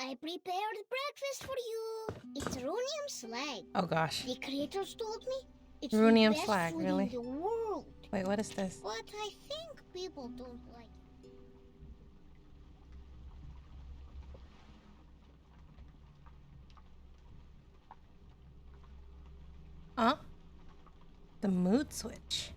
I prepared breakfast for you. It's rhenium slag. Oh gosh. The creators told me it's Rhenium the best slag, food really? in the world. Wait, what is this? But I think people don't like it. Huh? The mood switch.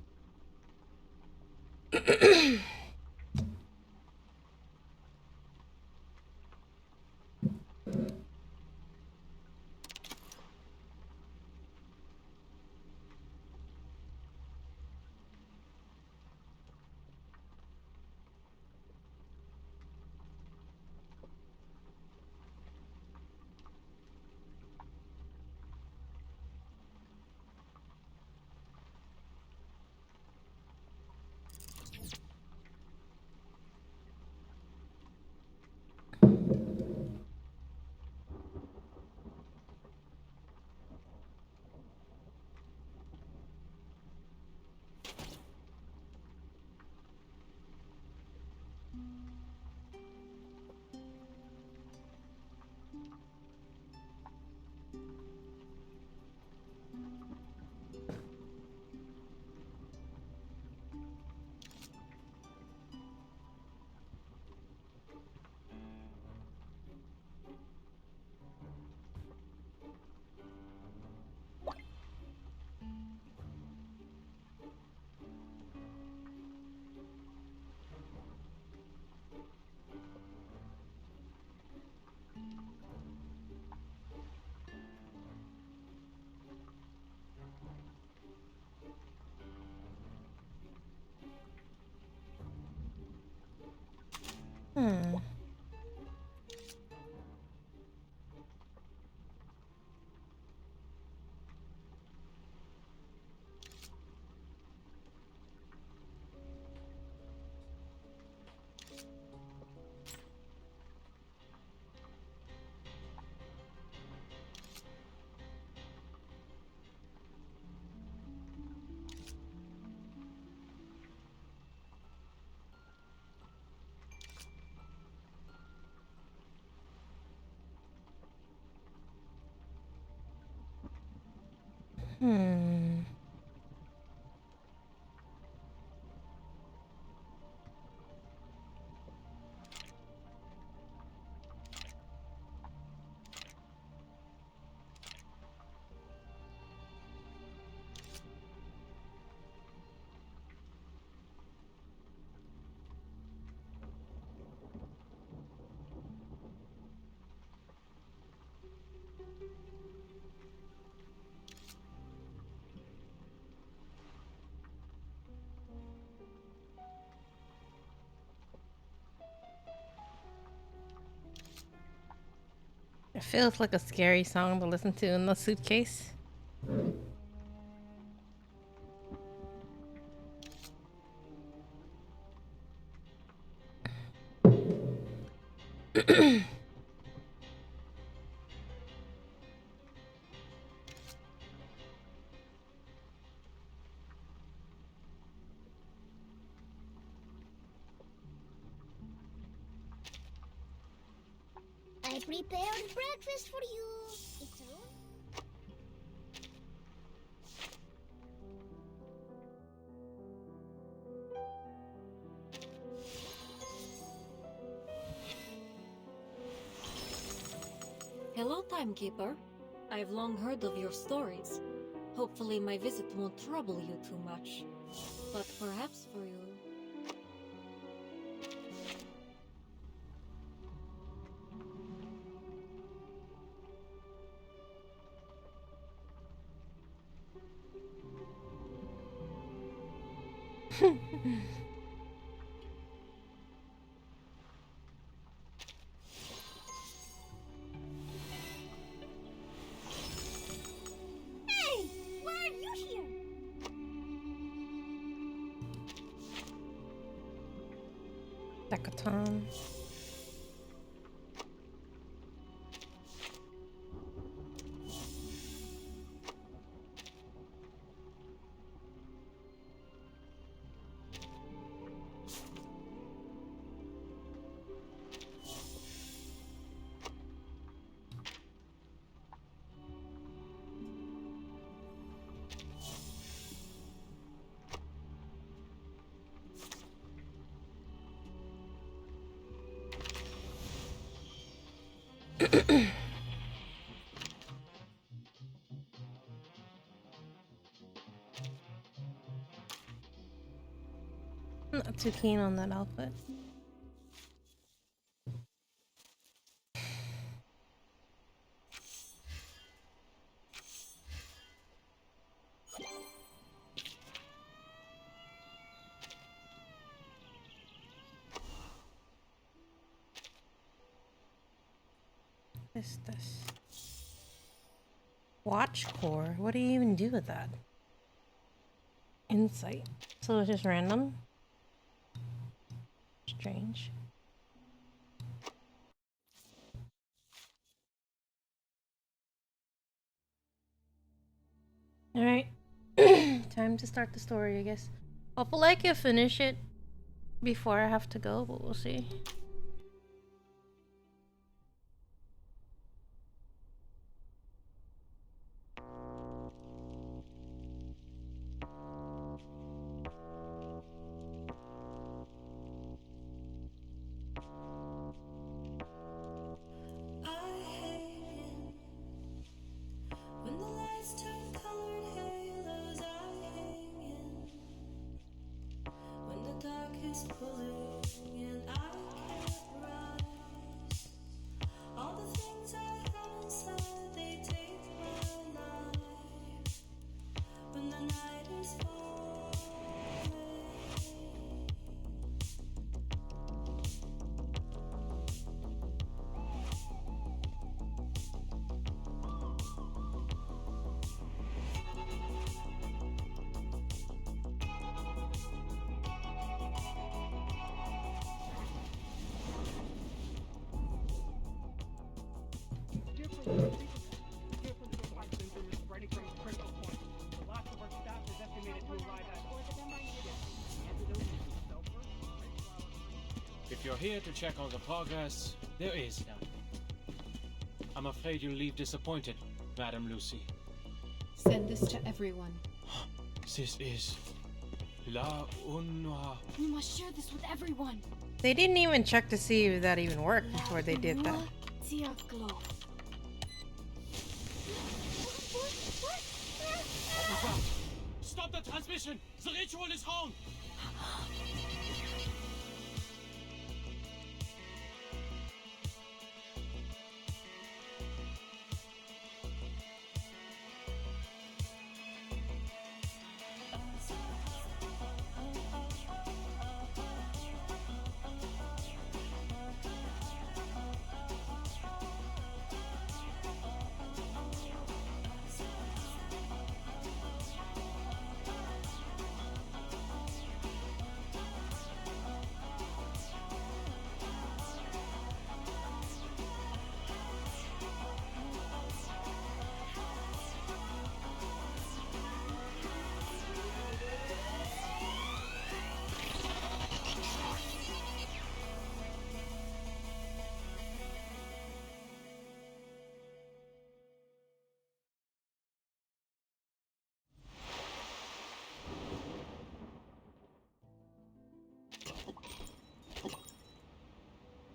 Hmm. Hmm. It feels like a scary song to listen to in the suitcase. I prepared breakfast for you. It's rhenium. Hello, Timekeeper. I've long heard of your stories. Hopefully my visit won't trouble you too much. But perhaps for you... Hey, why are you here? Decaton. Not too keen on that outfit. This. Watch core? What do you even do with that? Insight. So it's just random? Strange. Alright. Time to start the story, I guess. Hopefully I can finish it before I have to go, but we'll see. If you're here to check on the progress, there is none. I'm afraid you'll leave disappointed, Madam Lucy. Send this to everyone. This is La Unwa. We must share this with everyone. They didn't even check to see if that even worked before they did that. Diablo. Stop the transmission! The ritual is wrong!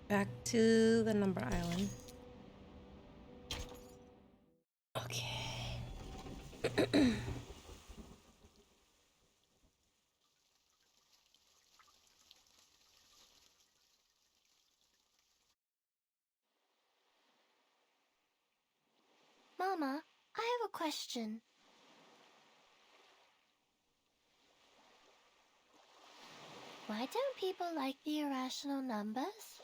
Back to the number island. Okay. Mama, I have a question. Why don't people like the irrational numbers?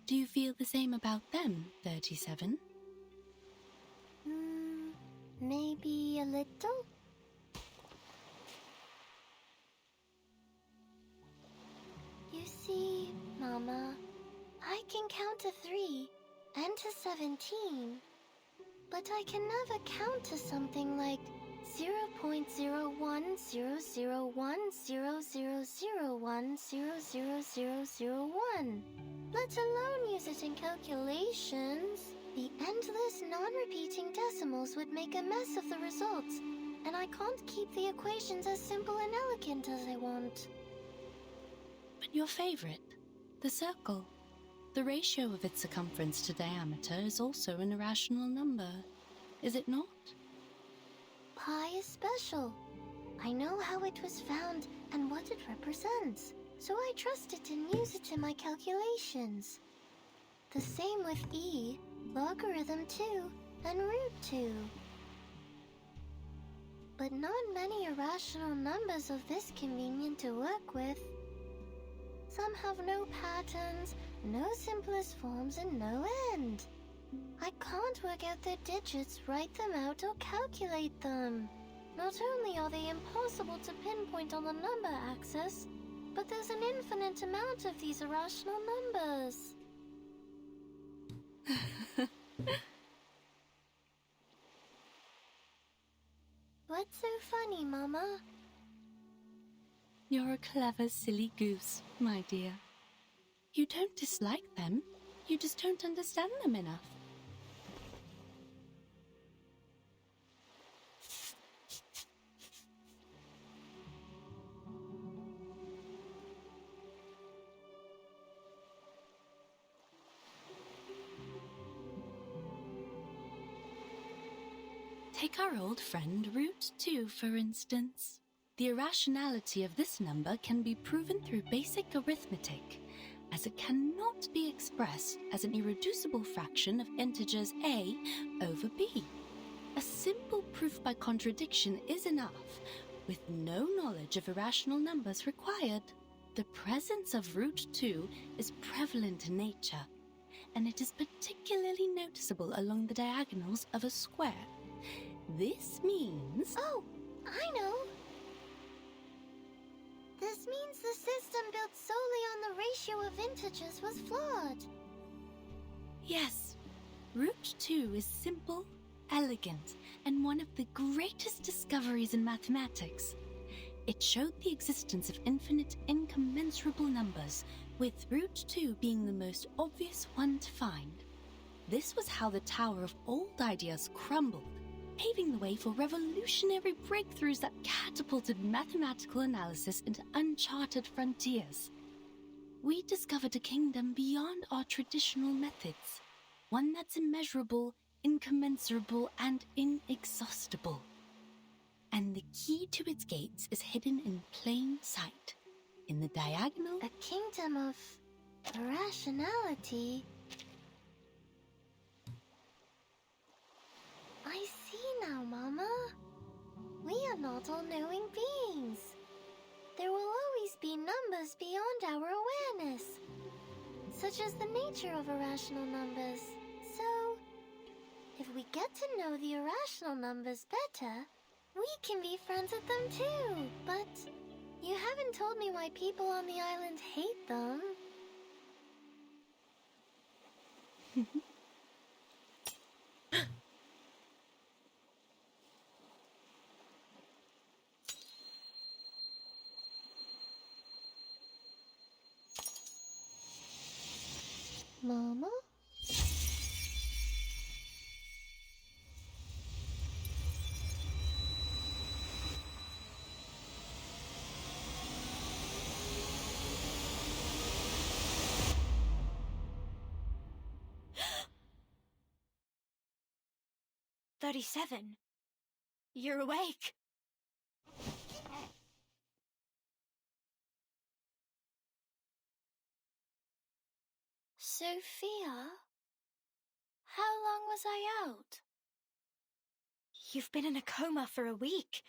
Do you feel the same about them, 37? Maybe a little? You see, Mama, I can count to 3 and to 17, but I can never count to something like 0.010010001000001, let alone use it in calculations. The endless non-repeating decimals would make a mess of the results, and I can't keep the equations as simple and elegant as I want. Your favorite, the circle. The ratio of its circumference to diameter is also an irrational number, is it not? Pi is special. I know how it was found and what it represents, so I trust it and use it in my calculations. The same with e, logarithm 2, and root 2. But not many irrational numbers are this convenient to work with. Some have no patterns, no simplest forms, and no end. I can't work out their digits, write them out, or calculate them. Not only are they impossible to pinpoint on the number axis, but there's an infinite amount of these irrational numbers. What's so funny, Mama? You're a clever, silly goose, my dear. You don't dislike them, you just don't understand them enough. Take our old friend root 2, for instance. The irrationality of this number can be proven through basic arithmetic, as it cannot be expressed as an irreducible fraction of integers a over b. A simple proof by contradiction is enough, with no knowledge of irrational numbers required. The presence of root 2 is prevalent in nature, and it is particularly noticeable along the diagonals of a square. This means... Oh, I know! This means the system built solely on the ratio of integers was flawed. Yes, root 2 is simple, elegant, and one of the greatest discoveries in mathematics. It showed the existence of infinite incommensurable numbers, with root 2 being the most obvious one to find. This was how the Tower of Old Ideas crumbled, paving the way for revolutionary breakthroughs that catapulted mathematical analysis into uncharted frontiers. We discovered a kingdom beyond our traditional methods, one that's immeasurable, incommensurable, and inexhaustible. And the key to its gates is hidden in plain sight, in the diagonal... A kingdom of irrationality. I see now, Mama. We are not all-knowing beings. There will always be numbers beyond our awareness, such as the nature of irrational numbers. So, if we get to know the irrational numbers better, we can be friends with them too. But you haven't told me why people on the island hate them. Mama? "37. You're awake." Sophia? How long was I out? "You've been in a coma for a week.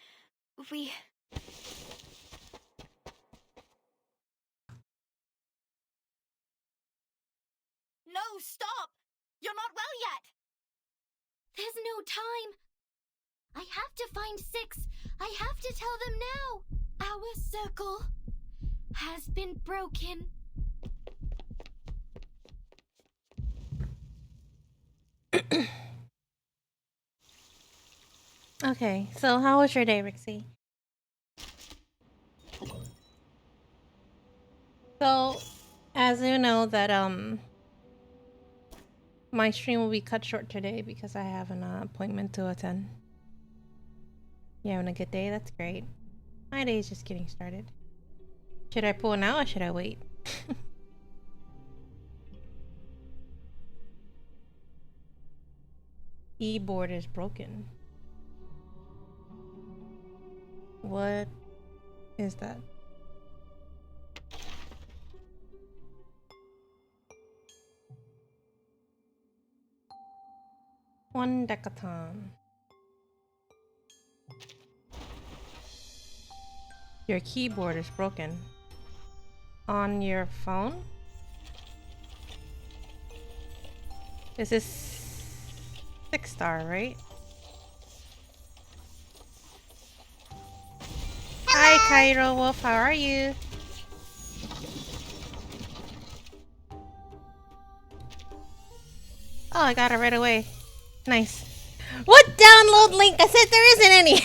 No, stop! You're not well yet! There's no time. I have to find 6. I have to tell them now. Our circle has been broken. Okay, so how was your day, Rixie? So, as you know that my stream will be cut short today because I have an appointment to attend. You having a good day? That's great. My day is just getting started. Should I pull now or should I wait? Keyboard is broken. What is that? One decaton. Your keyboard is broken. On your phone? This is 6-star, right? Hi, Cairo Wolf. How are you? Oh, I got it right away. Nice. What download link? I said there isn't any.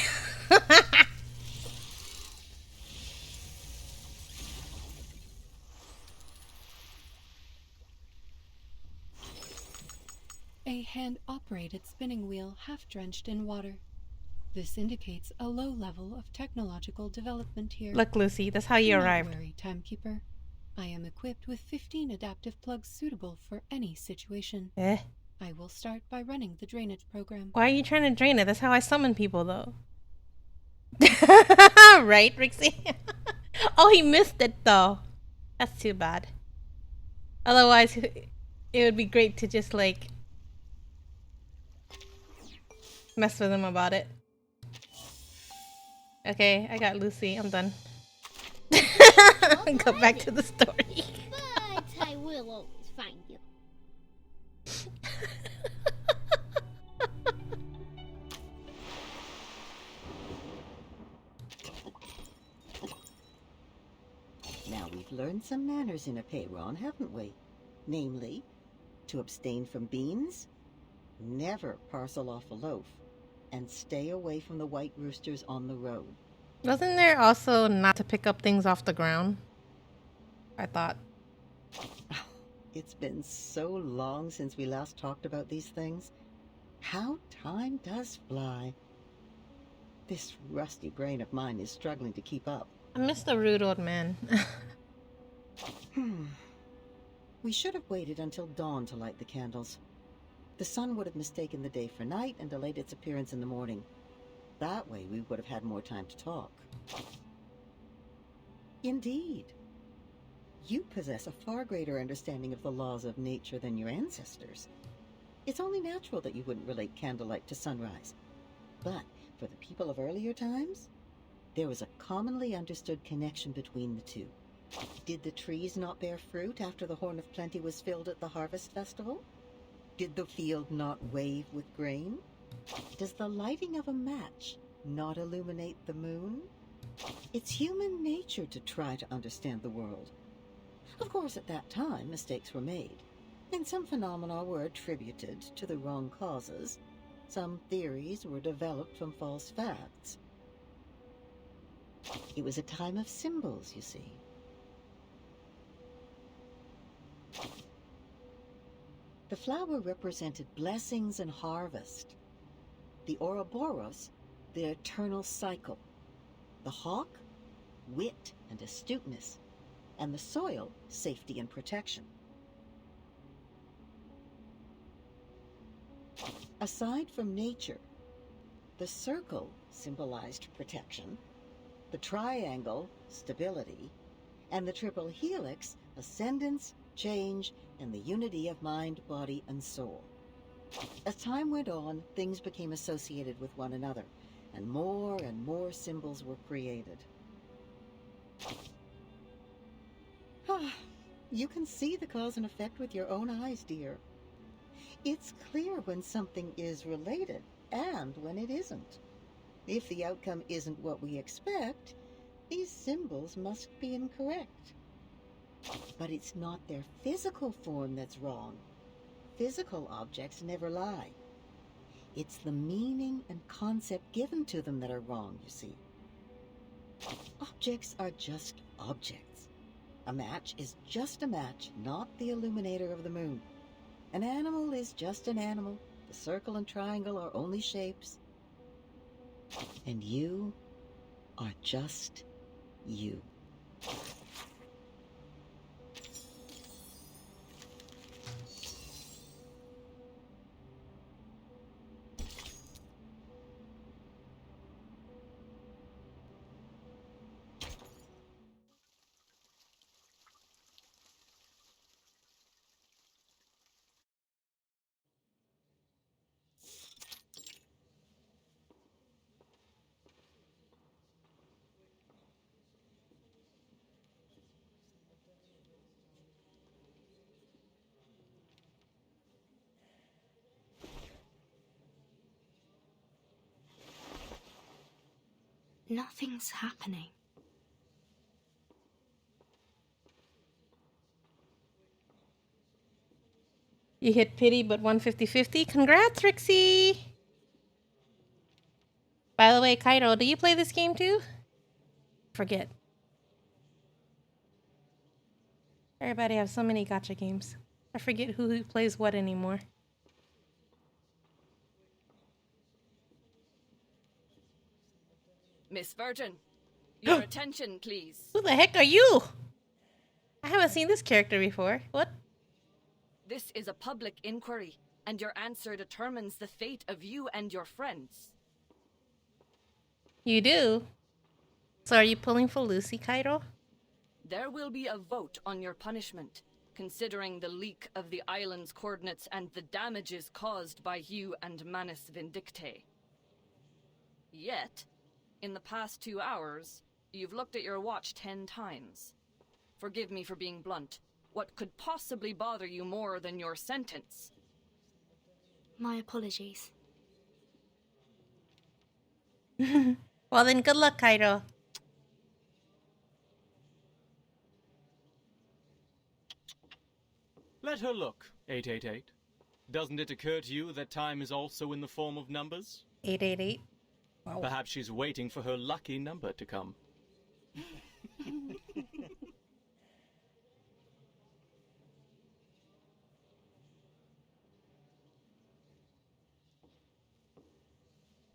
A hand-operated spinning wheel half-drenched in water. This indicates a low level of technological development here. Look, Lucy, that's how you Do not arrived. worry, Timekeeper. I am equipped with 15 adaptive plugs suitable for any situation. I will start by running the drainage program. Why are you trying to drain it? That's how I summon people, though. Right, Rixie? Oh, he missed it, though. That's too bad. Otherwise, it would be great to just, like, mess with him about it. Okay, I got Lucy. I'm done. Go back to the story. But I will always find you. Now we've learned some manners in a payron, haven't we? Namely, to abstain from beans, never parcel off a loaf, and stay away from the white roosters on the road. Wasn't there also not to pick up things off the ground? I thought. It's been so long since we last talked about these things. How time does fly. This rusty brain of mine is struggling to keep up. I miss the rude old man. We should have waited until dawn to light the candles. The sun would have mistaken the day for night and delayed its appearance in the morning. That way we would have had more time to talk. Indeed. You possess a far greater understanding of the laws of nature than your ancestors. It's only natural that you wouldn't relate candlelight to sunrise. But for the people of earlier times, there was a commonly understood connection between the two. Did the trees not bear fruit after the Horn of Plenty was filled at the harvest festival? Did the field not wave with grain? Does the lighting of a match not illuminate the moon? It's human nature to try to understand the world. Of course, at that time, mistakes were made, and some phenomena were attributed to the wrong causes. Some theories were developed from false facts. It was a time of symbols, you see. The flower represented blessings and harvest. The Ouroboros, the eternal cycle. The hawk, wit and astuteness. And the soil, safety and protection. Aside from nature, the circle symbolized protection, the triangle, stability, and the triple helix, ascendance, change, and the unity of mind, body, and soul. As time went on, things became associated with one another, and more symbols were created. You can see the cause and effect with your own eyes, dear. It's clear when something is related and when it isn't. If the outcome isn't what we expect, these symbols must be incorrect. But it's not their physical form that's wrong. Physical objects never lie. It's the meaning and concept given to them that are wrong, you see. Objects are just objects. A match is just a match, not the illuminator of the moon. An animal is just an animal. The circle and triangle are only shapes. And you are just you. nothing's happening. You hit pity, but 150-50. Congrats, Rixie! By the way, Kaito, do you play this game too? Forget. Everybody has so many gacha games. I forget who plays what anymore. Miss Virgin, your attention, please. Who the heck are you? I haven't seen this character before. What? This is a public inquiry, and your answer determines the fate of you and your friends. You do? So are you pulling for Lucy, Kaito? There will be a vote on your punishment, considering the leak of the island's coordinates and the damages caused by you and Manus Vindicte. Yet, in the past 2 hours, you've looked at your watch 10 times. Forgive me for being blunt. What could possibly bother you more than your sentence? My apologies. Well then, good luck, Kaito. Let her look, 888. Doesn't it occur to you that time is also in the form of numbers? 888. Wow. Perhaps she's waiting for her lucky number to come.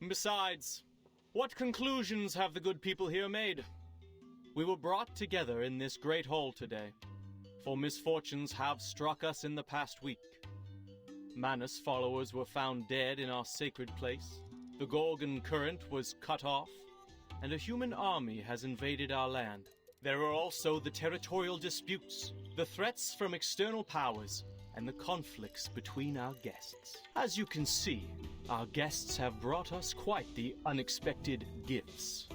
Besides, what conclusions have the good people here made? We were brought together in this great hall today, for misfortunes have struck us in the past week. Manus followers were found dead in our sacred place, the Gorgon current was cut off, and a human army has invaded our land. There are also the territorial disputes, the threats from external powers, and the conflicts between our guests. As you can see, our guests have brought us quite the unexpected gifts.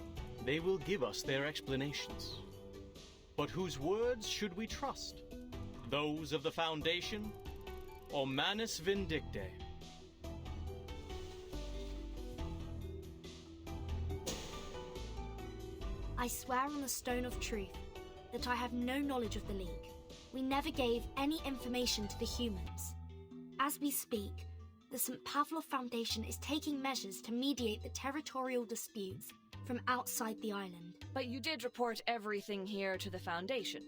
They will give us their explanations. But whose words should we trust? Those of the Foundation or Manus Vindicte? I swear on the Stone of Truth that I have no knowledge of the League. We never gave any information to the humans. As we speak, the St. Pavlov Foundation is taking measures to mediate the territorial disputes from outside the island. But you did report everything here to the Foundation.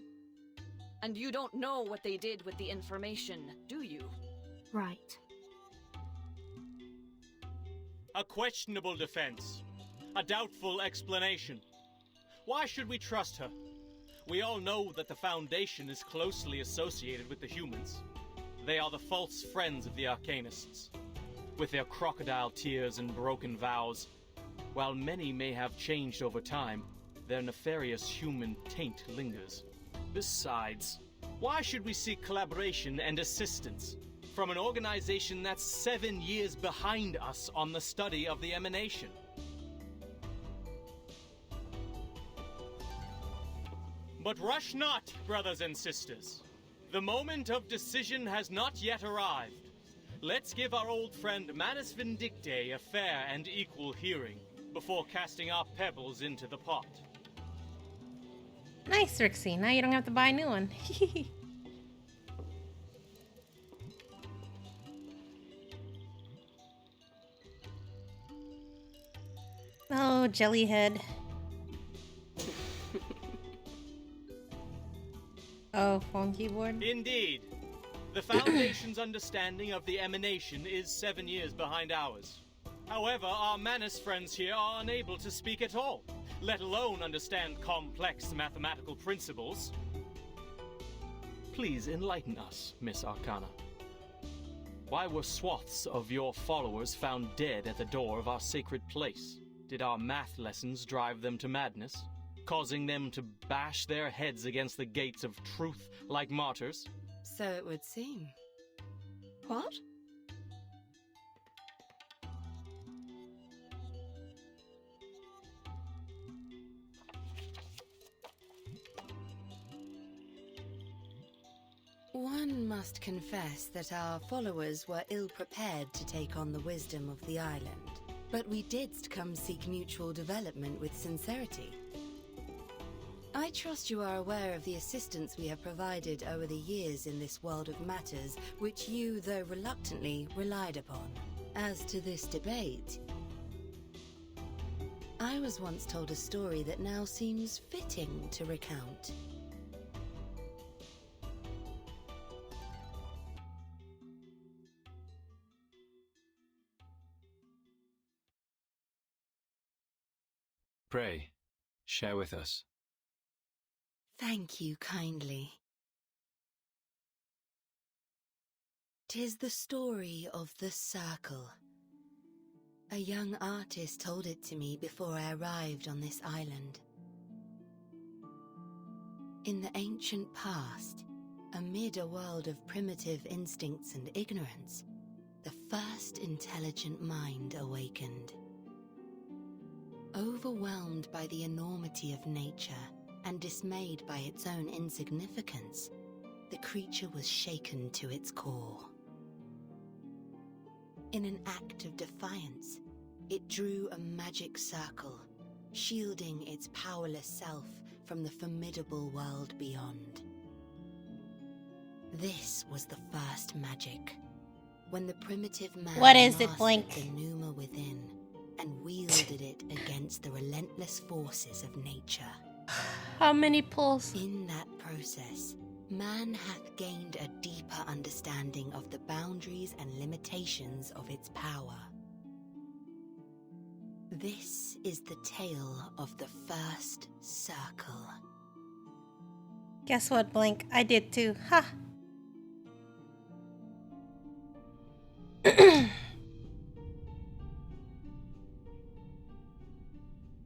And you don't know what they did with the information, do you? Right. A questionable defense. A doubtful explanation. Why should we trust her? We all know that the Foundation is closely associated with the humans. They are the false friends of the Arcanists. With their crocodile tears and broken vows, while many may have changed over time, their nefarious human taint lingers. Besides, why should we seek collaboration and assistance from an organization that's 7 years behind us on the study of the emanation? But rush not, brothers and sisters. The moment of decision has not yet arrived. Let's give our old friend Manus Vindicte a fair and equal hearing before casting our pebbles into the pot. Nice, Rixie. Now you don't have to buy a new one. Oh, Jellyhead. Oh, phone keyboard? Indeed. The Foundation's understanding of the emanation is 7 years behind ours. However, our Manus friends here are unable to speak at all, let alone understand complex mathematical principles. Please enlighten us, Miss Arcana. Why were swaths of your followers found dead at the door of our sacred place? Did our math lessons drive them to madness, causing them to bash their heads against the gates of truth like martyrs? So it would seem. What? One must confess that our followers were ill-prepared to take on the wisdom of the island. But we did come seek mutual development with sincerity. I trust you are aware of the assistance we have provided over the years in this world of matters, which you, though reluctantly, relied upon. As to this debate, I was once told a story that now seems fitting to recount. Pray, share with us. Thank you kindly. 'Tis the story of the Circle. A young artist told it to me before I arrived on this island. In the ancient past, amid a world of primitive instincts and ignorance, the first intelligent mind awakened. Overwhelmed by the enormity of nature and dismayed by its own insignificance, the creature was shaken to its core. In an act of defiance, it drew a magic circle, shielding its powerless self from the formidable world beyond. This was the first magic, when the primitive man What is it, mastered Blink? the pneuma within and wielded it against the relentless forces of nature. How many pulls? In that process, man hath gained a deeper understanding of the boundaries and limitations of its power. This is the tale of the first circle. Guess what, Blink? I did too. Ha!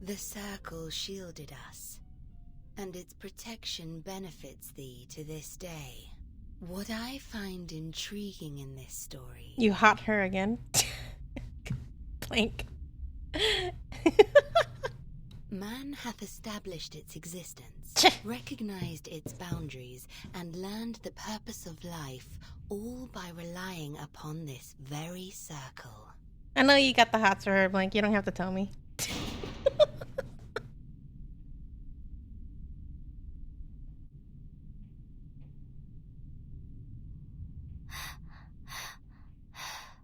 The circle shielded us, and its protection benefits thee to this day. What I find intriguing in this story... You hot her again? Blink. Man hath established its existence, recognized its boundaries, and learned the purpose of life, all by relying upon this very circle. I know you got the hots for her, Blink. You don't have to tell me.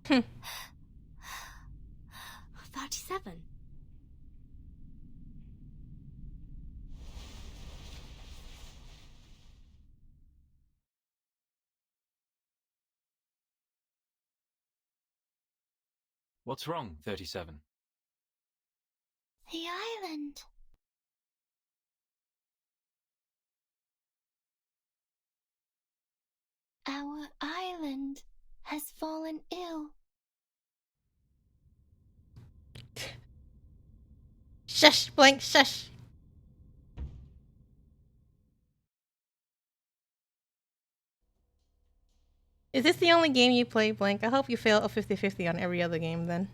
Hmm. 37. What's wrong, 37? The island. Our island has fallen ill. Shush, Blink, shush. Is this the only game you play, Blink? I hope you fail a 50-50 on every other game then.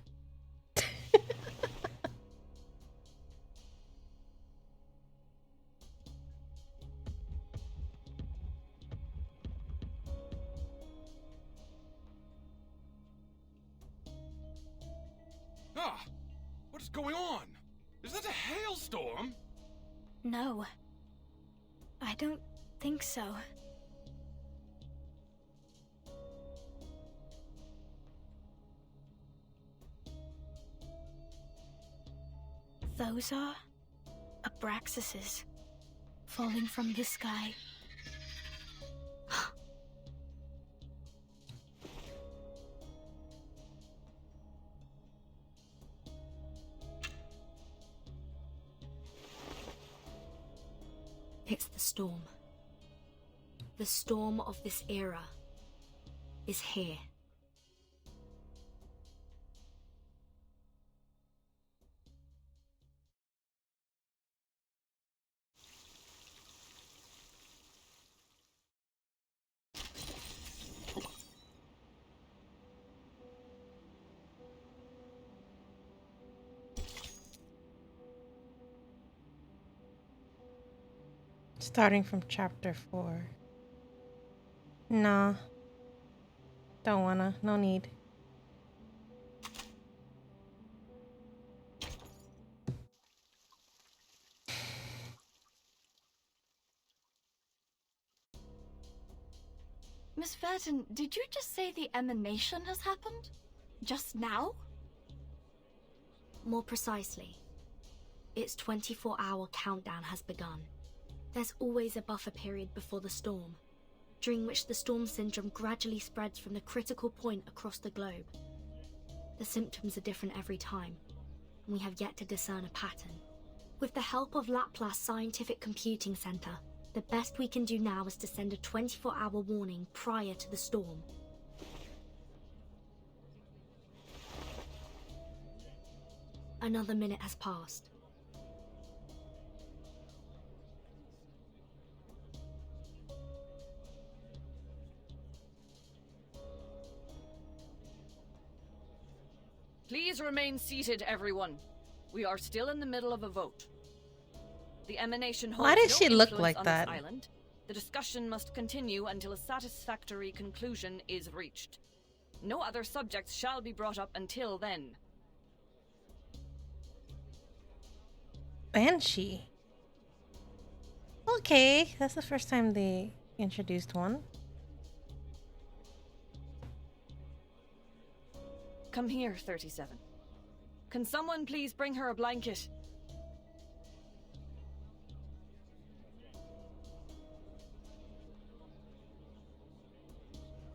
Ah! What is going on? Is that a hailstorm? No. I don't think so. Those are Abraxases falling from the sky. It's the storm. The storm of this era is here. Starting from chapter 4. Nah. Don't wanna. No need. Miss Verton, did you just say the emanation has happened? Just now? More precisely, its 24-hour countdown has begun. There's always a buffer period before the storm, during which the storm syndrome gradually spreads from the critical point across the globe. The symptoms are different every time, and we have yet to discern a pattern. With the help of Laplace Scientific Computing Center, the best we can do now is to send a 24-hour warning prior to the storm. Another minute has passed. Please remain seated, everyone. We are still in the middle of a vote. The emanation holds Why does no she look influence like on that? this island. The discussion must continue until a satisfactory conclusion is reached. No other subjects shall be brought up until then. Banshee. Okay, that's the first time they introduced one. Come here, 37. Can someone please bring her a blanket?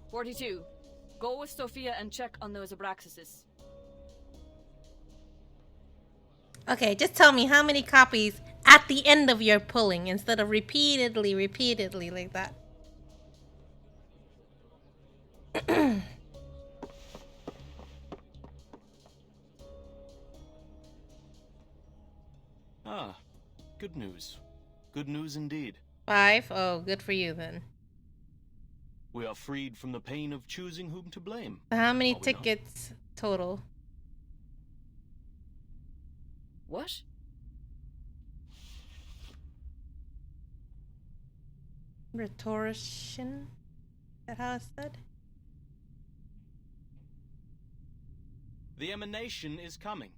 "42. Go with Sophia and check on those Abraxases. Okay, just tell me how many copies at the end of your pulling instead of repeatedly like that. Ah, good news. Good news indeed. 5? Oh, good for you then. We are freed from the pain of choosing whom to blame. So how many Are we not? tickets total? What? Rhetorician? Is that how it's said? The emanation is coming.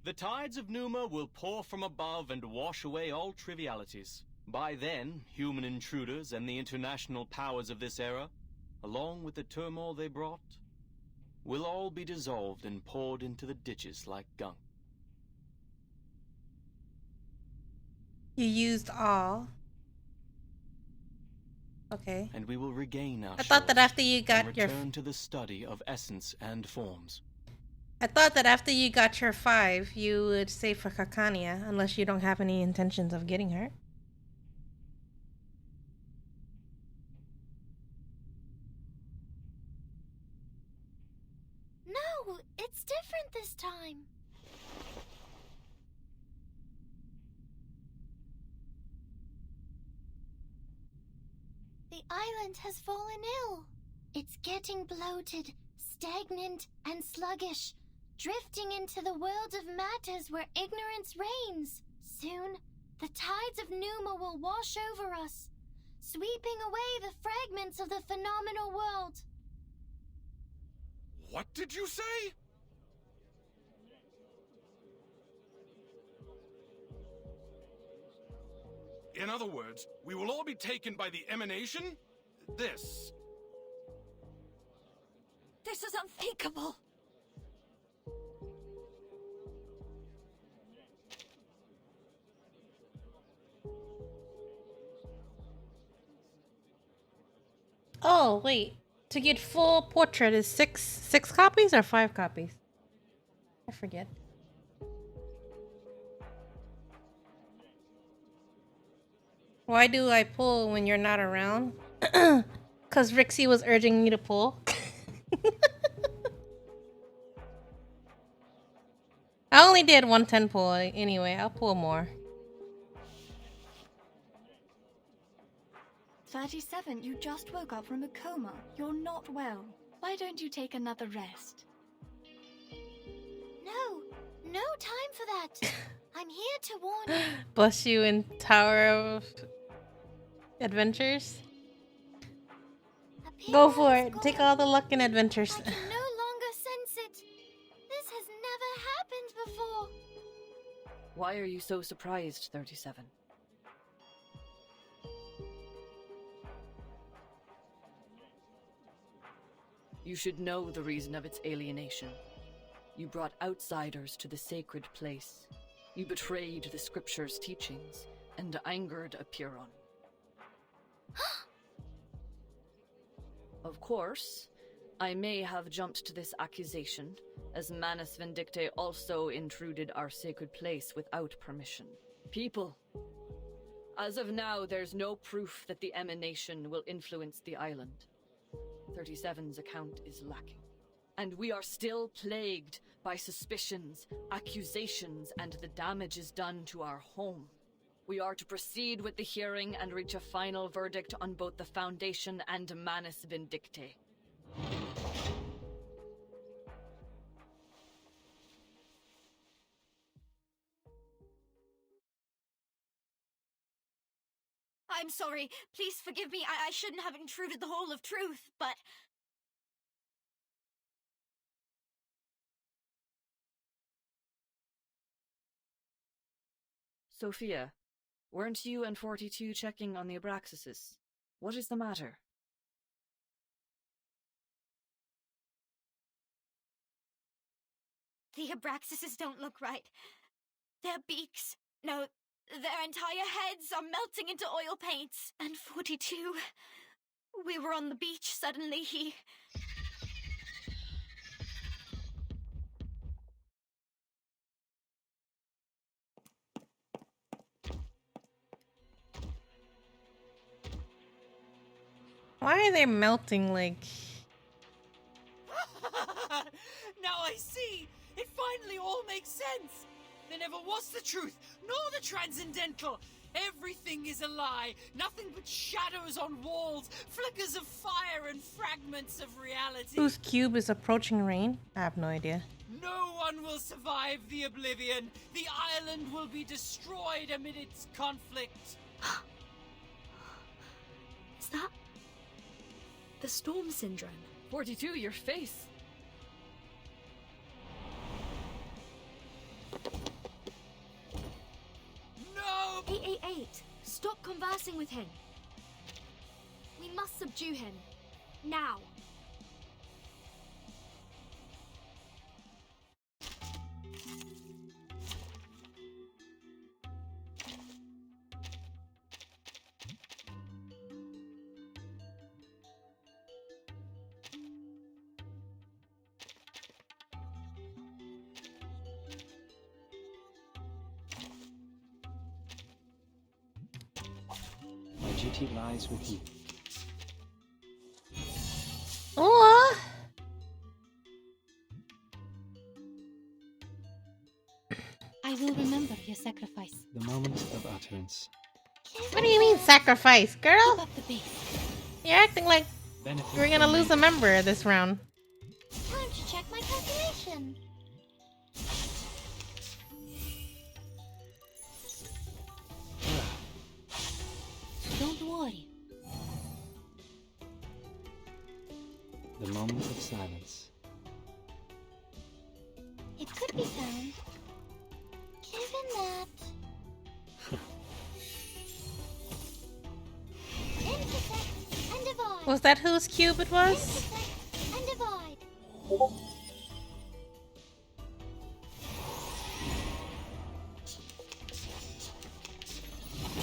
The tides of Numa will pour from above and wash away all trivialities. By then, human intruders and the international powers of this era, along with the turmoil they brought, will all be dissolved and poured into the ditches like gunk. You used all. Okay. And we will regain our I thought that shores after you and got your... return to the study of essence and forms. I thought that after you got your 5, you would save for Kakania, unless you don't have any intentions of getting her. No, it's different this time. The island has fallen ill. It's getting bloated, stagnant, and sluggish, drifting into the world of matters where ignorance reigns. Soon, the tides of Numa will wash over us, sweeping away the fragments of the phenomenal world. What did you say? In other words, we will all be taken by the emanation? This. This is unthinkable. Oh, wait. To get full portrait is six copies or 5 copies? I forget. Why do I pull when you're not around? Because Rixie was urging me to pull. I only did 110 pull anyway. I'll pull more. 37, you just woke up from a coma. You're not well. Why don't you take another rest? No time for that. I'm here to warn you. Bless you in Tower of Adventures. Go for it. Take all the luck in adventures. I can no longer sense it. This has never happened before. Why are you so surprised, 37? You should know the reason of its alienation. You brought outsiders to the sacred place. You betrayed the scripture's teachings and angered a Puron. Of course, I may have jumped to this accusation, as Manus Vindicte also intruded our sacred place without permission. People, as of now, there's no proof that the emanation will influence the island. 37's account is lacking. And we are still plagued by suspicions, accusations, and the damages done to our home. We are to proceed with the hearing and reach a final verdict on both the Foundation and Manus Vindicte. I'm sorry. Please forgive me. I shouldn't have intruded the Hall of Truth, but... Sophia, weren't you and 42 checking on the Abraxases? What is the matter? The Abraxases don't look right. Their beaks, no, their entire heads are melting into oil paints. And 42, we were on the beach, suddenly he... Why are they melting like... Now I see! It finally all makes sense! There never was the truth, nor the transcendental! Everything is a lie! Nothing but shadows on walls, flickers of fire and fragments of reality! Whose cube is approaching rain? I have no idea. No one will survive the oblivion! The island will be destroyed amid its conflict! Is that... the storm syndrome? 42, your face! No! 888, stop conversing with him. We must subdue him. Now. My duty lies with you. Oh! I will remember your sacrifice. The moment of utterance. What do you mean sacrifice, Keep girl? up the pace. You're acting like you're gonna lose a member this round. Time to check my calculation. Don't worry. The moment of silence. It could be found. Given that... intersect and divide. Was that whose cube it was? Intersect and divide.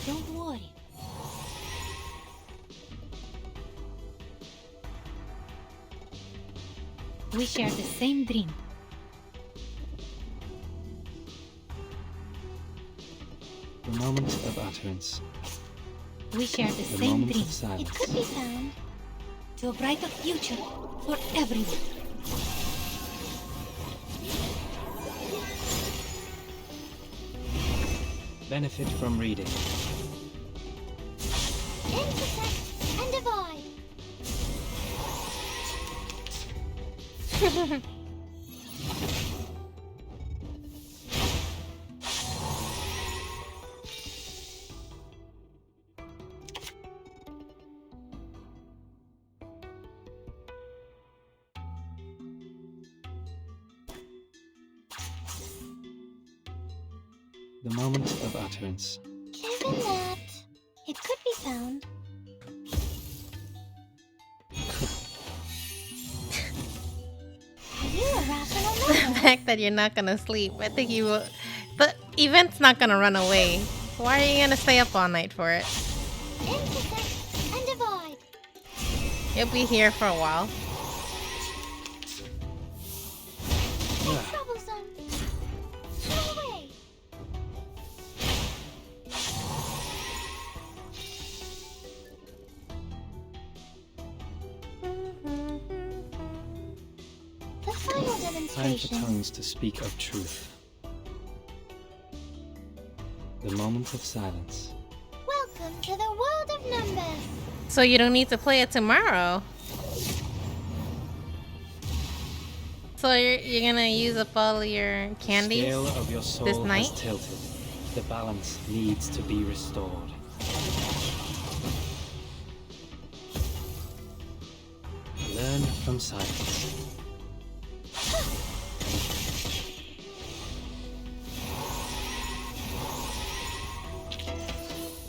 Don't worry. We share the same dream. The moment of utterance. We share the The same moment dream. of silence. It could be found. To a brighter future for everyone. Benefit from reading. Intersect and divide. The moment of utterance. Given that... it could be found. fact that you're not gonna sleep. I think you will. The event's not gonna run away. Why are you gonna stay up all night for it? Intersect and divide. You'll be here for a while. Troublesome. Go away. The final Time for demonstration. tongues to speak of truth. The moment of silence. Welcome to the world of numbers. So you don't need to play it tomorrow. So you're gonna use up all your candies The scale of your soul this night? has tilted. The balance needs to be restored. Learn from silence.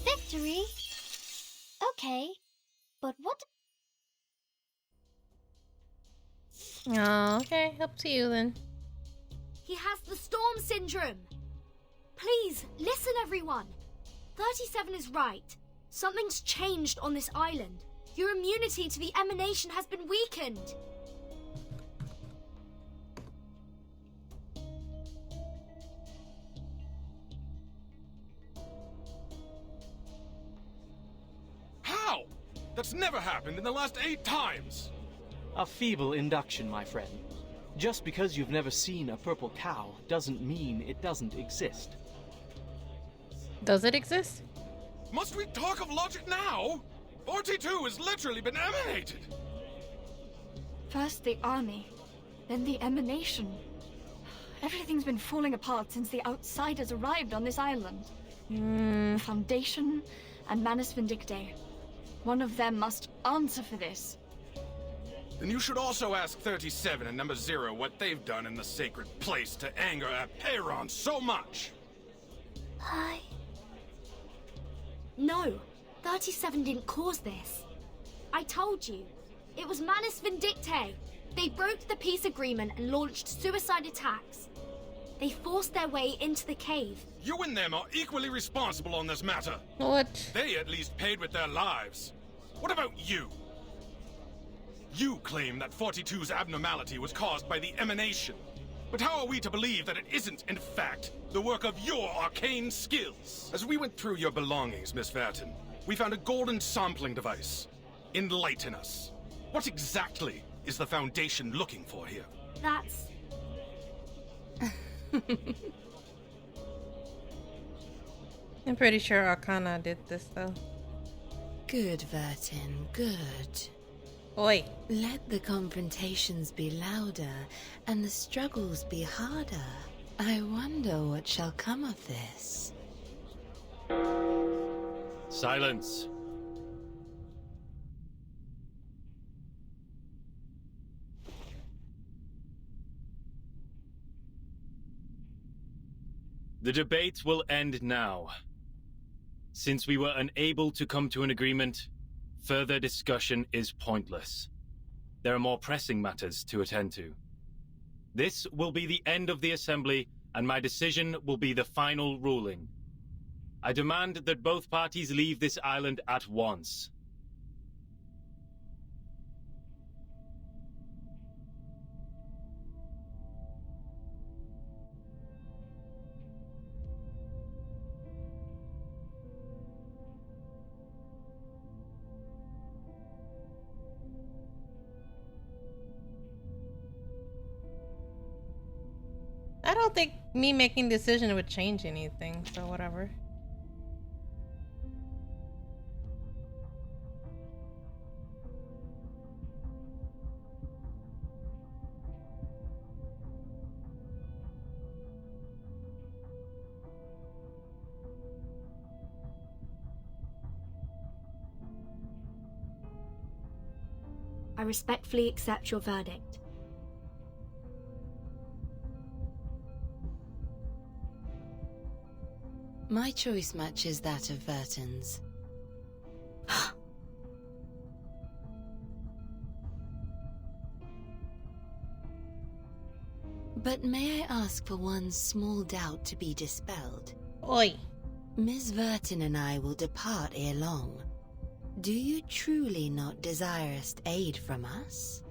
Victory? Okay, but what? Oh, okay. Up to you then. He has the storm syndrome. Please, listen everyone. 37 is right. Something's changed on this island. Your immunity to the emanation has been weakened. How? That's never happened in the last 8 times. A feeble induction, my friend. Just because you've never seen a purple cow doesn't mean it doesn't exist. Does it exist? Must we talk of logic now? 42 has literally been emanated. First the army, then the emanation. Everything's been falling apart since the outsiders arrived on this island. The Foundation and Manus Vindicte. One of them must answer for this. Then you should also ask 37 and number 0 what they've done in the sacred place to anger Apeiron so much. No, 37 didn't cause this. I told you. It was Manus Vindicte. They broke the peace agreement and launched suicide attacks. They forced their way into the cave. You and them are equally responsible on this matter. What? They at least paid with their lives. What about you? You claim that 42's abnormality was caused by the emanation. But how are we to believe that it isn't, in fact, the work of your arcane skills? As we went through your belongings, Miss Verton, we found a golden sampling device. Enlighten us. What exactly is the Foundation looking for here? That's... I'm pretty sure Arcana did this though. Good, Vertin, good. Oi. Let the confrontations be louder and the struggles be harder. I wonder what shall come of this. Silence. The debate will end now. Since we were unable to come to an agreement, further discussion is pointless. There are more pressing matters to attend to. This will be the end of the assembly, and my decision will be the final ruling. I demand that both parties leave this island at once. I don't think me making a decision would change anything, so whatever. I respectfully accept your verdict. My choice matches that of Verton's. But may I ask for one small doubt to be dispelled? Oi. Miss Vertin and I will depart ere long. Do you truly not desirous aid from us?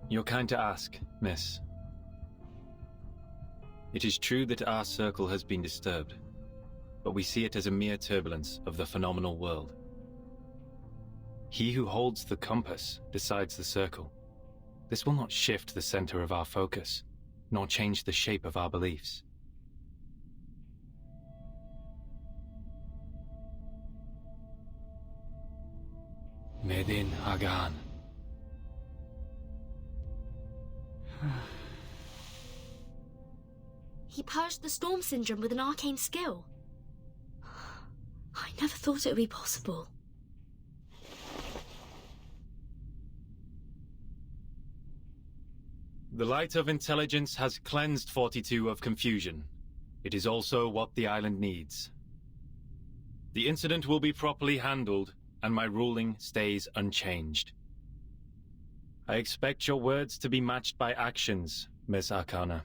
You're kind to ask, miss. It is true that our circle has been disturbed, but we see it as a mere turbulence of the phenomenal world. He who holds the compass decides the circle. This will not shift the center of our focus, nor change the shape of our beliefs. Medin Hagan. He purged the storm syndrome with an arcane skill. I never thought it would be possible. The light of intelligence has cleansed 42 of confusion. It is also what the island needs. The incident will be properly handled, and my ruling stays unchanged. I expect your words to be matched by actions, Miss Arcana.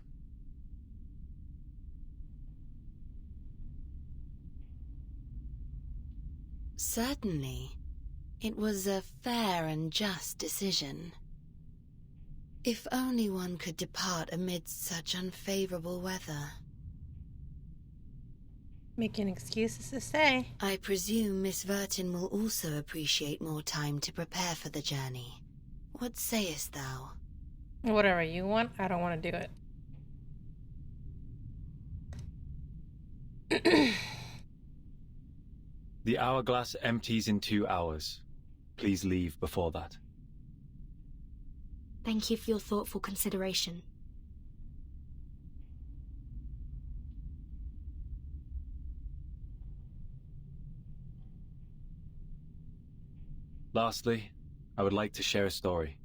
Certainly. It was a fair and just decision. If only one could depart amidst such unfavorable weather. Making excuses to stay. I presume Miss Vertin will also appreciate more time to prepare for the journey. What sayest thou? Whatever you want, I don't want to do it. The hourglass empties in 2 hours. Please leave before that. Thank you for your thoughtful consideration. Lastly, I would like to share a story.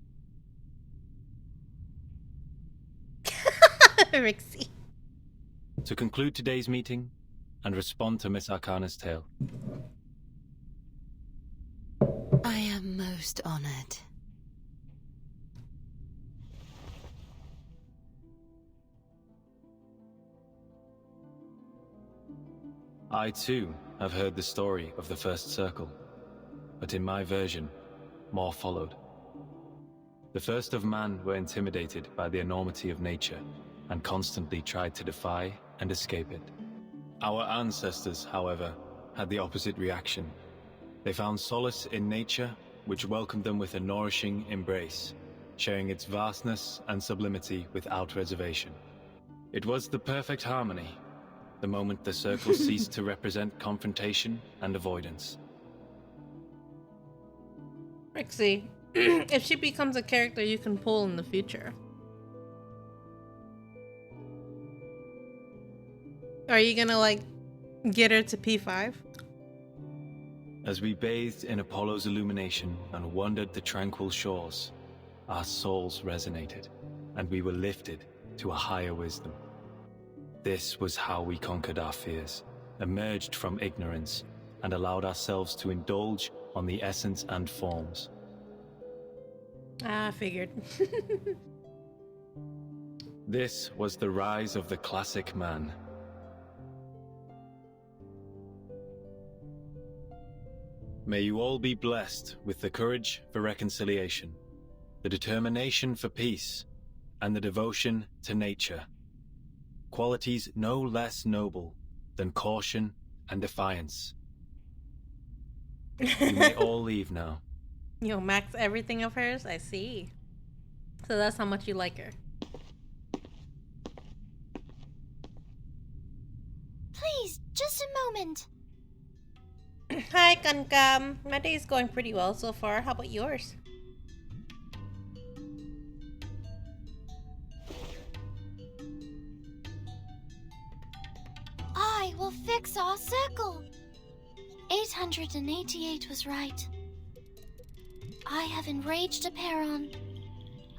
Rixie. To conclude today's meeting and respond to Miss Arcana's tale. I am most honored. I too have heard the story of the first circle, but in my version, more followed. The first of man were intimidated by the enormity of nature and constantly tried to defy and escape it. Our ancestors, however, had the opposite reaction. They found solace in nature, which welcomed them with a nourishing embrace, sharing its vastness and sublimity without reservation. It was the perfect harmony, the moment the circle ceased to represent confrontation and avoidance. Rixie, if she becomes a character you can pull in the future, are you gonna, like, get her to P5? As we bathed in Apollo's illumination and wandered the tranquil shores, our souls resonated, and we were lifted to a higher wisdom. This was how we conquered our fears, emerged from ignorance, and allowed ourselves to indulge on the essence and forms. I figured. This was the rise of the classic man. May you all be blessed with the courage for reconciliation, the determination for peace, and the devotion to nature. Qualities no less noble than caution and defiance. You may all leave now. You'll max everything of hers? I see. So that's how much you like her. Please, just a moment. Hi, Kankam. My day's going pretty well so far. How about yours? I will fix our circle. 888 was right. I have enraged a Peron.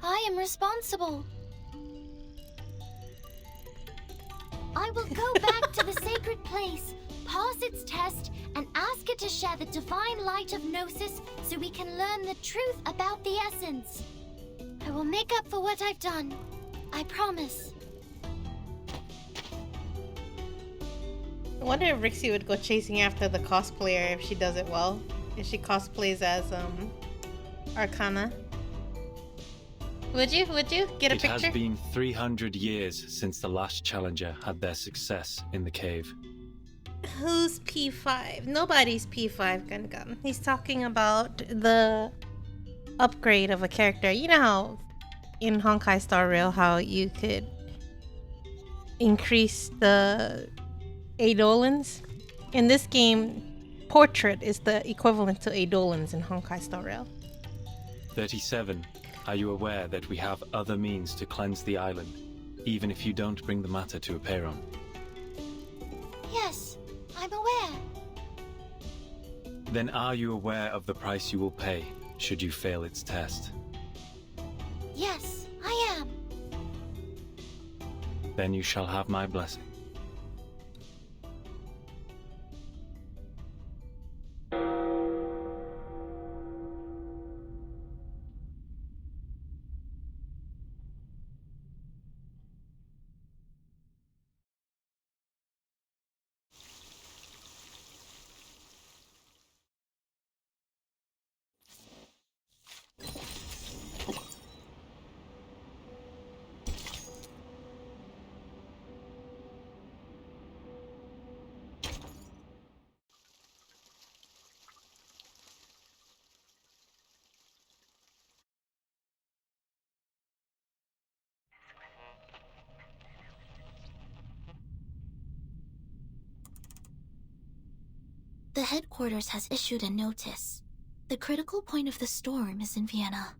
I am responsible. I will go back to the sacred place, pass its test, and ask it to share the divine light of Gnosis so we can learn the truth about the essence. I will make up for what I've done. I promise. I wonder if Rixie would go chasing after the cosplayer if she does it well. If she cosplays as Arcana. Would you? Get a picture? It has been 300 years since the last challenger had their success in the cave. Who's P5? Nobody's P5, Gun. He's talking about the upgrade of a character. You know how in Honkai Star Rail how you could increase the Eidolons? In this game, Portrait is the equivalent to Eidolons in Honkai Star Rail. 37. Are you aware that we have other means to cleanse the island, even if you don't bring the matter to Aperon? Yes, I'm aware. Then are you aware of the price you will pay should you fail its test? Yes, I am. Then you shall have my blessing. The headquarters has issued a notice. The critical point of the storm is in Vienna.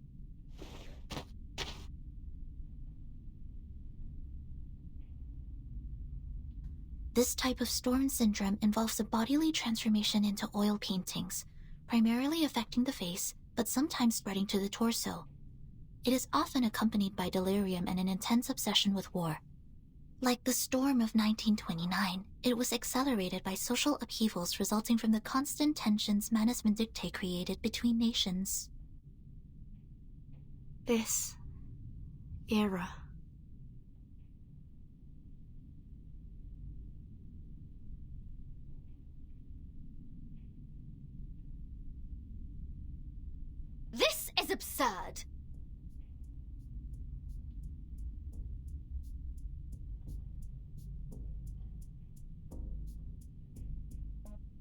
This type of storm syndrome involves a bodily transformation into oil paintings, primarily affecting the face, but sometimes spreading to the torso. It is often accompanied by delirium and an intense obsession with war. Like the storm of 1929, it was accelerated by social upheavals resulting from the constant tensions Manus Vindictae created between nations. This era. This is absurd!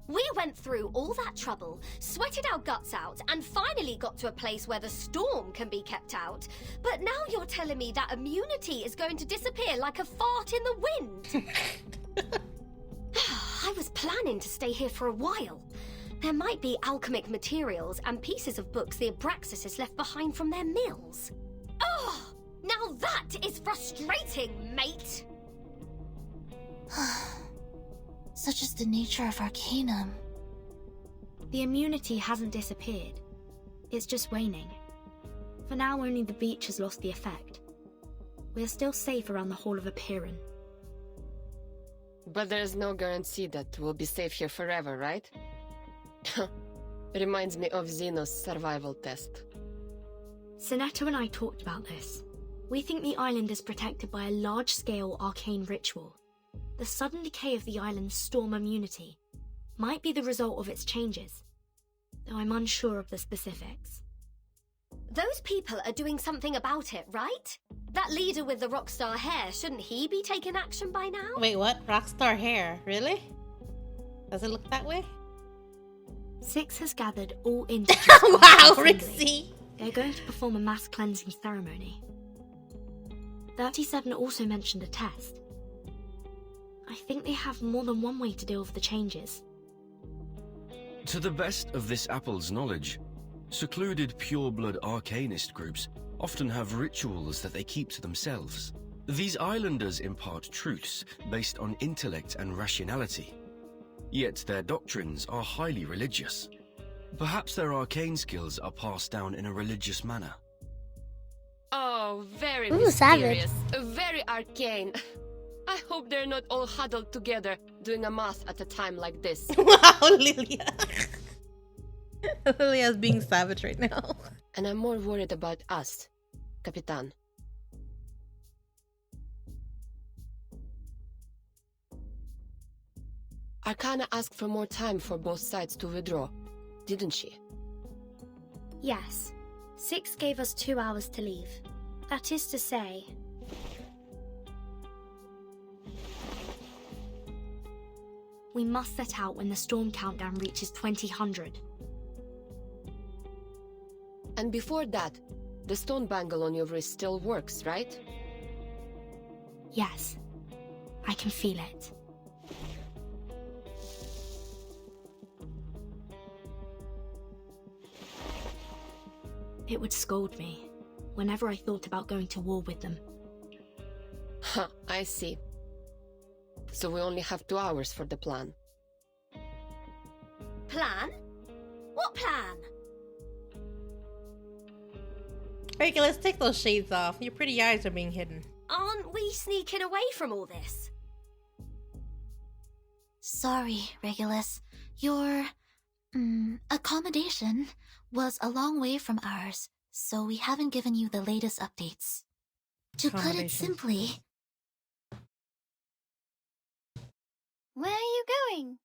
We went through all that trouble, sweated our guts out, and finally got to a place where the storm can be kept out. But now you're telling me that immunity is going to disappear like a fart in the wind. I was planning to stay here for a while. There might be alchemic materials and pieces of books the Abraxas left behind from their mills. Oh, now that is frustrating, mate! Such is the nature of Arcanum. The immunity hasn't disappeared. It's just waning. For now, only the beach has lost the effect. We're still safe around the Hall of Aperon. But there's no guarantee that we'll be safe here forever, right? Reminds me of Xeno's survival test. Sinetto and I talked about this. We think the island is protected by a large-scale arcane ritual. The sudden decay of the island's storm immunity might be the result of its changes, though I'm unsure of the specifics. Those people are doing something about it, right? That leader with the rockstar hair, shouldn't he be taking action by now? Wait, what? Rockstar hair? Really? Does it look that way? Six has gathered all in. Wow, Rixie! They're going to perform a mass cleansing ceremony. 37 also mentioned a test. I think they have more than one way to deal with the changes. To the best of this apple's knowledge, secluded pure-blood arcanist groups often have rituals that they keep to themselves. These islanders impart truths based on intellect and rationality, yet their doctrines are highly religious. Perhaps their arcane skills are passed down in a religious manner. Oh, very Ooh, mysterious, very arcane. I hope they're not all huddled together doing a mass at a time like this. Wow, Lilia. Lilia's being savage right now. And I'm more worried about us. Capitan. Arcana asked for more time for both sides to withdraw, didn't she? Yes. 6 gave us 2 hours to leave. That is to say... we must set out when the storm countdown reaches 2000. And before that, the stone bangle on your wrist still works, right? Yes. I can feel it. It would scold me whenever I thought about going to war with them. Huh, I see. So we only have 2 hours for the plan. Plan? What plan? Regulus, take those shades off. Your pretty eyes are being hidden. Aren't we sneaking away from all this? Sorry, Regulus. Your accommodation was a long way from ours, so we haven't given you the latest updates. To put it simply... Where are you going?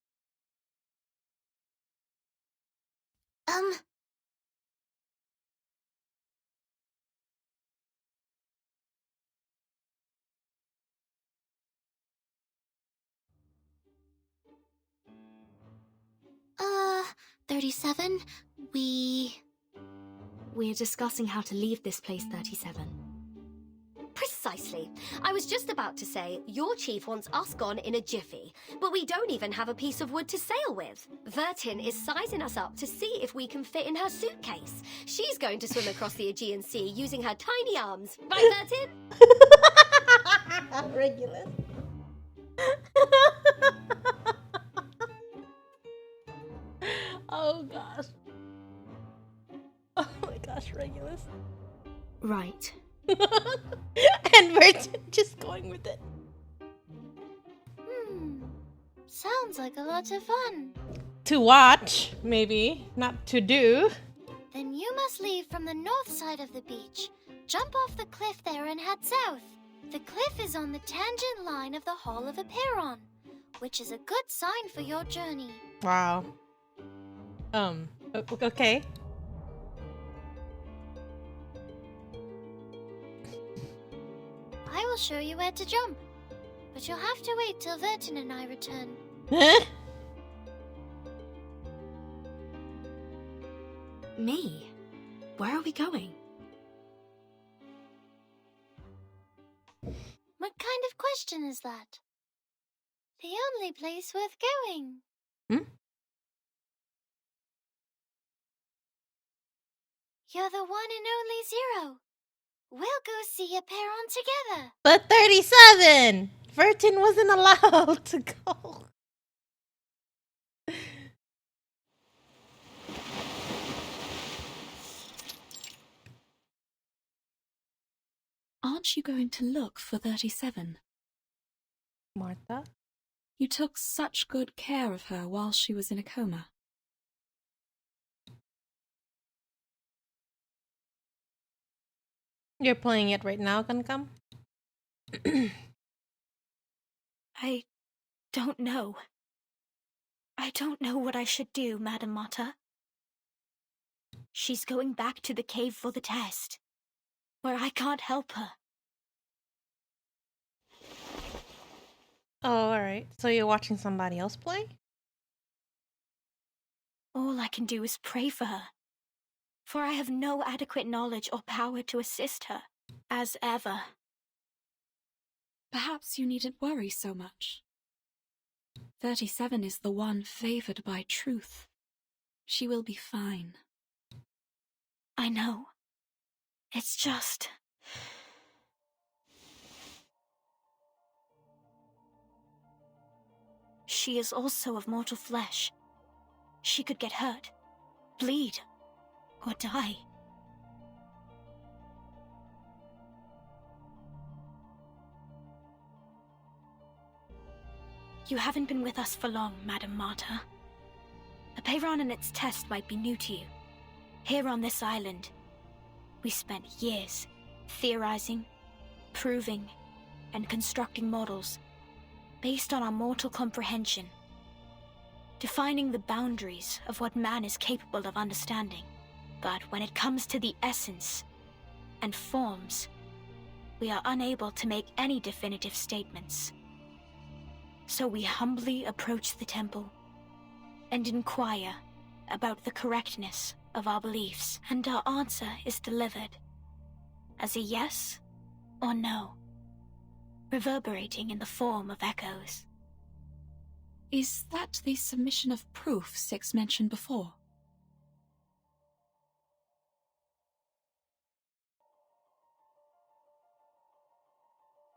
Uh, 37, We're discussing how to leave this place, 37. Precisely. I was just about to say, your chief wants us gone in a jiffy, but we don't even have a piece of wood to sail with. Vertin is sizing us up to see if we can fit in her suitcase. She's going to swim across the Aegean Sea using her tiny arms. Right, Vertin? Regulus. Oh gosh. Oh my gosh, Regulus. Right. And we're just going with it. Sounds like a lot of fun. To watch, maybe, not to do. Then you must leave from the north side of the beach. Jump off the cliff there and head south. The cliff is on the tangent line of the Hall of Aperon, which is a good sign for your journey. Wow. Okay. I will show you where to jump, but you'll have to wait till Vertin and I return. Me? Where are we going? What kind of question is that? The only place worth going. You're the one and only Zero. We'll go see Aperon together. But 37! Vertin wasn't allowed to go. Aren't you going to look for 37? Martha? You took such good care of her while she was in a coma. You're playing it right now, Kankam? I don't know. I don't know what I should do, Madam Mata. She's going back to the cave for the test, where I can't help her. Oh, alright. So you're watching somebody else play? All I can do is pray for her, for I have no adequate knowledge or power to assist her, as ever. Perhaps you needn't worry so much. 37 is the one favored by truth. She will be fine. I know. It's just... she is also of mortal flesh. She could get hurt, bleed, or die. You haven't been with us for long, Madam Marta. Aperon and its test might be new to you. Here on this island, we spent years theorizing, proving, and constructing models based on our mortal comprehension, defining the boundaries of what man is capable of understanding. But when it comes to the essence and forms, we are unable to make any definitive statements. So we humbly approach the temple and inquire about the correctness of our beliefs, and our answer is delivered as a yes or no, reverberating in the form of echoes. Is that the submission of proof Six mentioned before?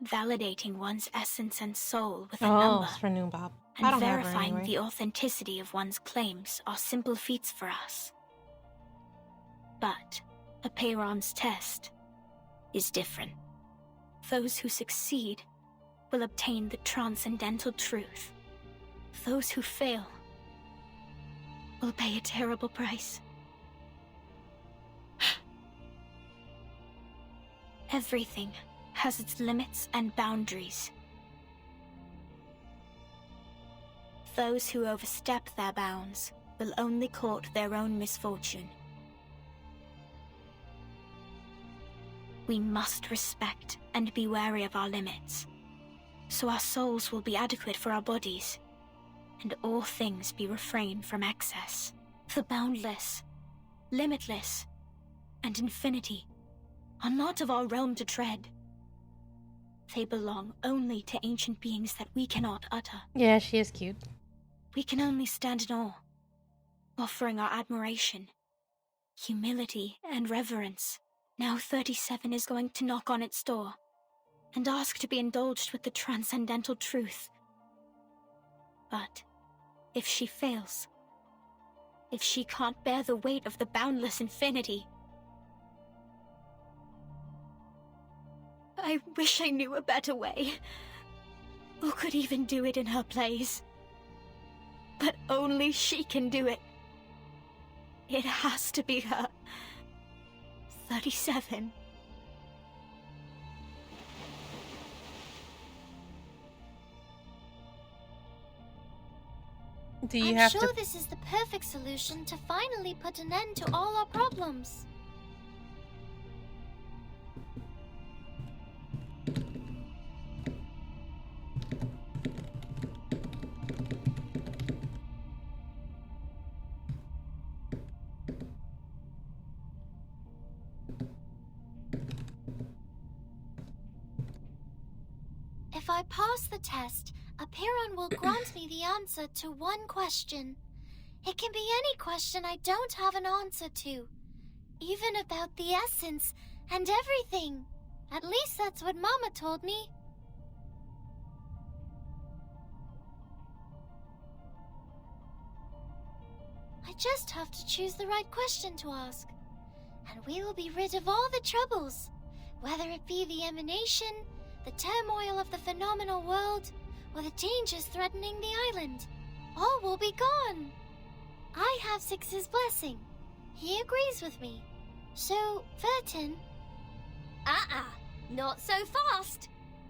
Validating one's essence and soul with a Oh, number, it's for Noombop. I and don't have her verifying anyway. the authenticity of one's claims are simple feats for us. But a Peyron's test is different. Those who succeed will obtain the transcendental truth. Those who fail will pay a terrible price. Everything has its limits and boundaries. Those who overstep their bounds will only court their own misfortune. We must respect and be wary of our limits, so our souls will be adequate for our bodies, and all things be refrained from excess. The boundless, limitless, and infinity are not of our realm to tread. They belong only to ancient beings that we cannot utter. Yeah, she is cute. We can only stand in awe, offering our admiration, humility, and reverence. Now 37 is going to knock on its door and ask to be indulged with the transcendental truth. But if she fails, if she can't bear the weight of the boundless infinity, I wish I knew a better way, or could even do it in her place. But only she can do it. It has to be her. 37. Do you I'm have sure to... this is the perfect solution to finally put an end to all our problems. If I pass the test, Apiron will grant me the answer to one question. It can be any question I don't have an answer to, even about the essence and everything. At least that's what Mama told me. I just have to choose the right question to ask, and we will be rid of all the troubles, whether it be the emanation, the turmoil of the phenomenal world, or the dangers threatening the island. All will be gone. I have Six's blessing. He agrees with me. So, Vertin... Not so fast.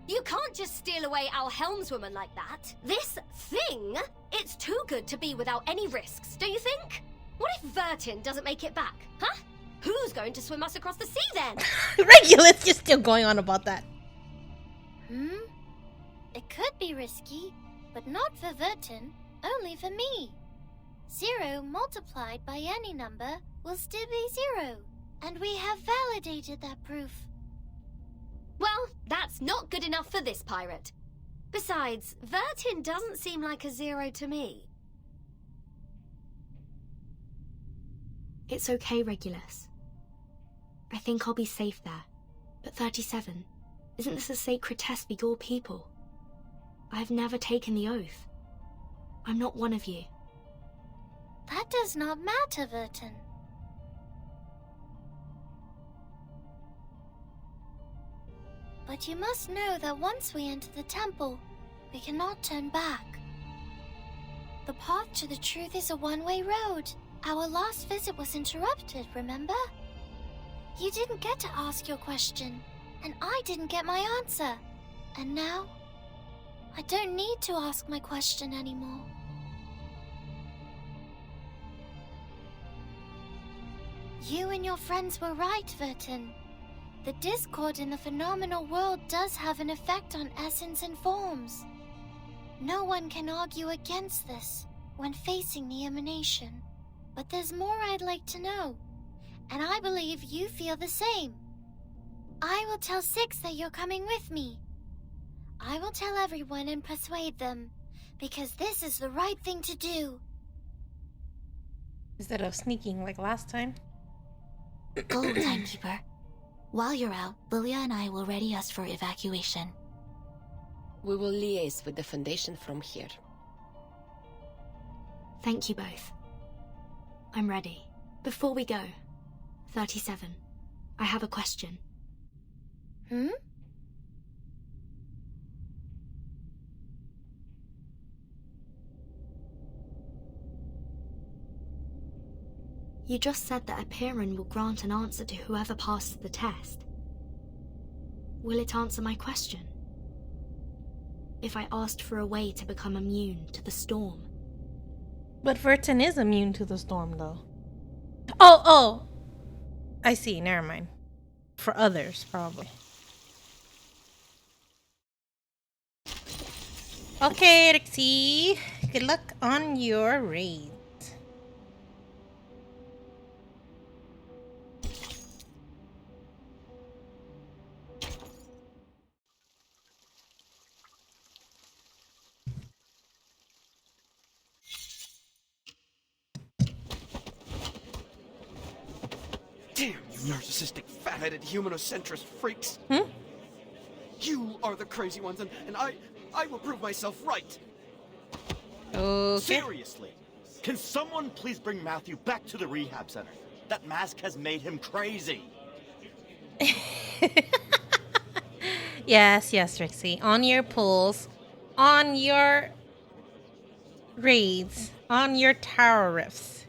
You can't just steal away our helmswoman like that. This thing, it's too good to be without any risks, don't you think? What if Vertin doesn't make it back, huh? Who's going to swim us across the sea then? Regulus, you're still going on about that. It could be risky, but not for Vertin, only for me. 0 multiplied by any number will still be 0, and we have validated that proof. Well, that's not good enough for this pirate. Besides, Vertin doesn't seem like a 0 to me. It's okay, Regulus. I think I'll be safe there. But 37, isn't this a sacred test for your people? I've never taken the oath. I'm not one of you. That does not matter, Vertin. But you must know that once we enter the temple, we cannot turn back. The path to the truth is a one-way road. Our last visit was interrupted, remember? You didn't get to ask your question, and I didn't get my answer. And now, I don't need to ask my question anymore. You and your friends were right, Vertin. The discord in the phenomenal world does have an effect on essence and forms. No one can argue against this when facing the emanation. But there's more I'd like to know, and I believe you feel the same. I will tell Six that you're coming with me. I will tell everyone and persuade them, because this is the right thing to do. Instead of sneaking like last time. Go, Timekeeper. While you're out, Lilia and I will ready us for evacuation. We will liaise with the Foundation from here. Thank you both. I'm ready. Before we go, 37, I have a question. You just said that a Piran will grant an answer to whoever passes the test. Will it answer my question? If I asked for a way to become immune to the storm? But Vertin is immune to the storm, though. Oh! I see, never mind. For others, probably. Okay, Rixie. Good luck on your raid. Damn you narcissistic, fat-headed, humanocentrist freaks! You are the crazy ones, and I will prove myself right! Okay. Seriously, can someone please bring Matthew back to the rehab center? That mask has made him crazy. Yes, Rixie. On your pulls, on your raids, on your tower rifts.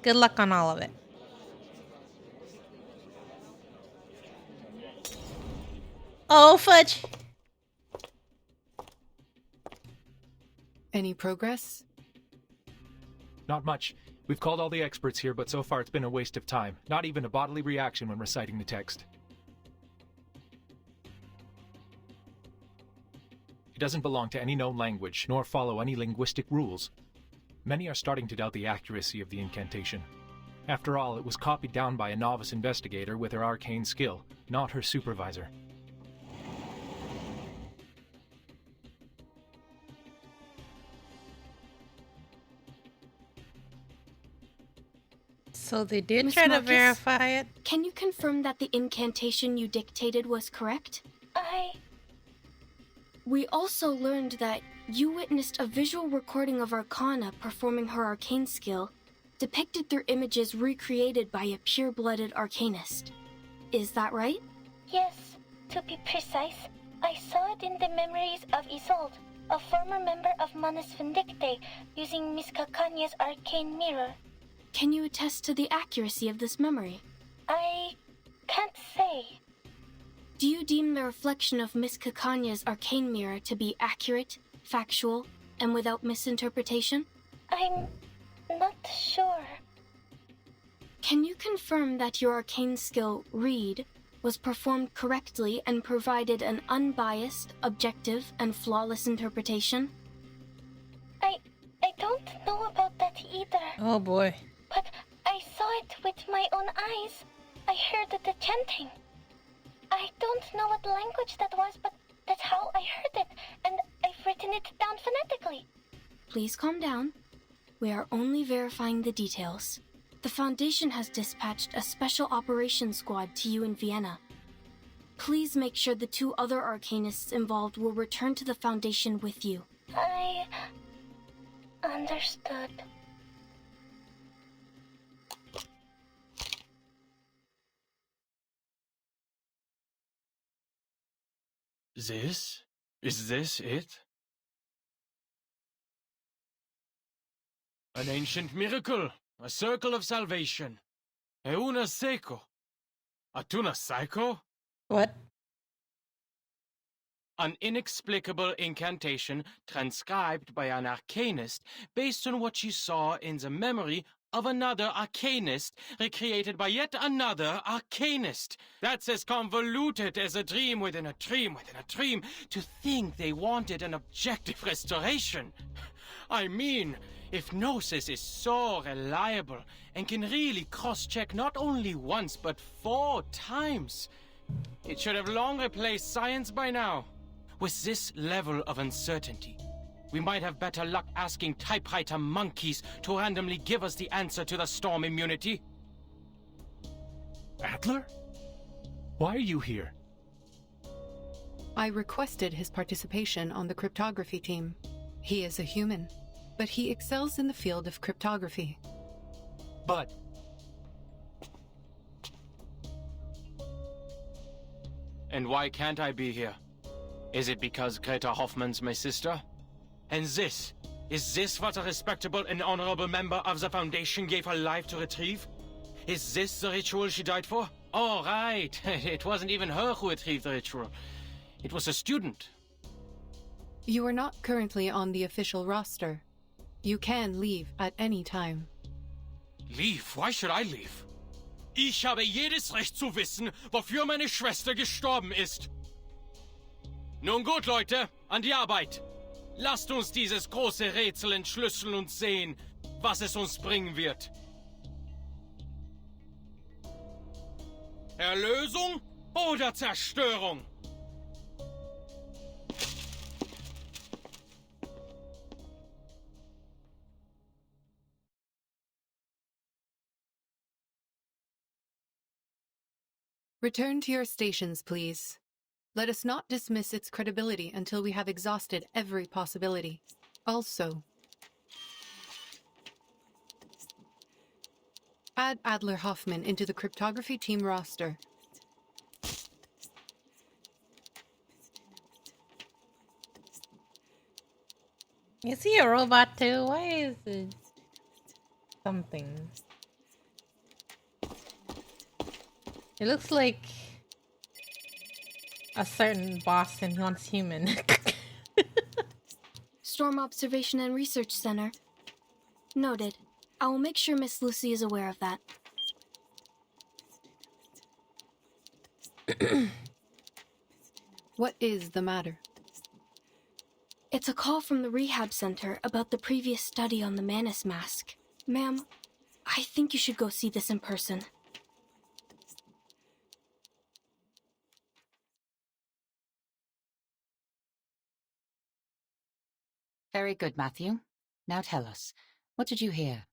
Good luck on all of it. Oh, fudge! Any progress? Not much. We've called all the experts here, but so far it's been a waste of time. Not even a bodily reaction when reciting the text. It doesn't belong to any known language, nor follow any linguistic rules. Many are starting to doubt the accuracy of the incantation. After all, it was copied down by a novice investigator with her arcane skill, not her supervisor. So they did Miss try to Marcus, verify it. Can you confirm that the incantation you dictated was correct? We also learned that you witnessed a visual recording of Arcana performing her arcane skill, depicted through images recreated by a pure-blooded arcanist. Is that right? Yes, to be precise, I saw it in the memories of Isolde, a former member of Manus Vindicte, using Miss Cacanya's arcane mirror. Can you attest to the accuracy of this memory? I can't say. Do you deem the reflection of Miss Cacanya's arcane mirror to be accurate, factual, and without misinterpretation? I'm not sure. Can you confirm that your arcane skill, Read, was performed correctly and provided an unbiased, objective, and flawless interpretation? I don't know about that either. Oh boy. But I saw it with my own eyes. I heard the chanting. I don't know what language that was, but that's how I heard it, and I've written it down phonetically. Please calm down. We are only verifying the details. The Foundation has dispatched a special operations squad to you in Vienna. Please make sure the 2 other arcanists involved will return to the Foundation with you. I understood. Is this it? An ancient miracle, a circle of salvation. Euna seco. Atuna Psycho? What? An inexplicable incantation transcribed by an arcanist based on what she saw in the memory of another arcanist recreated by yet another arcanist. That's as convoluted as a dream within a dream within a dream. To think they wanted an objective restoration. I mean, if Gnosis is so reliable and can really cross-check not only once but 4 times, it should have long replaced science by now. With this level of uncertainty, we might have better luck asking typewriter monkeys to randomly give us the answer to the storm immunity. Adler? Why are you here? I requested his participation on the cryptography team. He is a human, but he excels in the field of cryptography. But... And why can't I be here? Is it because Greta Hoffman's my sister? And is this what a respectable and honorable member of the Foundation gave her life to retrieve? Is this the ritual she died for? Oh, right. It wasn't even her who retrieved the ritual. It was a student. You are not currently on the official roster. You can leave at any time. Leave? Why should I leave? Ich habe jedes Recht zu wissen, wofür meine Schwester gestorben ist. Nun gut, Leute, an die Arbeit. Lasst uns dieses große Rätsel entschlüsseln und sehen, was es uns bringen wird. Erlösung oder Zerstörung? Return to your stations, please. Let us not dismiss its credibility until we have exhausted every possibility. Also, add Adler Hoffman into the cryptography team roster. Is he a robot too? Why is it something? It looks like a certain boss and one's human. Storm Observation and Research Center. Noted. I will make sure Miss Lucy is aware of that. What is the matter? It's a call from the rehab center about the previous study on the Manus mask. Ma'am, I think you should go see this in person. Very good, Matthew. Now tell us, what did you hear?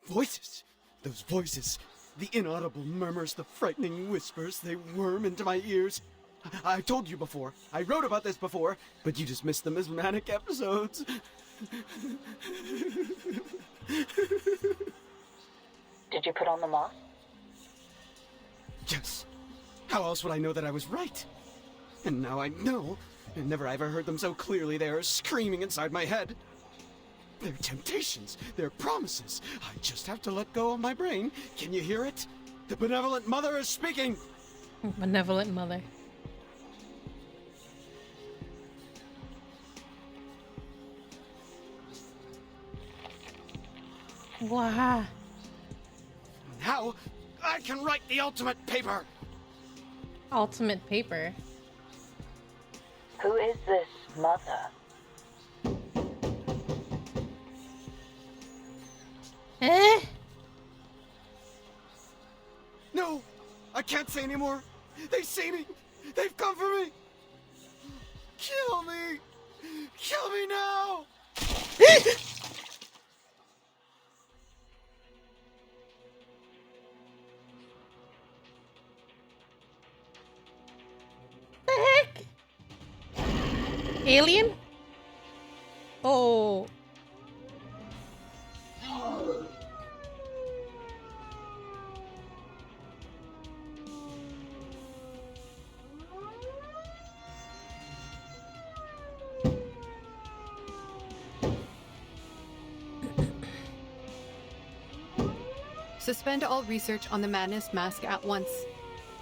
Voices! Those voices! The inaudible murmurs, the frightening whispers, they worm into my ears. I told you before, I wrote about this before, but you dismissed them as manic episodes. Did you put on the mask? Yes. How else would I know that I was right? And now I know, and never ever heard them so clearly. They are screaming inside my head. They're temptations, they're promises. I just have to let go of my brain. Can you hear it? The benevolent mother is speaking. Benevolent mother. Wow. Now, I can write the ultimate paper. Ultimate paper? Who is this mother? Eh? No, I can't say anymore. They see me. They've come for me. Kill me. Kill me now. The heck? Alien? Oh. Suspend all research on the Madness Mask at once.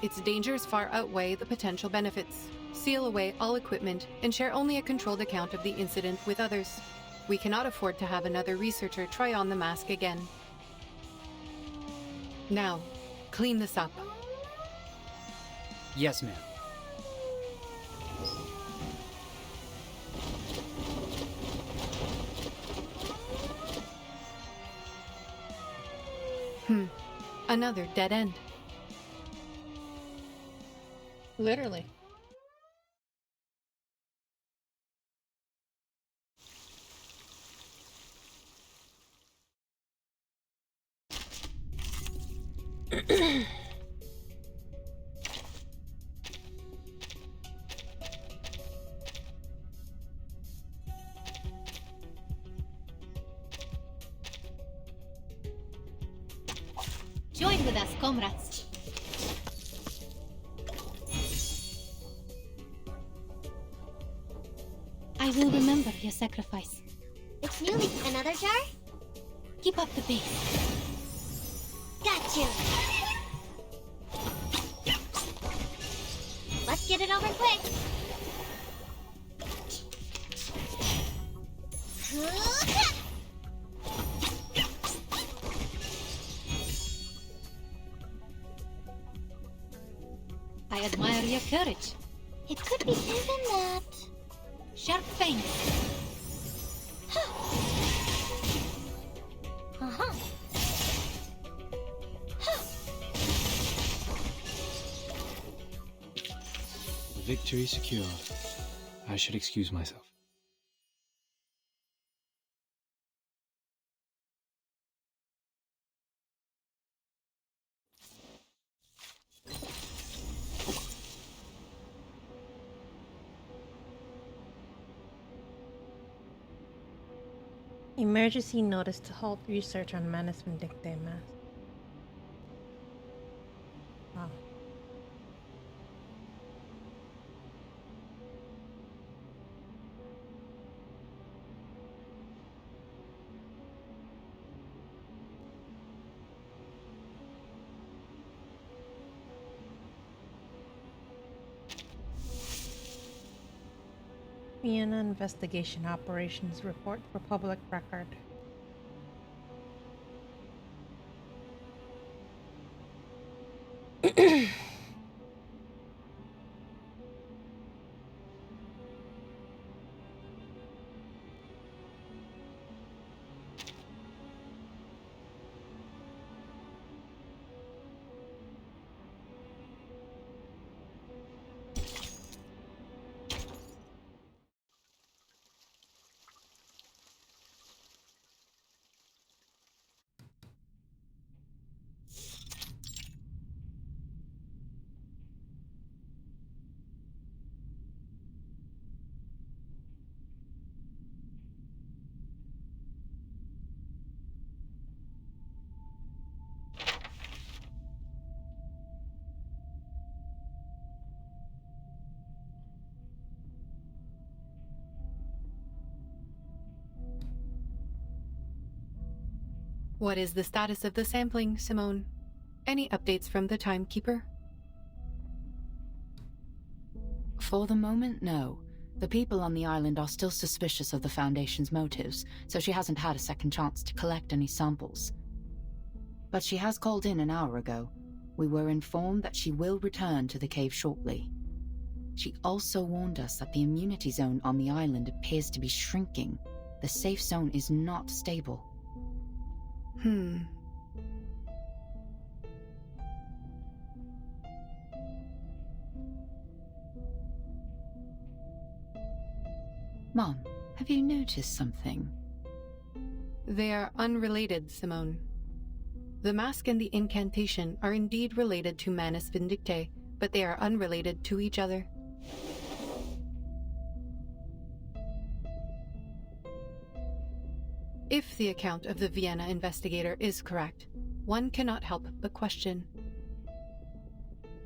Its dangers far outweigh the potential benefits. Seal away all equipment and share only a controlled account of the incident with others. We cannot afford to have another researcher try on the mask again. Now, clean this up. Yes, ma'am. Another dead end. Literally. Join with us, comrades. I will remember your sacrifice. Excuse me, another jar? Keep up the pace. Got you! Let's get it over quick! I admire your courage. It could be even that. Sharp fangs. Uh-huh. Victory secured. I should excuse myself. Emergency notice to halt research on Manus Vindictae mask. Wow. Vienna Investigation Operations Report for public record. What is the status of the sampling, Simone? Any updates from the timekeeper? For the moment, no. The people on the island are still suspicious of the Foundation's motives, so she hasn't had a second chance to collect any samples. But she has called in an hour ago. We were informed that she will return to the cave shortly. She also warned us that the immunity zone on the island appears to be shrinking. The safe zone is not stable. Mom, have you noticed something? They are unrelated, Simone. The mask and the incantation are indeed related to Manus Vindictae, but they are unrelated to each other. If the account of the Vienna investigator is correct, one cannot help but question.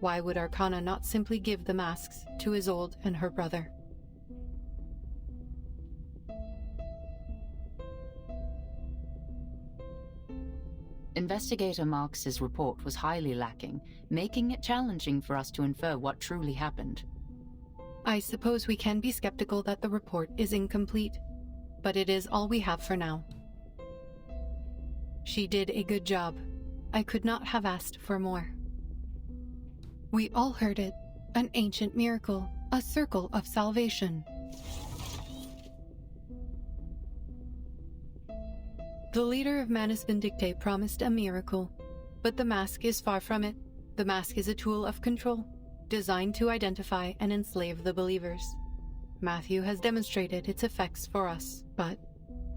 Why would Arcana not simply give the masks to Isolde and her brother? Investigator Marx's report was highly lacking, making it challenging for us to infer what truly happened. I suppose we can be skeptical that the report is incomplete, but it is all we have for now. She did a good job. I could not have asked for more. We all heard it. An ancient miracle. A circle of salvation. The leader of Manus Vindicte promised a miracle, but the mask is far from it. The mask is a tool of control, designed to identify and enslave the believers. Matthew has demonstrated its effects for us, but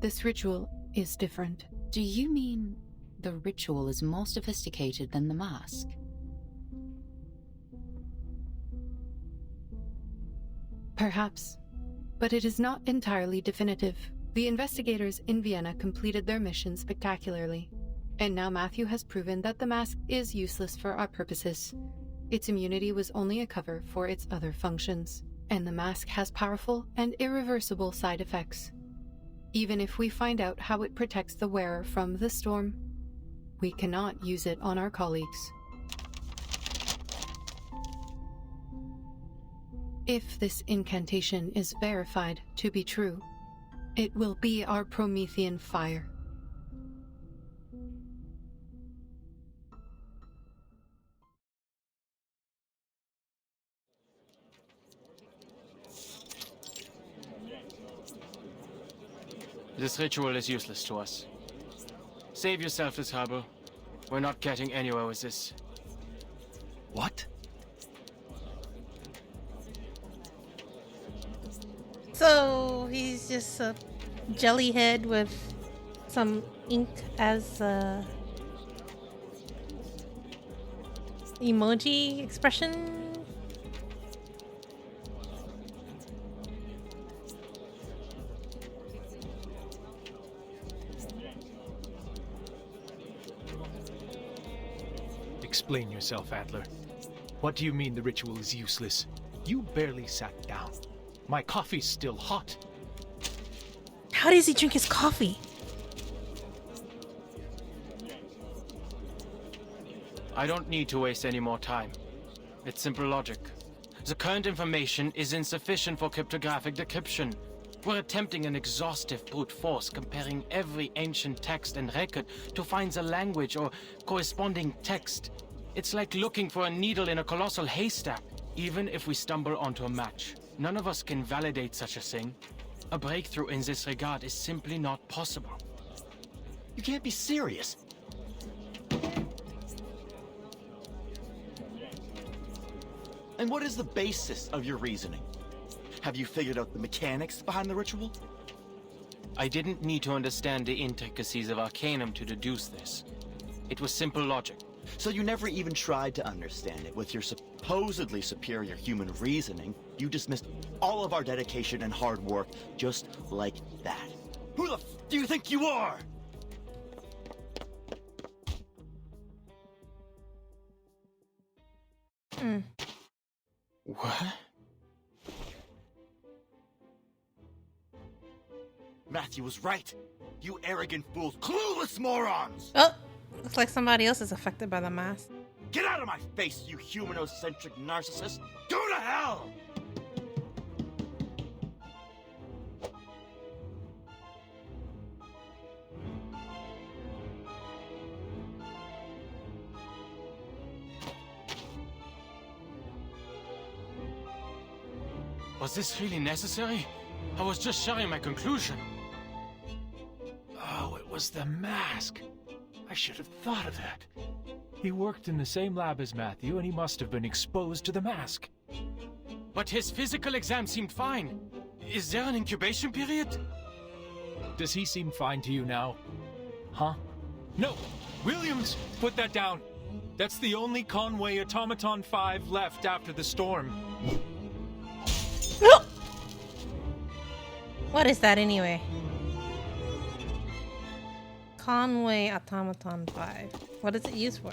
this ritual is different. Do you mean the ritual is more sophisticated than the mask? Perhaps, but it is not entirely definitive. The investigators in Vienna completed their mission spectacularly, and now Matthew has proven that the mask is useless for our purposes. Its immunity was only a cover for its other functions, and the mask has powerful and irreversible side effects. Even if we find out how it protects the wearer from the storm, we cannot use it on our colleagues. If this incantation is verified to be true, it will be our Promethean fire. This ritual is useless to us. Save yourself the trouble. We're not getting anywhere with this. What? So he's just a jelly head with some ink as a emoji expression. Explain yourself, Adler. What do you mean the ritual is useless? You barely sat down. My coffee's still hot. How does he drink his coffee? I don't need to waste any more time. It's simple logic. The current information is insufficient for cryptographic decryption. We're attempting an exhaustive brute force, comparing every ancient text and record to find the language or corresponding text. It's like looking for a needle in a colossal haystack. Even if we stumble onto a match, none of us can validate such a thing. A breakthrough in this regard is simply not possible. You can't be serious. And what is the basis of your reasoning? Have you figured out the mechanics behind the ritual? I didn't need to understand the intricacies of Arcanum to deduce this. It was simple logic. So you never even tried to understand it. With your supposedly superior human reasoning, you dismissed all of our dedication and hard work just like that. Who the f do you think you are? What? Matthew was right. You arrogant fools, clueless morons! Oh, looks like somebody else is affected by the mask. Get out of my face, you humanocentric narcissist! Go to hell! Was this really necessary? I was just sharing my conclusion. Oh, it was the mask. I should have thought of that. He worked in the same lab as Matthew, and he must have been exposed to the mask. But his physical exam seemed fine. Is there an incubation period? Does he seem fine to you now? Huh? No! Williams, put that down! That's the only Conway Automaton 5 left after the storm. What is that anyway? Conway Automaton 5. What is it used for?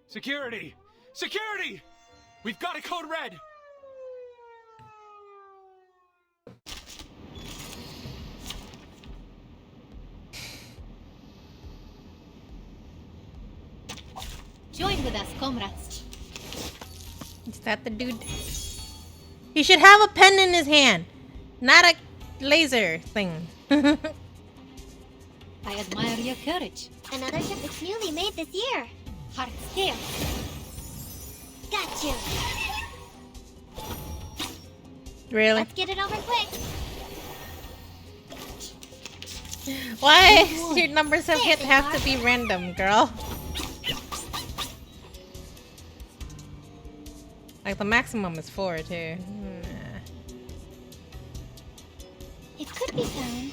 Security! Security! We've got a code red! Join with us, comrades. Is that the dude? He should have a pen in his hand, not a laser thing. I admire your courage. Another ship is newly made this year. Hard scale. Got you. Really? Let's get it over quick. Why does your numbers of hit have to be random, girl? Like the maximum is 4 too. It could be found.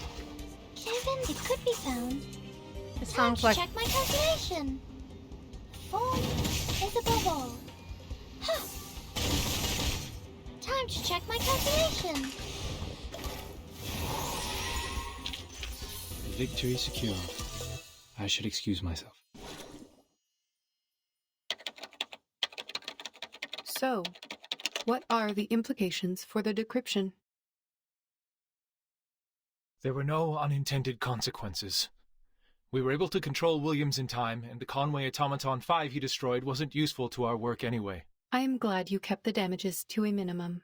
Kevin, it could be found. It sounds like. Check my calculation. 4 is above all. Huh. Time to check my calculation. Victory secure. I should excuse myself. So, what are the implications for the decryption? There were no unintended consequences. We were able to control Williams in time, and the Conway Automaton 5 he destroyed wasn't useful to our work anyway. I am glad you kept the damages to a minimum.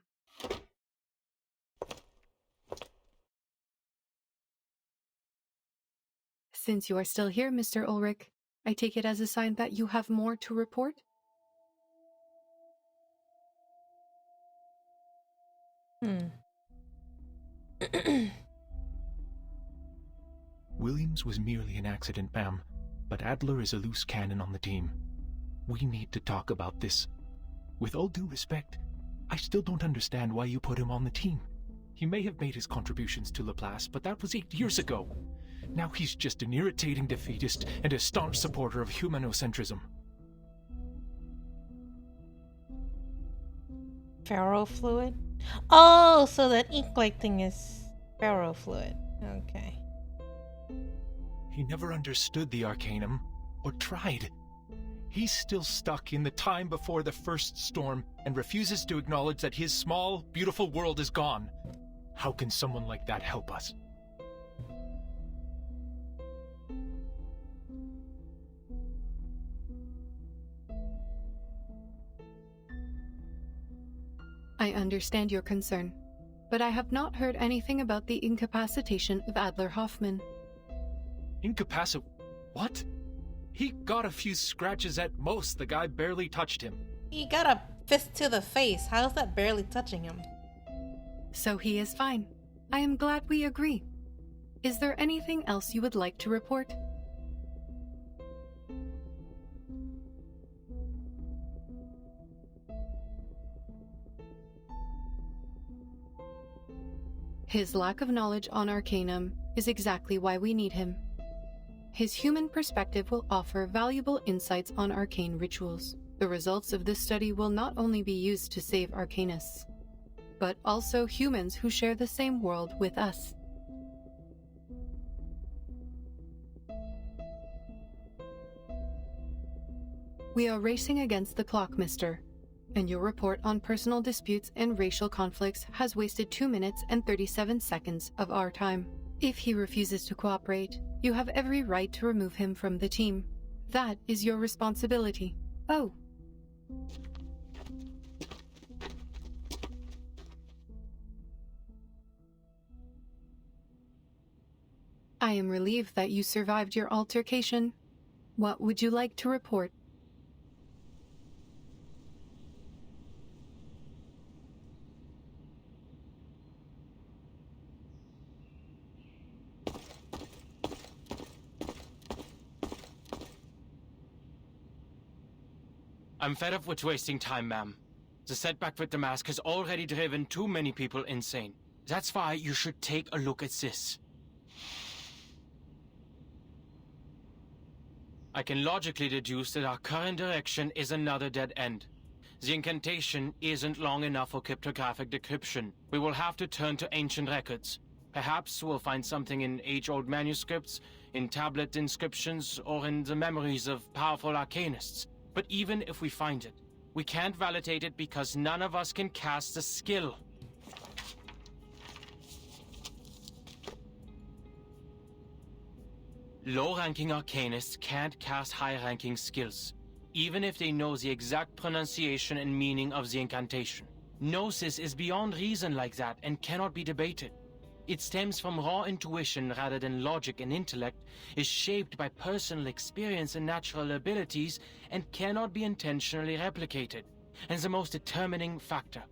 Since you are still here, Mr. Ulrich, I take it as a sign that you have more to report? Williams was merely an accident, ma'am, but Adler is a loose cannon on the team. We need to talk about this. With all due respect, I still don't understand why you put him on the team. He may have made his contributions to Laplace, but that was 8 years ago. Now he's just an irritating defeatist and a staunch supporter of humanocentrism. Ferrofluid? Oh, so that ink-like thing is ferrofluid. Okay. He never understood the Arcanum, or tried. He's still stuck in the time before the first storm and refuses to acknowledge that his small, beautiful world is gone. How can someone like that help us? I understand your concern, but I have not heard anything about the incapacitation of Adler Hoffman. What? He got a few scratches at most. The guy barely touched him. He got a fist to the face. How's that barely touching him? So he is fine. I am glad we agree. Is there anything else you would like to report? His lack of knowledge on Arcanum is exactly why we need him. His human perspective will offer valuable insights on arcane rituals. The results of this study will not only be used to save Arcanists, but also humans who share the same world with us. We are racing against the clock, mister, and your report on personal disputes and racial conflicts has wasted 2 minutes and 37 seconds of our time. If he refuses to cooperate, you have every right to remove him from the team. That is your responsibility. Oh. I am relieved that you survived your altercation. What would you like to report? I'm fed up with wasting time, ma'am. The setback with the mask has already driven too many people insane. That's why you should take a look at this. I can logically deduce that our current direction is another dead end. The incantation isn't long enough for cryptographic decryption. We will have to turn to ancient records. Perhaps we'll find something in age-old manuscripts, in tablet inscriptions, or in the memories of powerful arcanists. But even if we find it, we can't validate it because none of us can cast the skill. Low-ranking arcanists can't cast high-ranking skills. even if they know the exact pronunciation and meaning of the incantation. Gnosis is beyond reason like that and cannot be debated. It stems from raw intuition rather than logic and intellect, is shaped by personal experience and natural abilities, and cannot be intentionally replicated. And the most determining factor,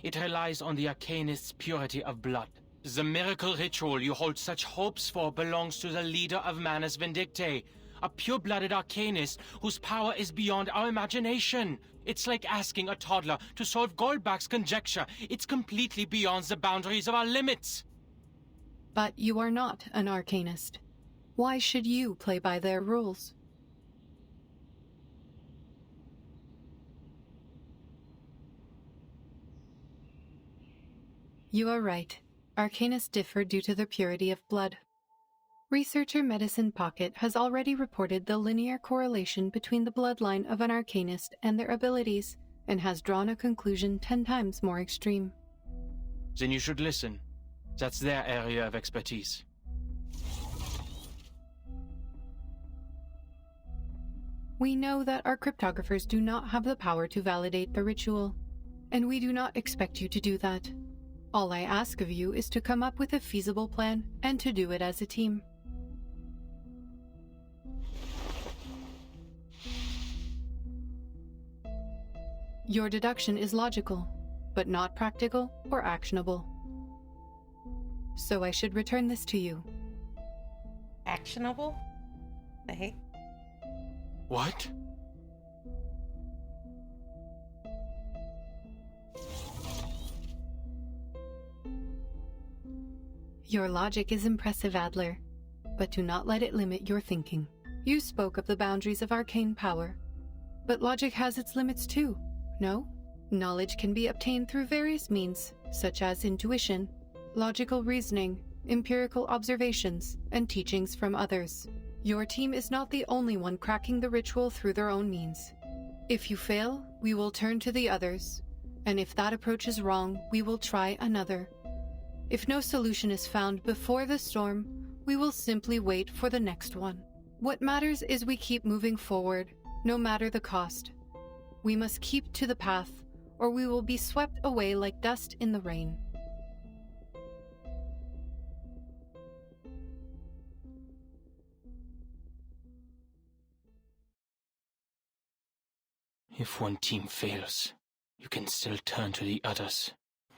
it relies on the arcanist's purity of blood. The miracle ritual you hold such hopes for belongs to the leader of Manus Vindictae, a pure-blooded arcanist whose power is beyond our imagination. It's like asking a toddler to solve Goldbach's conjecture. It's completely beyond the boundaries of our limits. But you are not an arcanist. Why should you play by their rules? You are right. Arcanists differ due to their purity of blood. Researcher Medicine Pocket has already reported the linear correlation between the bloodline of an arcanist and their abilities, and has drawn a conclusion 10 times more extreme. Then you should listen. That's their area of expertise. We know that our cryptographers do not have the power to validate the ritual, and we do not expect you to do that. All I ask of you is to come up with a feasible plan and to do it as a team. Your deduction is logical, but not practical or actionable. So I should return this to you. Actionable? The heck? What? Your logic is impressive, Adler, but do not let it limit your thinking. You spoke of the boundaries of arcane power, but logic has its limits too, no? Knowledge can be obtained through various means, such as intuition, logical reasoning, empirical observations, and teachings from others. Your team is not the only one cracking the ritual through their own means. If you fail, we will turn to the others, and if that approach is wrong, we will try another. If no solution is found before the storm, we will simply wait for the next one. What matters is we keep moving forward, no matter the cost. We must keep to the path, or we will be swept away like dust in the rain. If one team fails, you can still turn to the others.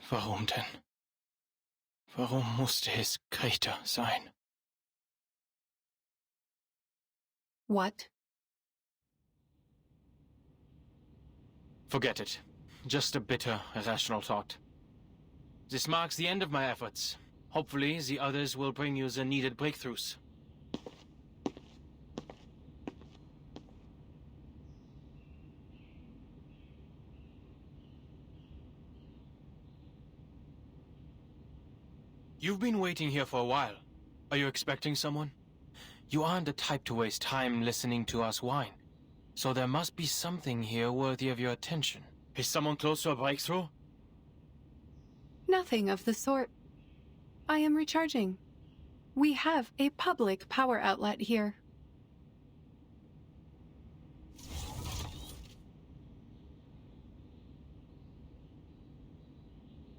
Warum denn? Warum musste es Greta sein? What? Forget it. Just a bitter, irrational thought. This marks the end of my efforts. Hopefully, the others will bring you the needed breakthroughs. You've been waiting here for a while. Are you expecting someone? You aren't the type to waste time listening to us whine. So there must be something here worthy of your attention. Is someone close to a breakthrough? Nothing of the sort. I am recharging. We have a public power outlet here.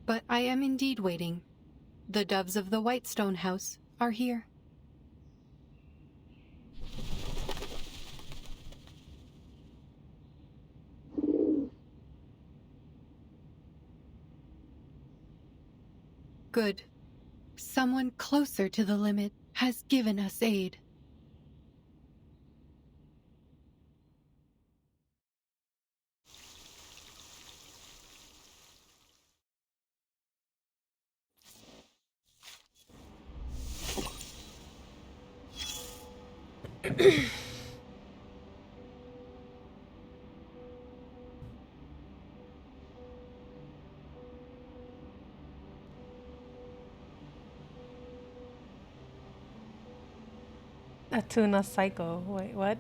But I am indeed waiting. The doves of the Whitestone House are here. Good. Someone closer to the limit has given us aid. A tuna psycho. Wait, what?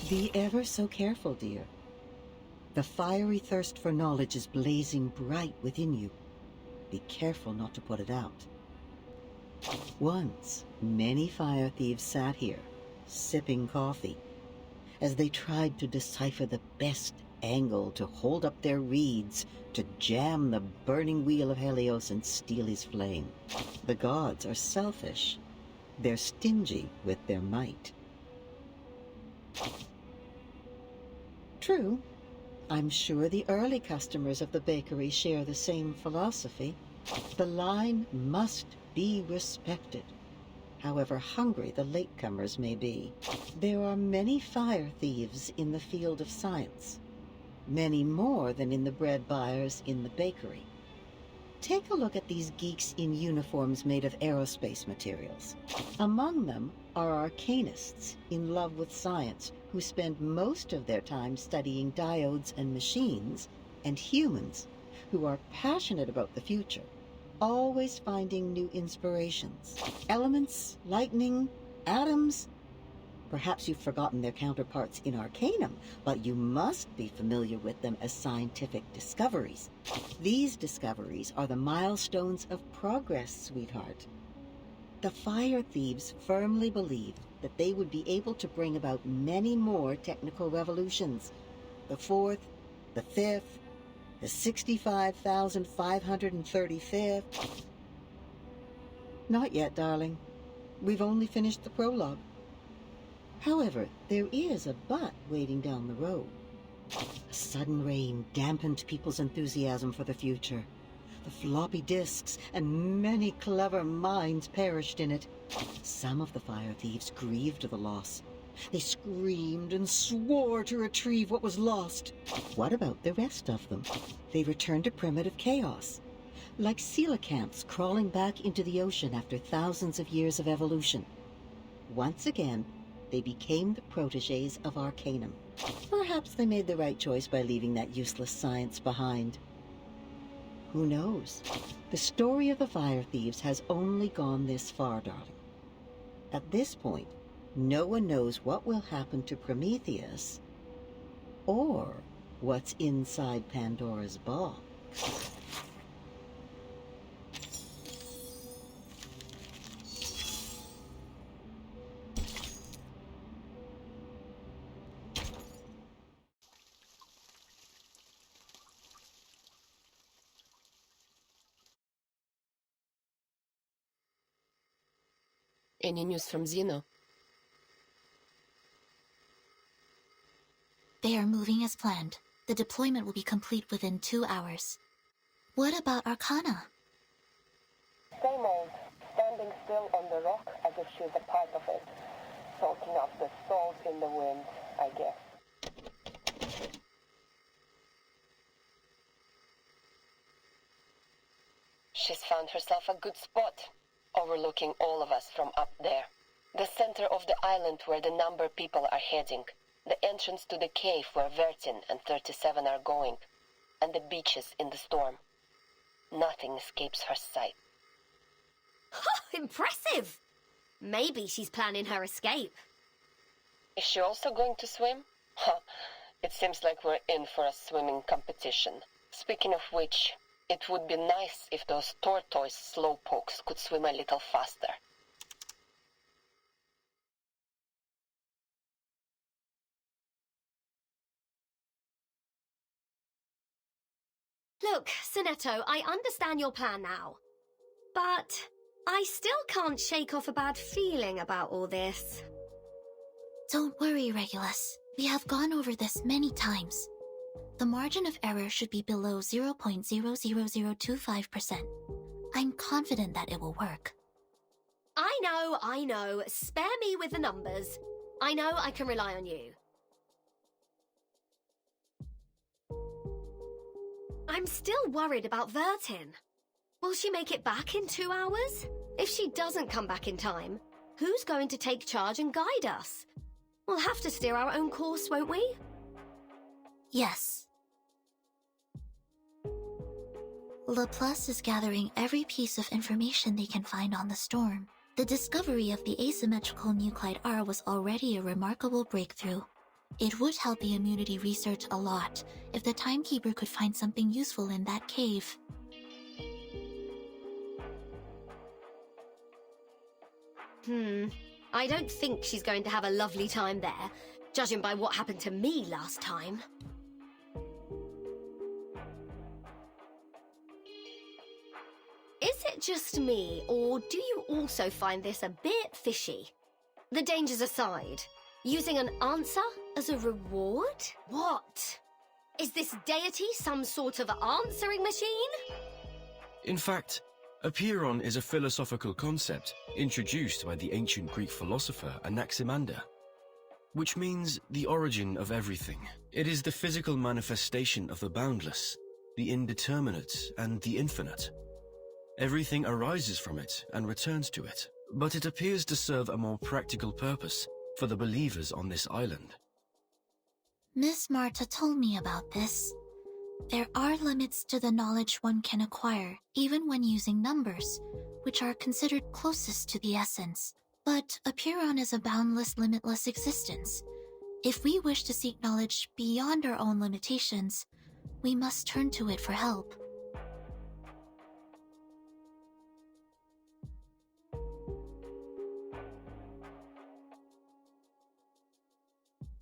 Be ever so careful, dear. The fiery thirst for knowledge is blazing bright within you. Be careful not to put it out. Once, many fire thieves sat here, sipping coffee, as they tried to decipher the best angle to hold up their reeds, to jam the burning wheel of Helios and steal his flame. The gods are selfish. They're stingy with their might. True, I'm sure the early customers of the bakery share the same philosophy. The line must be respected, however hungry the latecomers may be. There are many fire thieves in the field of science, many more than in the bread buyers in the bakery. Take a look at these geeks in uniforms made of aerospace materials. Among them are arcanists in love with science who spend most of their time studying diodes and machines, and humans who are passionate about the future, always finding new inspirations. Elements, lightning, atoms. Perhaps you've forgotten their counterparts in Arcanum, but you must be familiar with them as scientific discoveries. These discoveries are the milestones of progress, sweetheart. The fire thieves firmly believed that they would be able to bring about many more technical revolutions. The 4th, the 5th, the 65,535th. Not yet, darling. We've only finished the prologue. However, there is a but waiting down the road. A sudden rain dampened people's enthusiasm for the future. The floppy disks and many clever minds perished in it. Some of the fire thieves grieved the loss. They screamed and swore to retrieve what was lost. What about the rest of them? They returned to primitive chaos, like coelacanths crawling back into the ocean after thousands of years of evolution. Once again, they became the protégés of Arcanum. Perhaps they made the right choice by leaving that useless science behind. Who knows? The story of the fire thieves has only gone this far, darling. At this point, no one knows what will happen to Prometheus or what's inside Pandora's box. Any news from Zeno? They are moving as planned. The deployment will be complete within 2 hours. What about Arcana? Same old, standing still on the rock as if she's a part of it. Soaking up the salt in the wind, I guess. She's found herself a good spot, overlooking all of us from up there. The center of the island where the number people are heading. The entrance to the cave where Vertin and 37 are going. And the beaches in the storm. Nothing escapes her sight. Impressive! Maybe she's planning her escape. Is she also going to swim? It seems like we're in for a swimming competition. Speaking of which, it would be nice if those tortoise slowpokes could swim a little faster. Look, Sonetto, I understand your plan now. But I still can't shake off a bad feeling about all this. Don't worry, Regulus. We have gone over this many times. The margin of error should be below 0.00025%. I'm confident that it will work. I know. Spare me with the numbers. I know I can rely on you. I'm still worried about Vertin. Will she make it back in 2 hours? If she doesn't come back in time, who's going to take charge and guide us? We'll have to steer our own course, won't we? Yes. Laplace is gathering every piece of information they can find on the storm. The discovery of the asymmetrical nuclide R was already a remarkable breakthrough. It would help the immunity research a lot if the Timekeeper could find something useful in that cave. I don't think she's going to have a lovely time there, judging by what happened to me last time. Is it just me, or do you also find this a bit fishy? The dangers aside, using an answer as a reward? What? Is this deity some sort of answering machine? In fact, a Peiron is a philosophical concept introduced by the ancient Greek philosopher Anaximander, which means the origin of everything. It is the physical manifestation of the boundless, the indeterminate, and the infinite. Everything arises from it and returns to it, but it appears to serve a more practical purpose for the believers on this island. Miss Marta told me about this. There are limits to the knowledge one can acquire, even when using numbers, which are considered closest to the essence. But a Peiron is a boundless, limitless existence. If we wish to seek knowledge beyond our own limitations, we must turn to it for help.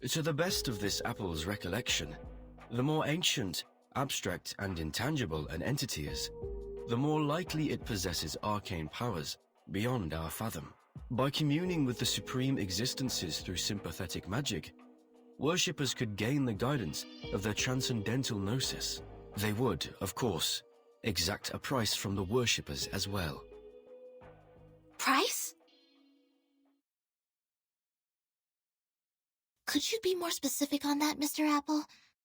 To the best of this apple's recollection, the more ancient, abstract, and intangible an entity is, the more likely it possesses arcane powers beyond our fathom. By communing with the supreme existences through sympathetic magic, worshippers could gain the guidance of their transcendental gnosis. They would, of course, exact a price from the worshippers as well. Price? Could you be more specific on that, Mr. Apple?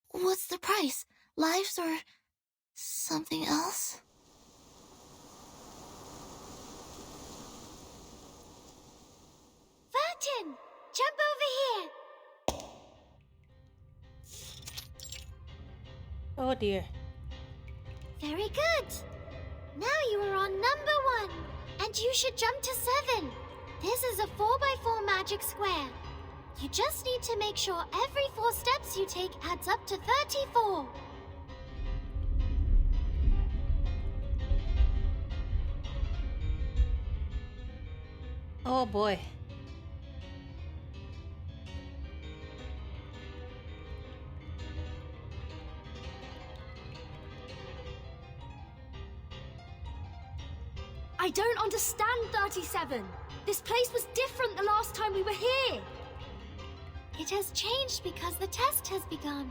What's the price? Lives or something else? Vertin! Jump over here! Oh dear. Very good. Now you are on number 1, and you should jump to 7. This is a 4x4 magic square. You just need to make sure every 4 steps you take adds up to 34. Oh boy. I don't understand, 37. This place was different the last time we were here. It has changed because the test has begun.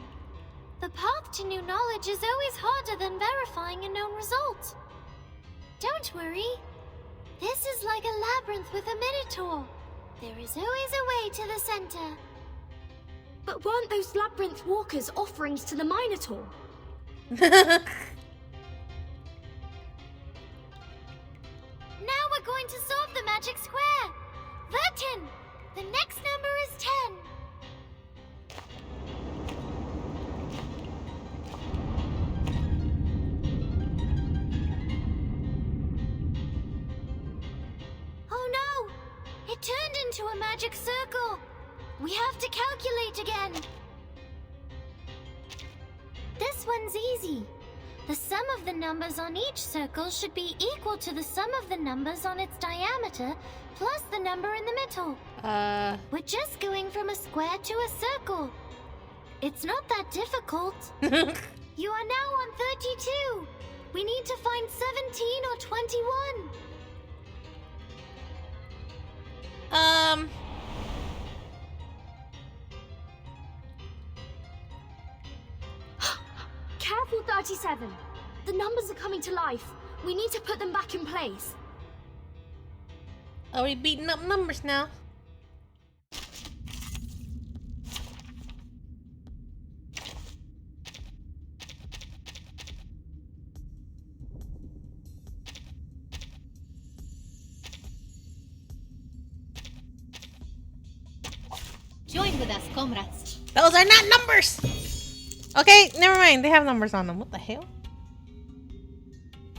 The path to new knowledge is always harder than verifying a known result. Don't worry. This is like a labyrinth with a minotaur. There is always a way to the center. But weren't those labyrinth walkers offerings to the Minotaur? Now we're going to solve the magic square. Vertin, the next number is 10. Oh no! It turned into a magic circle. We have to calculate again. This one's easy. The sum of the numbers on each circle should be equal to the sum of the numbers on its diameter plus the number in the middle. We're just going from a square to a circle. It's not that difficult. You are now on 32. We need to find 17 or 21. Careful, 37. The numbers are coming to life. We need to put them back in place. Are we beating up numbers now? Join with us, comrades. Those are not numbers! Okay, never mind. They have numbers on them. What the hell?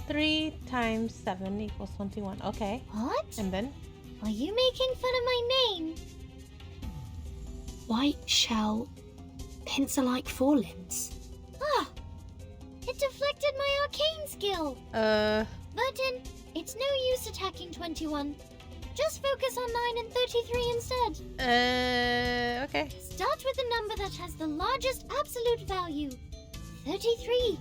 3 times 7 equals 21. Okay. What? And then? Are you making fun of my name? White shell, pencil-like forelimbs. Ah! It deflected my arcane skill. Vertin, it's no use attacking 21. Just focus on 9 and 33 instead. Okay. Start with the number that has the largest absolute value. 33.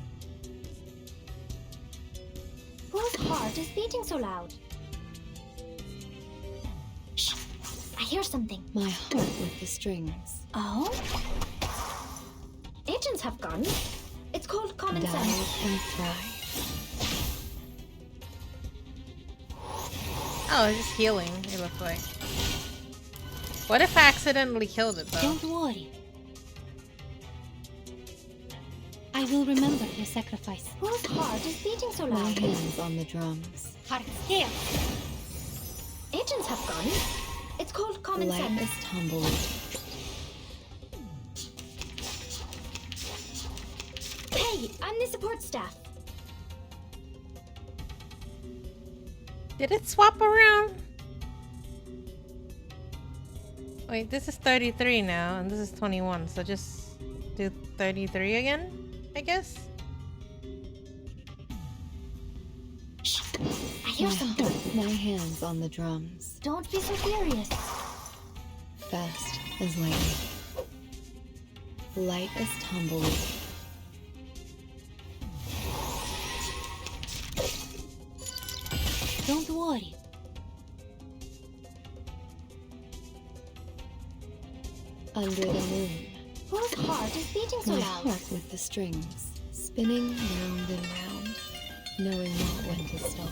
Whose heart is beating so loud? Shh! I hear something. My heart with the strings. Oh? Agents have guns. It's called common Dive sense. and thrive. Oh, it's just healing, it looks like. What if I accidentally killed it, though? Don't worry. I will remember your sacrifice. Whose heart is beating so My loud? hands on the drums. Heart scale. Agents have guns. It's called common Light sense. as tumbleweed. Hey, I'm the support staff. Did it swap around? Wait, this is 33 now, and this is 21, so just do 33 again, I guess? Shh! I hear something. My hands on the drums. Don't be so furious. Fast as lightning. Light as tumbleweed. Don't worry. Under the moon. Whose heart is beating so My loud? heart with the strings. Spinning round and round. Knowing not when to stop.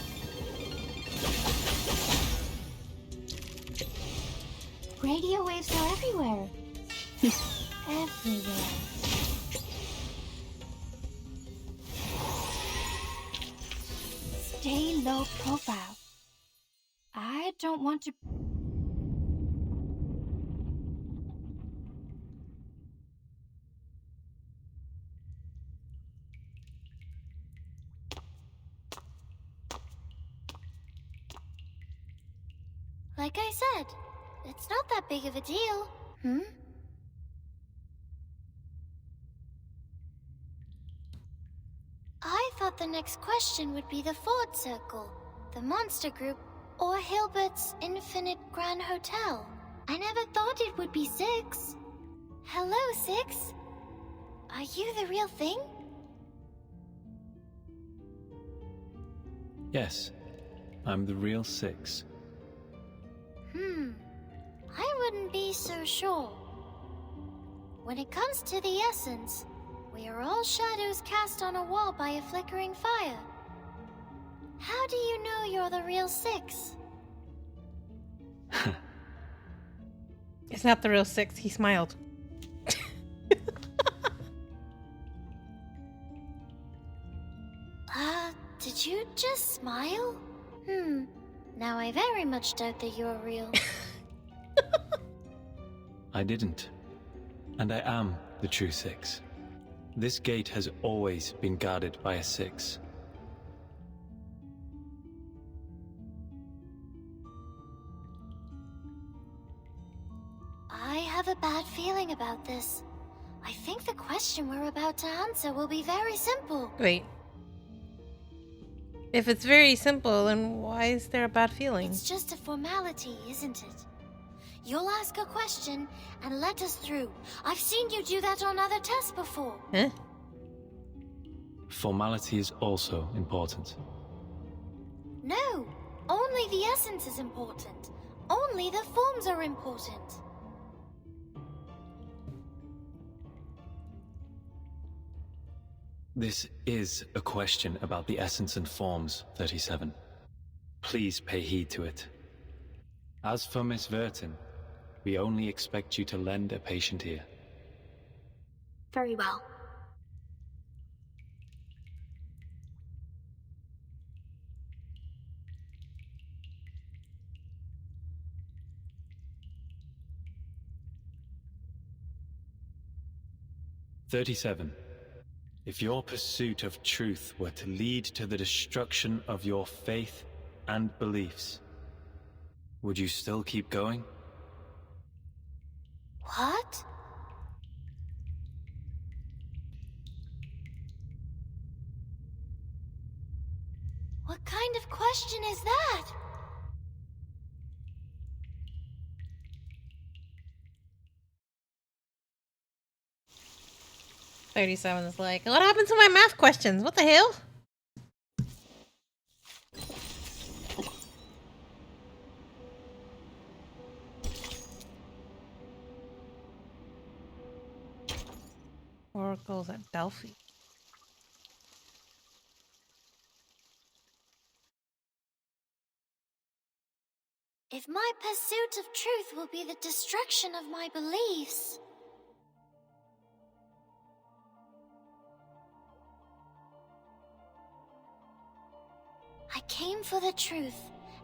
Radio waves are everywhere. Everywhere. Stay low profile. I don't want to... Like I said, it's not that big of a deal. Hmm? I thought the next question would be the Ford Circle, the Monster Group, or Hilbert's Infinite Grand Hotel. I never thought it would be 6. Hello, 6. Are you the real thing? Yes, I'm the real 6. I wouldn't be so sure. When it comes to the essence, we are all shadows cast on a wall by a flickering fire. How do you know you're the real 6? It's not the real 6, he smiled. Did you just smile? Now I very much doubt that you're real. I didn't. And I am the true 6. This gate has always been guarded by a 6. I have a bad feeling about this. I think the question we're about to answer will be very simple. Wait. If it's very simple, then why is there a bad feeling? It's just a formality, isn't it? You'll ask a question and let us through. I've seen you do that on other tests before. Huh? Formality is also important. No, only the essence is important. Only the forms are important. This is a question about the essence and forms, 37. Please pay heed to it. As for Miss Vertin, we only expect you to lend a patient ear. Very well. "37. If your pursuit of truth were to lead to the destruction of your faith and beliefs, would you still keep going?" What? What kind of question is that? 37 is like, what happened to my math questions? What the hell? Oracles at Delphi. If my pursuit of truth will be the destruction of my beliefs... I came for the truth,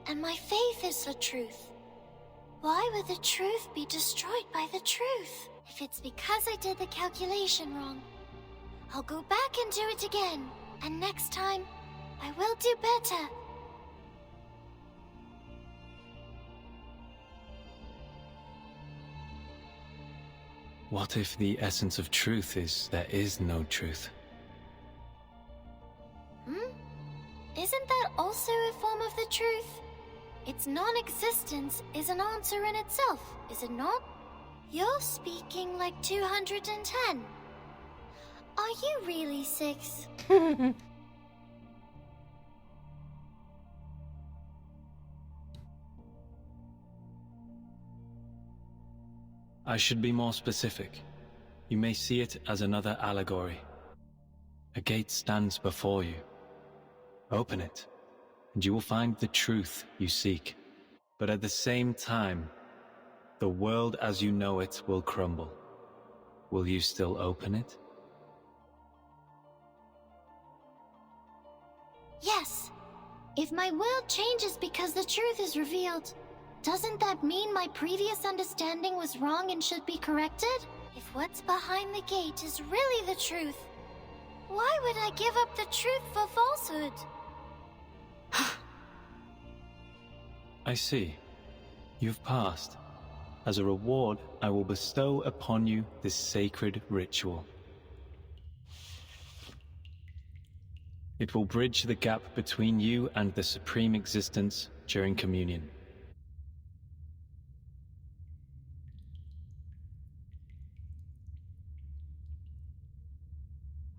and my faith is the truth. Why would the truth be destroyed by the truth? If it's because I did the calculation wrong, I'll go back and do it again. And next time, I will do better. What if the essence of truth is there is no truth? Isn't that also a form of the truth? Its non-existence is an answer in itself, is it not? You're speaking like 210. Are you really 6? I should be more specific. You may see it as another allegory. A gate stands before you. Open it, and you will find the truth you seek. But at the same time, the world as you know it will crumble. Will you still open it? Yes. If my world changes because the truth is revealed, doesn't that mean my previous understanding was wrong and should be corrected? If what's behind the gate is really the truth, why would I give up the truth for falsehood? I see. You've passed. As a reward, I will bestow upon you this sacred ritual. It will bridge the gap between you and the Supreme Existence during communion.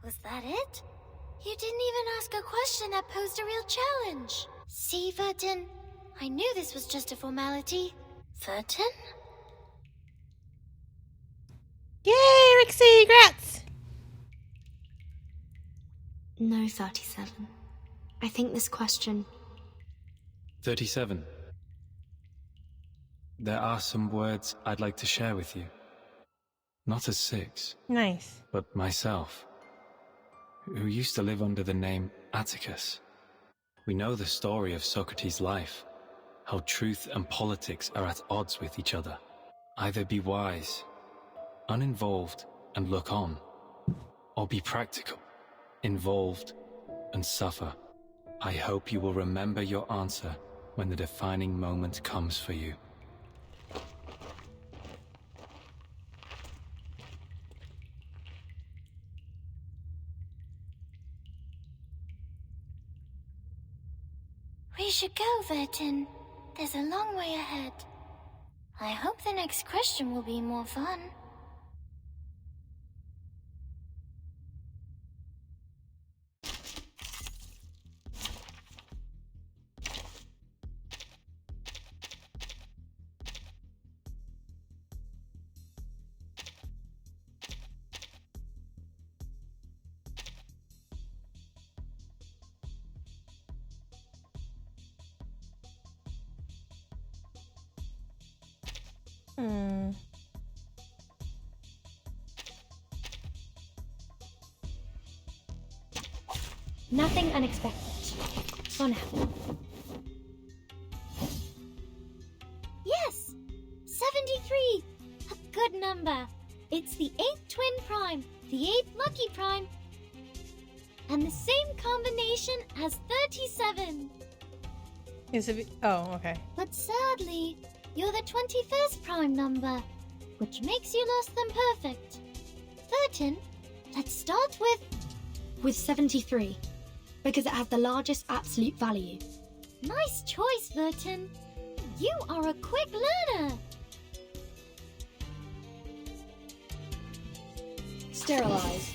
Was that it? You didn't even ask a question that posed a real challenge. See, Vertin? I knew this was just a formality. Vertin? Yay, Rixie! Congrats! No, 37. I think this question... 37. There are some words I'd like to share with you. Not as 6. Nice. But myself, who used to live under the name Atticus. We know the story of Socrates' life, how truth and politics are at odds with each other. Either be wise, uninvolved, and look on, or be practical, involved, and suffer. I hope you will remember your answer when the defining moment comes for you. We should go, Vertin. There's a long way ahead. I hope the next question will be more fun. Nothing unexpected. For now. Yes! 73! A good number. It's the 8th twin prime, the 8th lucky prime, and the same combination as 37. Is it? Oh, okay. But sadly, you're the 21st prime number, which makes you less than perfect. Vertin, let's start with 73, because it has the largest absolute value. Nice choice, Vertin. You are a quick learner. Sterilize.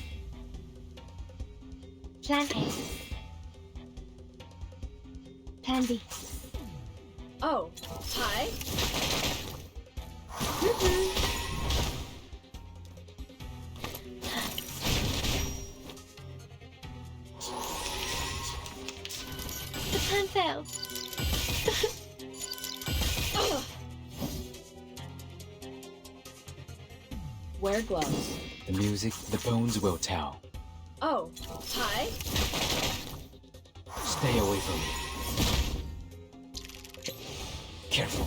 Plan A. Plan B. Oh, hi. The plan failed. Wear gloves. The music, the bones will tell. Oh, hi. Stay away from me. Careful.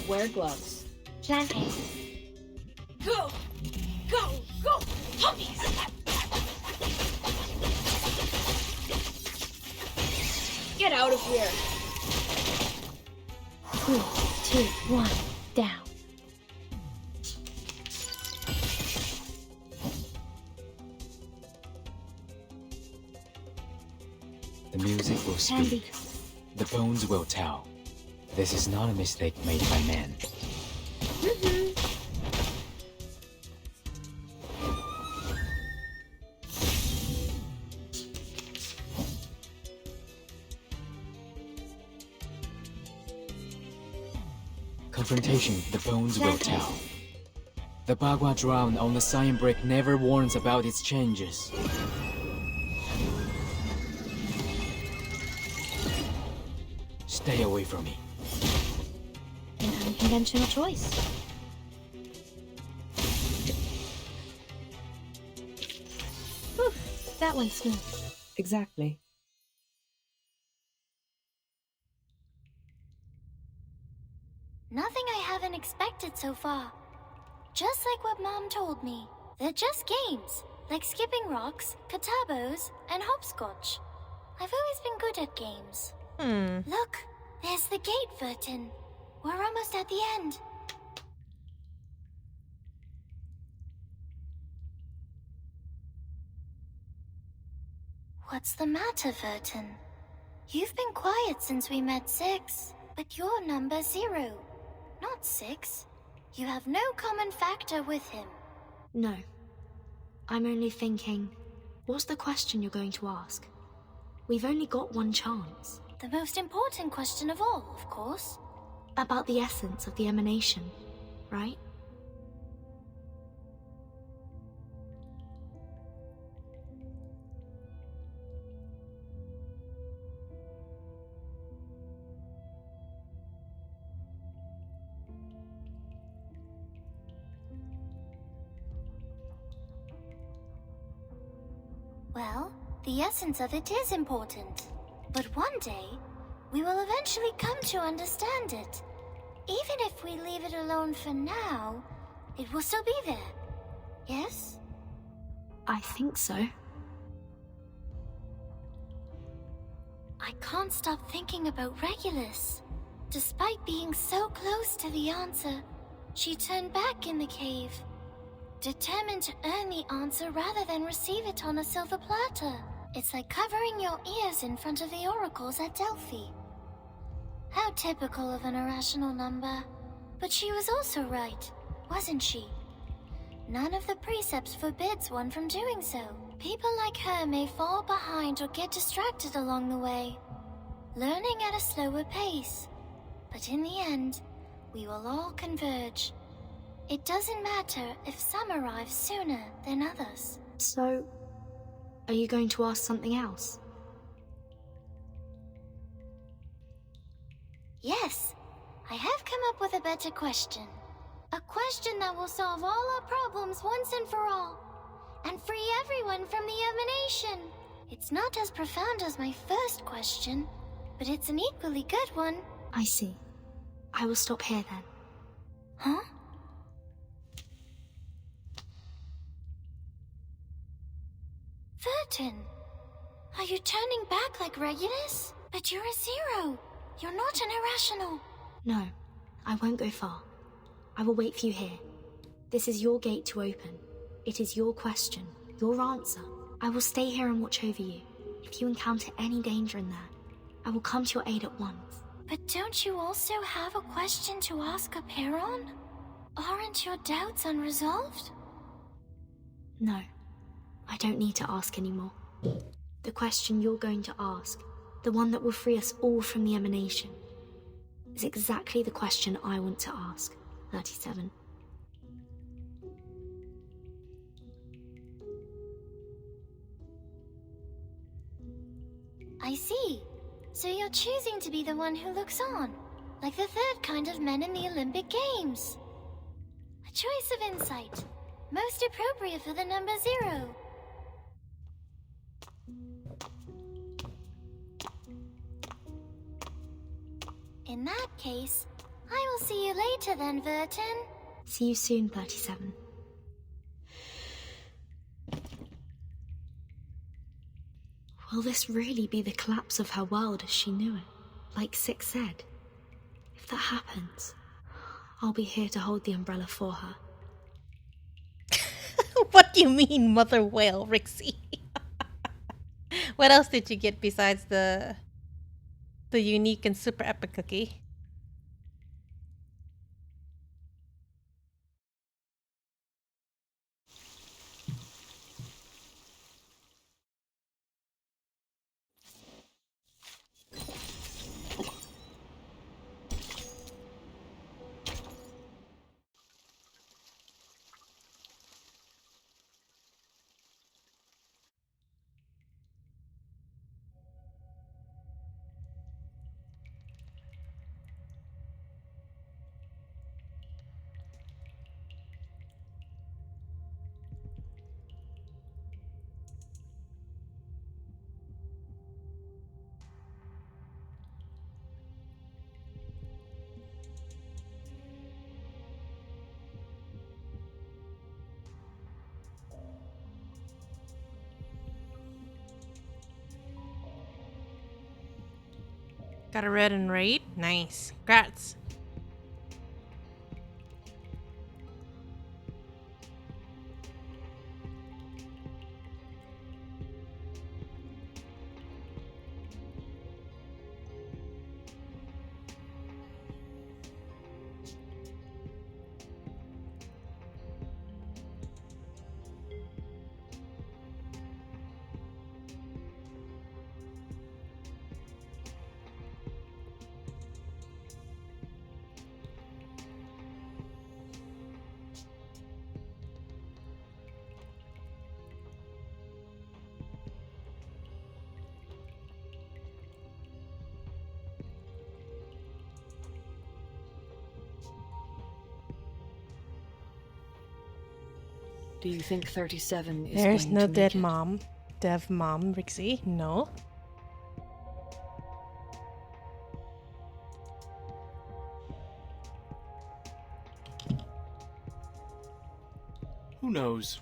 Wear gloves. Plan A. Go! Go! Go! Puppies! Get out of here! 3, 2, 1, down. The music will speak. The bones will tell. This is not a mistake made by man. Confrontation, the bones will tell. The Bagua drown on the sign brick never warns about its changes. Stay away from me. An unconventional choice. Whew, that went smooth. Exactly. Nothing I haven't expected so far. Just like what Mom told me. They're just games, like skipping rocks, katabos, and hopscotch. I've always been good at games. Look, there's the gate, Vertin. We're almost at the end. What's the matter, Vertin? You've been quiet since we met 6, but you're number 0, not 6. You have no common factor with him. No. I'm only thinking, what's the question you're going to ask? We've only got one chance. The most important question of all, of course. About the essence of the emanation, right? Well, the essence of it is important. But one day, we will eventually come to understand it. Even if we leave it alone for now, it will still be there. Yes? I think so. I can't stop thinking about Regulus. Despite being so close to the answer, she turned back in the cave, determined to earn the answer rather than receive it on a silver platter. It's like covering your ears in front of the oracles at Delphi. How typical of an irrational number. But she was also right, wasn't she? None of the precepts forbids one from doing so. People like her may fall behind or get distracted along the way, learning at a slower pace. But in the end, we will all converge. It doesn't matter if some arrive sooner than others. So, are you going to ask something else? Yes, I have come up with a better question. A question that will solve all our problems once and for all, and free everyone from the emanation. It's not as profound as my first question, but it's an equally good one. I see. I will stop here then. Huh? Vertin, are you turning back like Regulus? But you're a 0. You're not an irrational. No, I won't go far. I will wait for you here. This is your gate to open. It is your question, your answer. I will stay here and watch over you. If you encounter any danger in there, I will come to your aid at once. But don't you also have a question to ask Aperon? Aren't your doubts unresolved? No, I don't need to ask anymore. The question you're going to ask, the one that will free us all from the emanation, is exactly the question I want to ask, 37. I see. So you're choosing to be the one who looks on, like the third kind of men in the Olympic Games. A choice of insight, most appropriate for the number 0. In that case, I will see you later then, Vertin. See you soon, 37. Will this really be the collapse of her world as she knew it? Like Six said, if that happens, I'll be here to hold the umbrella for her. What do you mean, Mother Whale, Rixie? What else did you get besides the unique and super epic cookie? Got a red and raid? Nice. Congrats. Do you think 37 is There's going no to dead make it? mom. Dev mom, Rixie. No. Who knows?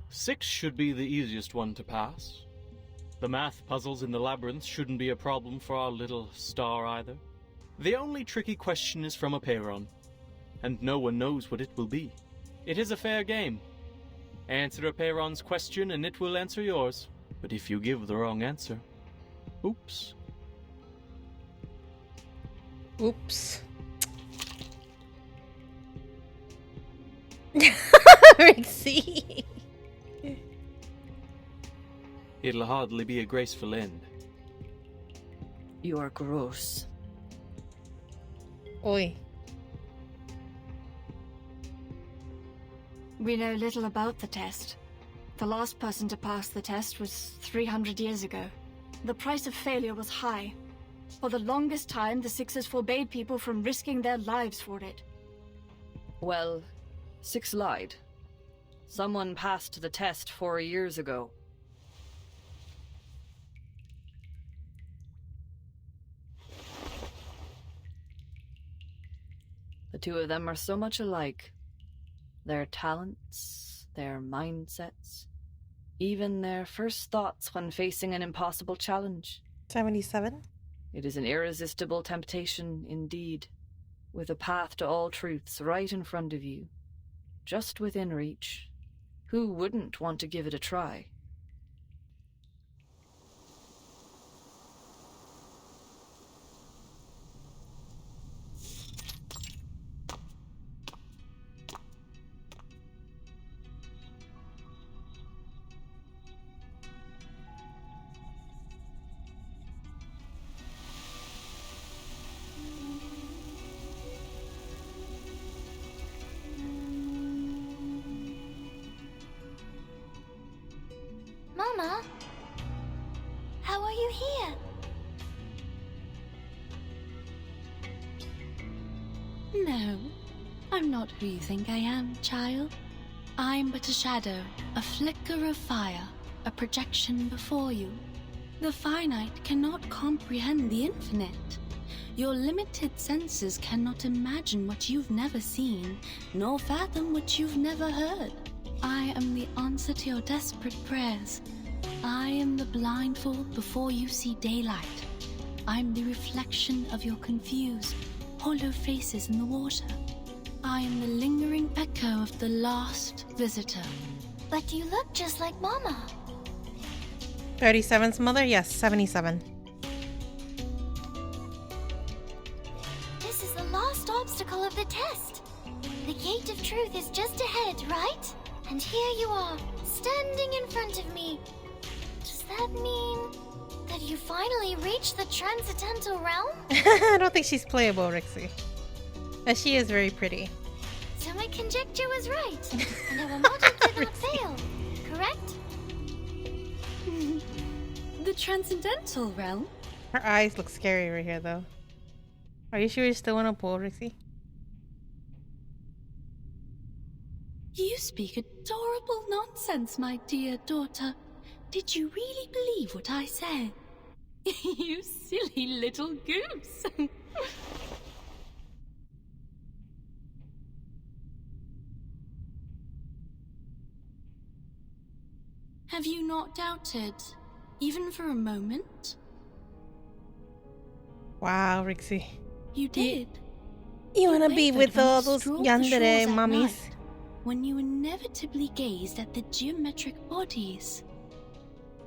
Six should be the easiest one to pass. The math puzzles in the labyrinth shouldn't be a problem for our little star either. The only tricky question is from Aperon, and no one knows what it will be. It is a fair game. Answer Aperon's question and it will answer yours. But if you give the wrong answer, oops. Oops. Rixie. It'll hardly be a graceful end. You are gross. Oi. We know little about the test. The last person to pass the test was 300 years ago. The price of failure was high. For the longest time, the Sixes forbade people from risking their lives for it. Well, Six lied. Someone passed the test 4 years ago. The two of them are so much alike. Their talents, their mindsets, even their first thoughts when facing an impossible challenge. 77? It is an irresistible temptation indeed, with a path to all truths right in front of you, just within reach, Who wouldn't want to give it a try? Mama? How are you here? No, I'm not who you think I am, child. I'm but a shadow, a flicker of fire, a projection before you. The finite cannot comprehend the infinite. Your limited senses cannot imagine what you've never seen, nor fathom what you've never heard. I am the answer to your desperate prayers. I am the blindfold before you see daylight. I'm the reflection of your confused, hollow faces in the water. I am the lingering echo of the last visitor. But you look just like Mama. 37's mother? Yes, 77. This is the last obstacle of the test. The gate of truth is just ahead, right? And here you are, standing in front of me. Does that mean that you finally reached the transcendental realm? I don't think she's playable, Rixie. But she is very pretty. So my conjecture was right, and our model did not fail, correct? The transcendental realm? Her eyes look scary right here, though. Are you sure you still want to pull, Rixie? You speak adorable nonsense, my dear daughter. Did you really believe what I said? You silly little goose. Have you not doubted, even for a moment? Wow, Rixie. You did. You want to be wavered with when all I those strolled the yandere shores at mummies? night, when you inevitably gazed at the geometric bodies.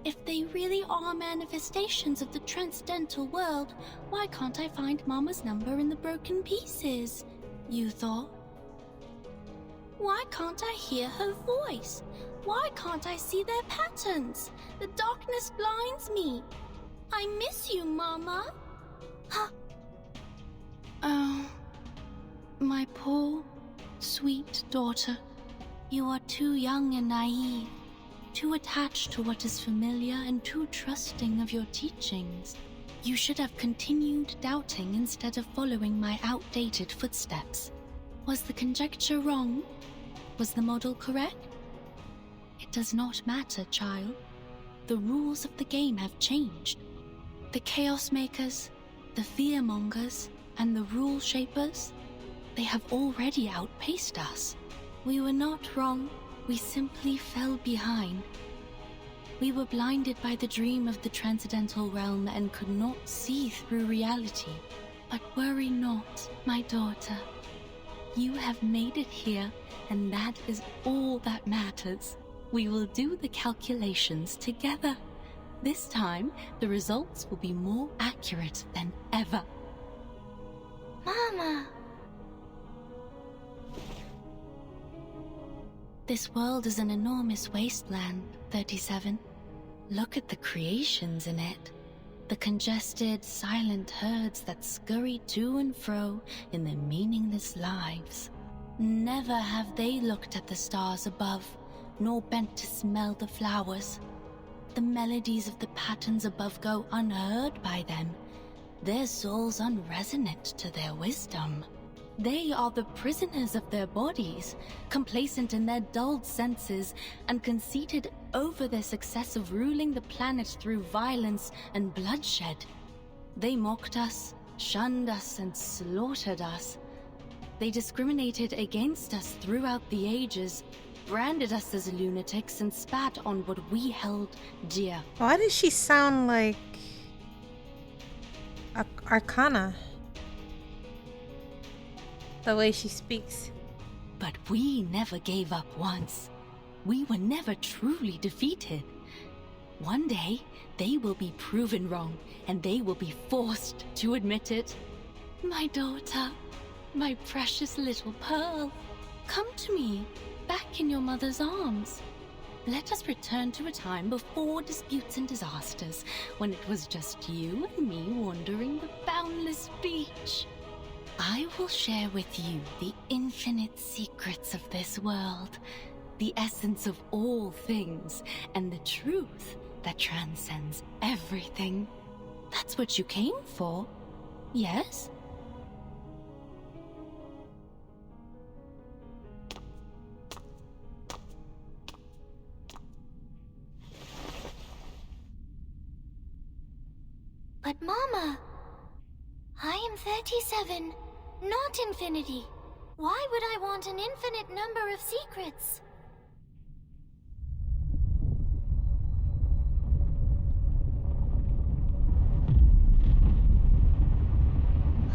If they really are manifestations of the transcendental world, why can't I find Mama's number in the broken pieces? You thought. Why can't I hear her voice? Why can't I see their patterns? The darkness blinds me. I miss you, Mama. Huh? Oh, my poor, sweet daughter. You are too young and naive, too attached to what is familiar and too trusting of your teachings. You should have continued doubting instead of following my outdated footsteps. Was the conjecture wrong? Was the model correct? It does not matter, child. The rules of the game have changed. The Chaos Makers, the Fearmongers, and the Rule Shapers, they have already outpaced us. We were not wrong, we simply fell behind. We were blinded by the dream of the transcendental realm and could not see through reality. But worry not, my daughter. You have made it here, and that is all that matters. We will do the calculations together. This time, the results will be more accurate than ever. Mama! This world is an enormous wasteland, 37. Look at the creations in it. The congested, silent herds that scurry to and fro in their meaningless lives. Never have they looked at the stars above, nor bent to smell the flowers. The melodies of the patterns above go unheard by them, their souls unresonant to their wisdom. They are the prisoners of their bodies, complacent in their dulled senses, and conceited over their success of ruling the planet through violence and bloodshed. They mocked us, shunned us, and slaughtered us. They discriminated against us throughout the ages, branded us as lunatics, and spat on what we held dear. Why does she sound like Arcana? The way she speaks. But we never gave up once. we were never truly defeated. One day, they will be proven wrong, and they will be forced to admit it. My daughter, my precious little pearl, come to me, back in your mother's arms. Let us return to a time before disputes and disasters, when it was just you and me wandering the boundless beach. I will share with you the infinite secrets of this world, the essence of all things, and the truth that transcends everything. That's what you came for, yes? But Mama, I am 37, not infinity. Why would I want an infinite number of secrets?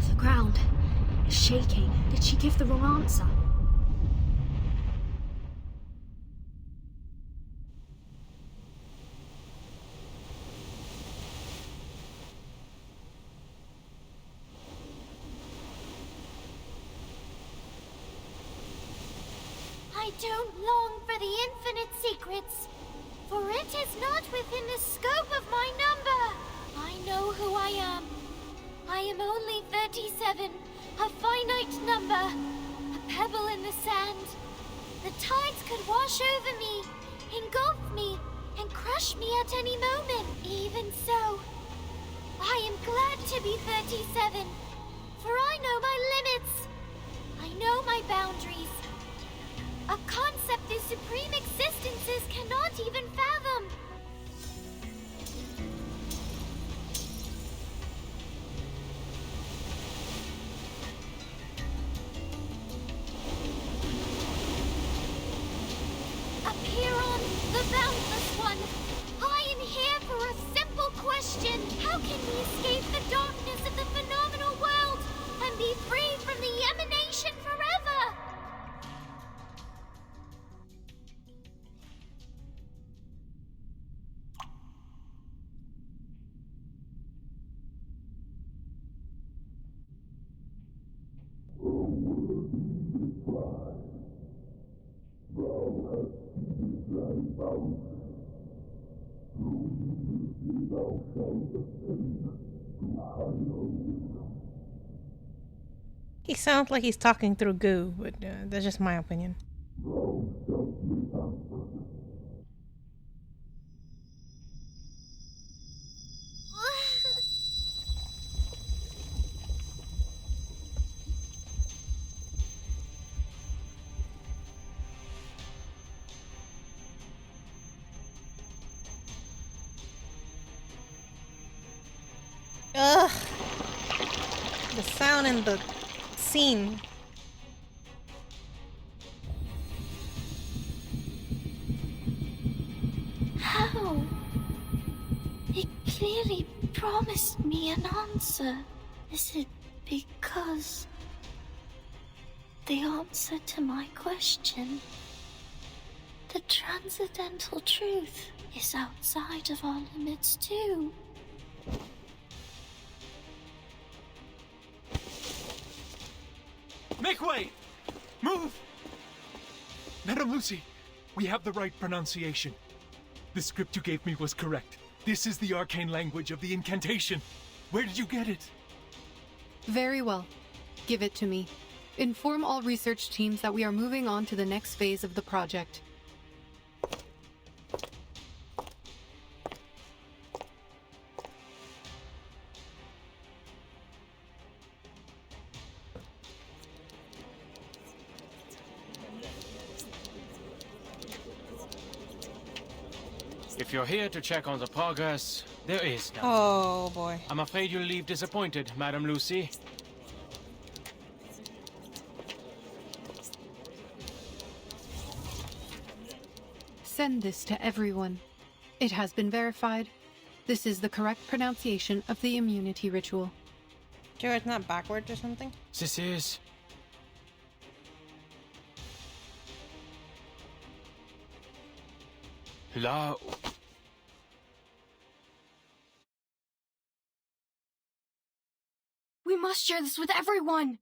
The ground is shaking. Did she give the wrong answer? I don't long for the infinite secrets, for it is not within the scope of my number. I know who I am. I am only 37, a finite number, a pebble in the sand. The tides could wash over me, engulf me, and crush me at any moment. Even so, I am glad to be 37, for I know my limits. I know my boundaries. A concept these supreme existences cannot even fathom. Apeiron, the boundless one. I am here for a simple question. How can we escape the darkness of the phenomenal world and be free from the emanation forever? He sounds like he's talking through goo, but that's just my opinion. Ugh. The sound in the scene. How? It clearly promised me an answer. Is it because the answer to my question, the transcendental truth, is outside of our limits too? Make way! Move! Madam Lucy, we have the right pronunciation. The script you gave me was correct. This is the arcane language of the incantation. Where did you get it? Very well. Give it to me. Inform all research teams that we are moving on to the next phase of the project. If you're here to check on the progress, there is none. Oh boy. I'm afraid you'll leave disappointed, Madam Lucy. Send this to everyone. It has been verified. This is the correct pronunciation of the immunity ritual. Sure it's not backwards or something? This is... La... We must share this with everyone!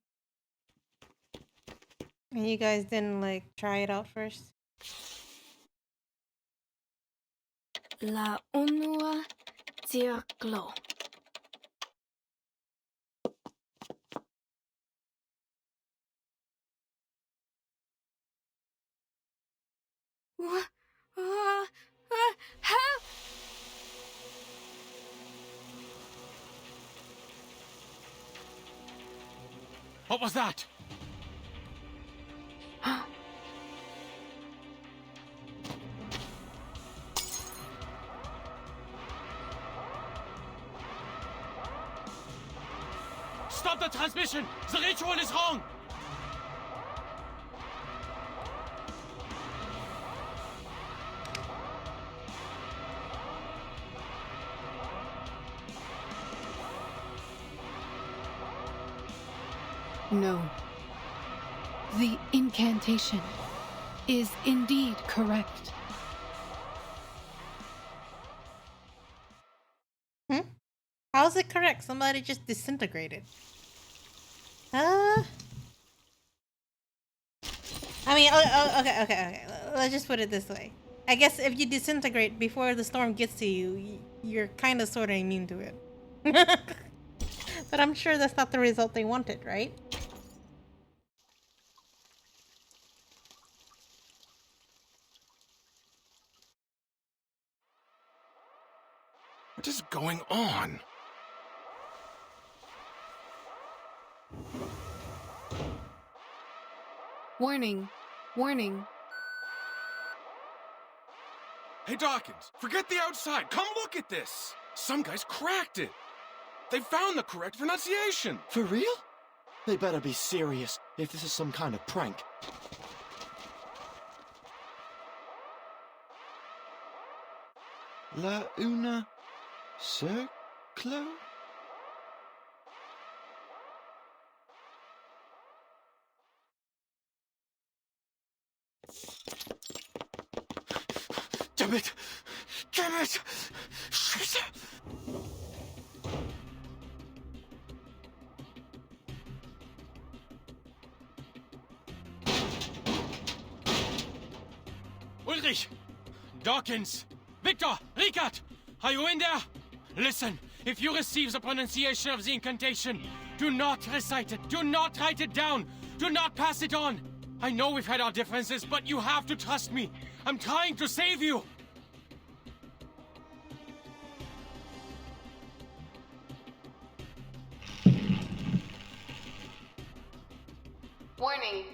And you guys didn't, like, try it out first? La unua circlo. Help! What was that? Stop the transmission! The ritual is wrong! No. The incantation is indeed correct. How is it correct? Somebody just disintegrated. I mean, okay. Let's just put it this way. I guess if you disintegrate before the storm gets to you, you're kind of sort of immune to it. But I'm sure that's not the result they wanted, right? What is going on? Warning. Warning. Hey, Dawkins, forget the outside. Come look at this. Some guys cracked it. They found the correct pronunciation. For real? They better be serious if this is some kind of prank. La una circlo? Damn it! Damn it! Shit! Ulrich! Dawkins! Victor! Ricard! Are you in there? Listen, if you receive the pronunciation of the incantation, do not recite it. Do not write it down. Do not pass it on. I know we've had our differences, but you have to trust me. I'm trying to save you. Warning.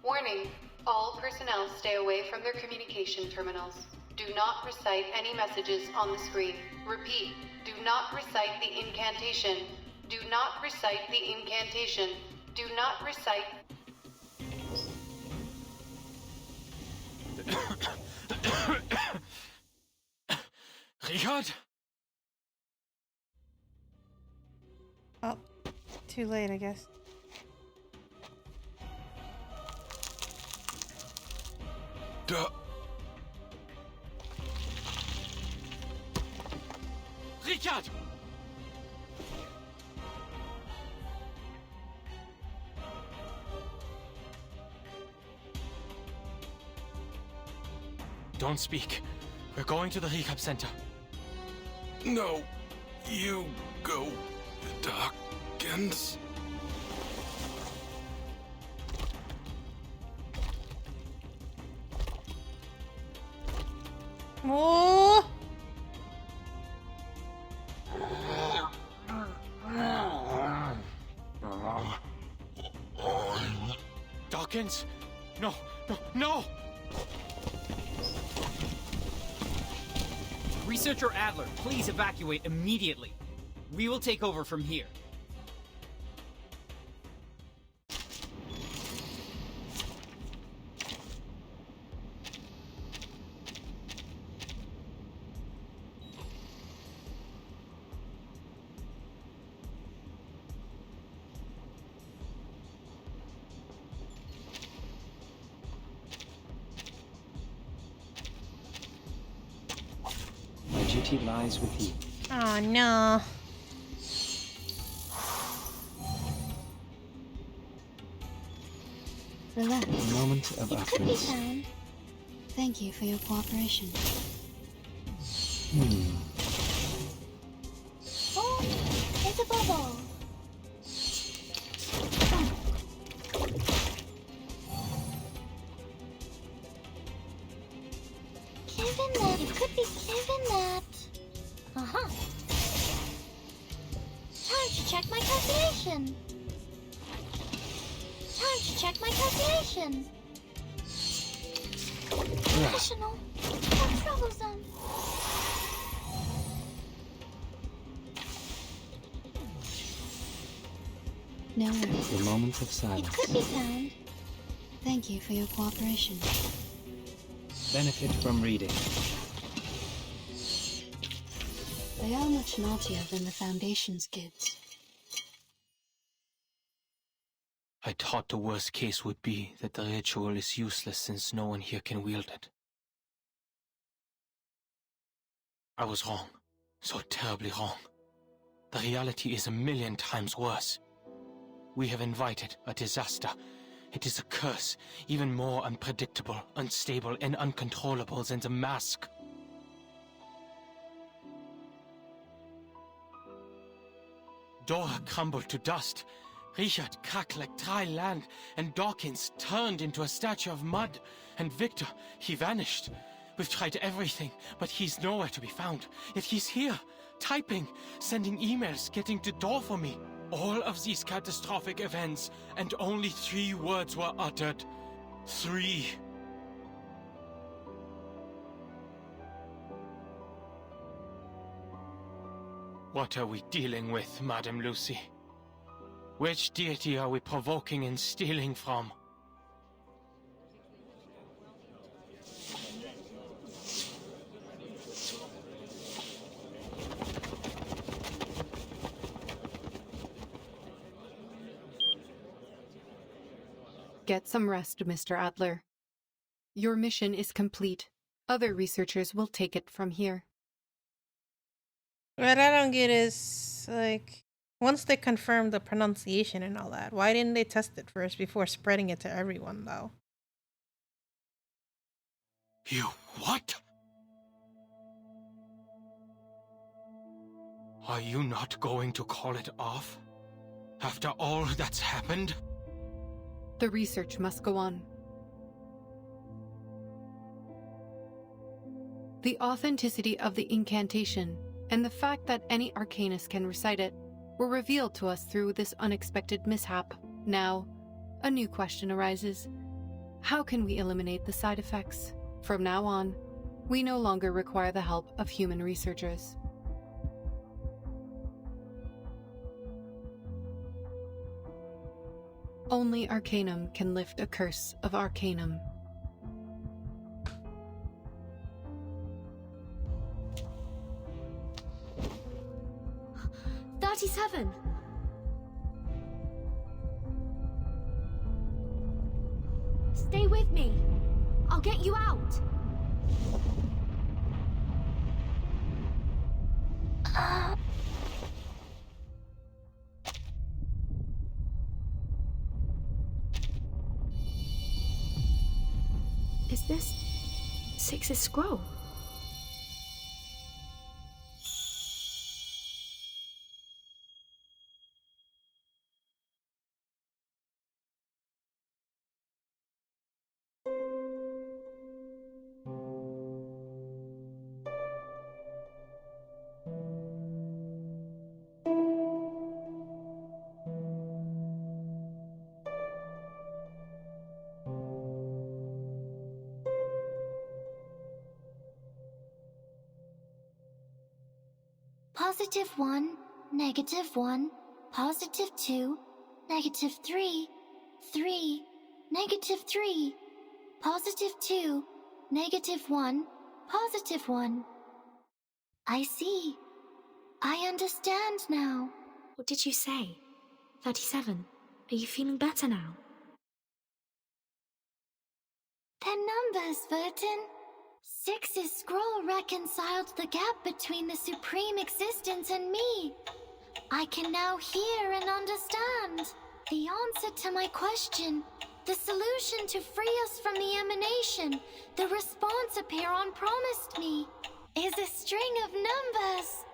Warning. All personnel stay away from their communication terminals. Do not recite any messages on the screen. Repeat. Do not recite the incantation. Do not recite the incantation. Do not recite... Richard? Oh, too late, I guess. Duh. Richard! Don't speak. We're going to the recap center. No, you go, Dawkins. Oh! Dawkins? No, no, no! Researcher Adler, please evacuate immediately. We will take over from here. duty lies with you. Oh no. Relax. A moment of It could be utterance. found. Thank you for your cooperation. Oh, it's a bubble. Given that, it could be given that. Uh-huh. Time to check my calculation. Time to check my calculation. Rational. Or troublesome. No worries. The moment of It silence. could be found. Thank you for your cooperation. Benefit from reading. They are much naughtier than the Foundation's kids. I thought the worst case would be that the ritual is useless since no one here can wield it. I was wrong. So terribly wrong. The reality is 1,000,000 times worse. We have invited a disaster. It is a curse, even more unpredictable, unstable, and uncontrollable than the mask. Dora crumbled to dust. Richard cracked like dry land, and Dawkins turned into a statue of mud. And Victor, he vanished. We've tried everything, but he's nowhere to be found. Yet he's here, typing, sending emails, getting the door for me. All of these catastrophic events, and only 3 words were uttered. 3. What are we dealing with, Madame Lucy? Which deity are we provoking and stealing from? Get some rest, Mr. Adler. Your mission is complete. Other researchers will take it from here. What I don't get is, like, once they confirmed the pronunciation and all that, why didn't they test it first before spreading it to everyone, though? You what? Are you not going to call it off? After all that's happened? The research must go on. The authenticity of the incantation and the fact that any arcanist can recite it were revealed to us through this unexpected mishap. Now, a new question arises. How can we eliminate the side effects? From now on, we no longer require the help of human researchers. Only Arcanum can lift a curse of Arcanum. "37. Stay with me. I'll get you out. Is this Six's scroll? +1, -1, +2, -3, 3, -3, +2, -1, +1. I see. I understand now. What did you say? 37. Are you feeling better now? They're numbers, Burton. Six's scroll reconciled the gap between the supreme existence and me. I can now hear and understand. The answer to my question, the solution to free us from the emanation, the response Apiron promised me, is a string of numbers.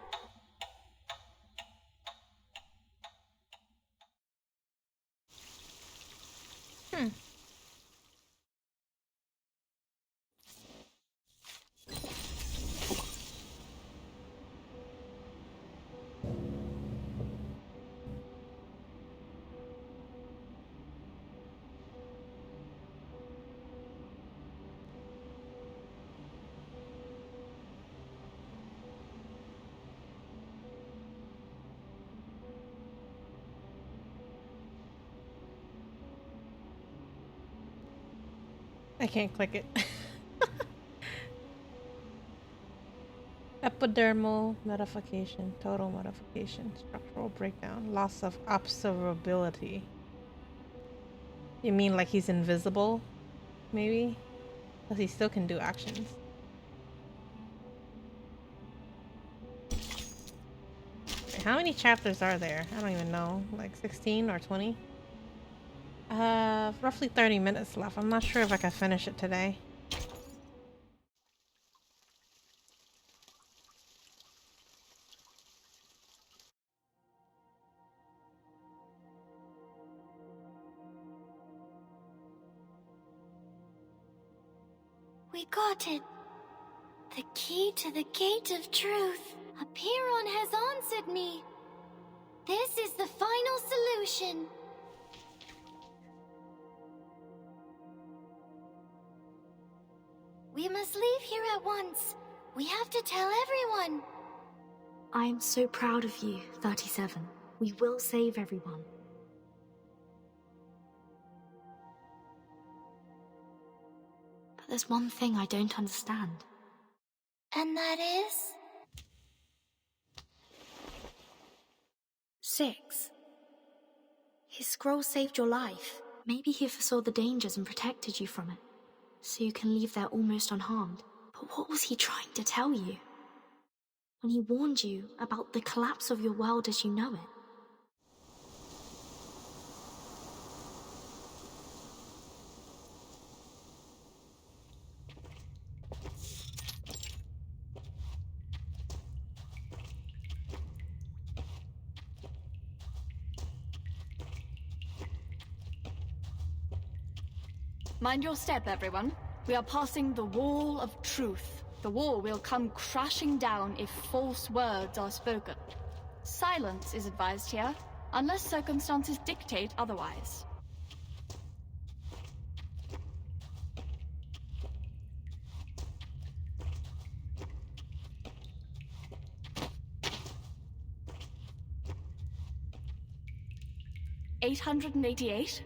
I can't click it. Epidermal modification, total modification, structural breakdown, loss of observability. You mean like he's invisible? Maybe? Because he still can do actions. Wait, how many chapters are there? I don't even know. Like 16 or 20? Roughly 30 minutes left. I'm not sure if I can finish it today. We got it. The key to the gate of truth. Apiron has answered me. This is the final solution. We must leave here at once. We have to tell everyone. I am so proud of you, 37. We will save everyone. But there's one thing I don't understand. And that is? 6. His scroll saved your life. Maybe he foresaw the dangers and protected you from it, so you can leave there almost unharmed. But what was he trying to tell you? When he warned you about the collapse of your world as you know it? Mind your step, everyone. We are passing the wall of truth. The wall will come crashing down if false words are spoken. Silence is advised here, unless circumstances dictate otherwise. $888?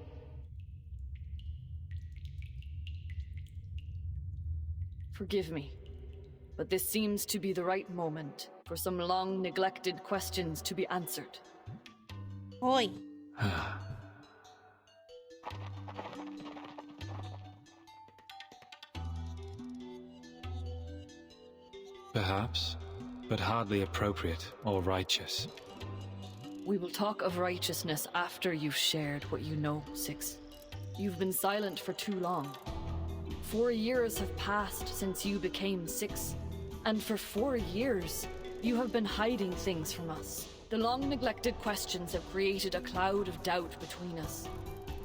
Forgive me, but this seems to be the right moment for some long-neglected questions to be answered. Oi. Perhaps, but hardly appropriate or righteous. We will talk of righteousness after you've shared what you know, 6. You've been silent for too long. 4 years have passed since you became 6, and for 4 years, you have been hiding things from us. The long-neglected questions have created a cloud of doubt between us.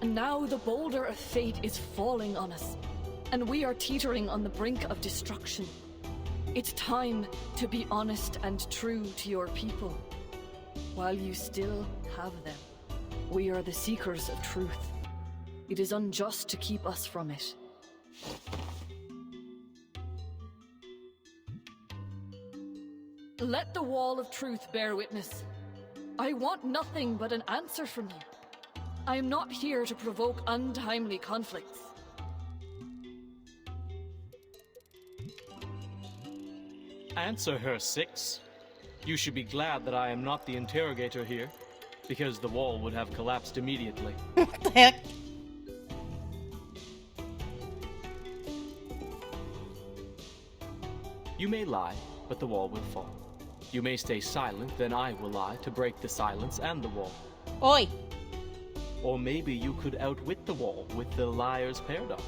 And now the boulder of fate is falling on us, and we are teetering on the brink of destruction. It's time to be honest and true to your people, while you still have them. We are the seekers of truth. It is unjust to keep us from it. Let the wall of truth bear witness. I want nothing but an answer from you. I am not here to provoke untimely conflicts. Answer her, 6. You should be glad that I am not the interrogator here, because the wall would have collapsed immediately. What the heck? You may lie, but the wall will fall. You may stay silent, then I will lie to break the silence and the wall. Oi! Or maybe you could outwit the wall with the liar's paradox.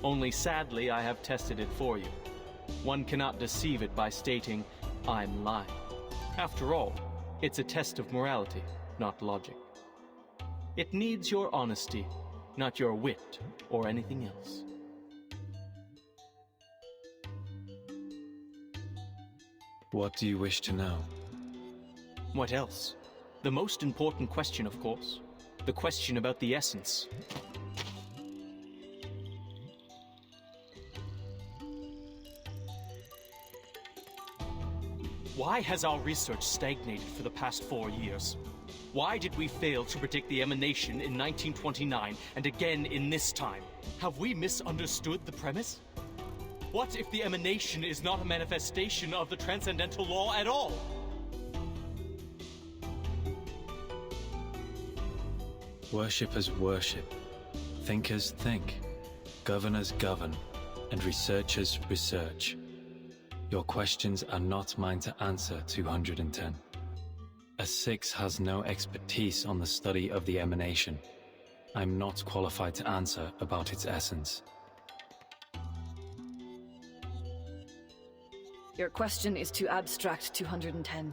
Only sadly, I have tested it for you. One cannot deceive it by stating, I'm lying. After all, it's a test of morality, not logic. It needs your honesty, not your wit or anything else. What do you wish to know? What else? The most important question, of course. The question about the essence. Why has our research stagnated for the past 4 years? Why did we fail to predict the emanation in 1929 and again in this time? Have we misunderstood the premise? What if the emanation is not a manifestation of the transcendental law at all? Worshippers worship, thinkers think, governors govern, and researchers research. Your questions are not mine to answer, 210. A 6 has no expertise on the study of the emanation. I'm not qualified to answer about its essence. Your question is too abstract, 210.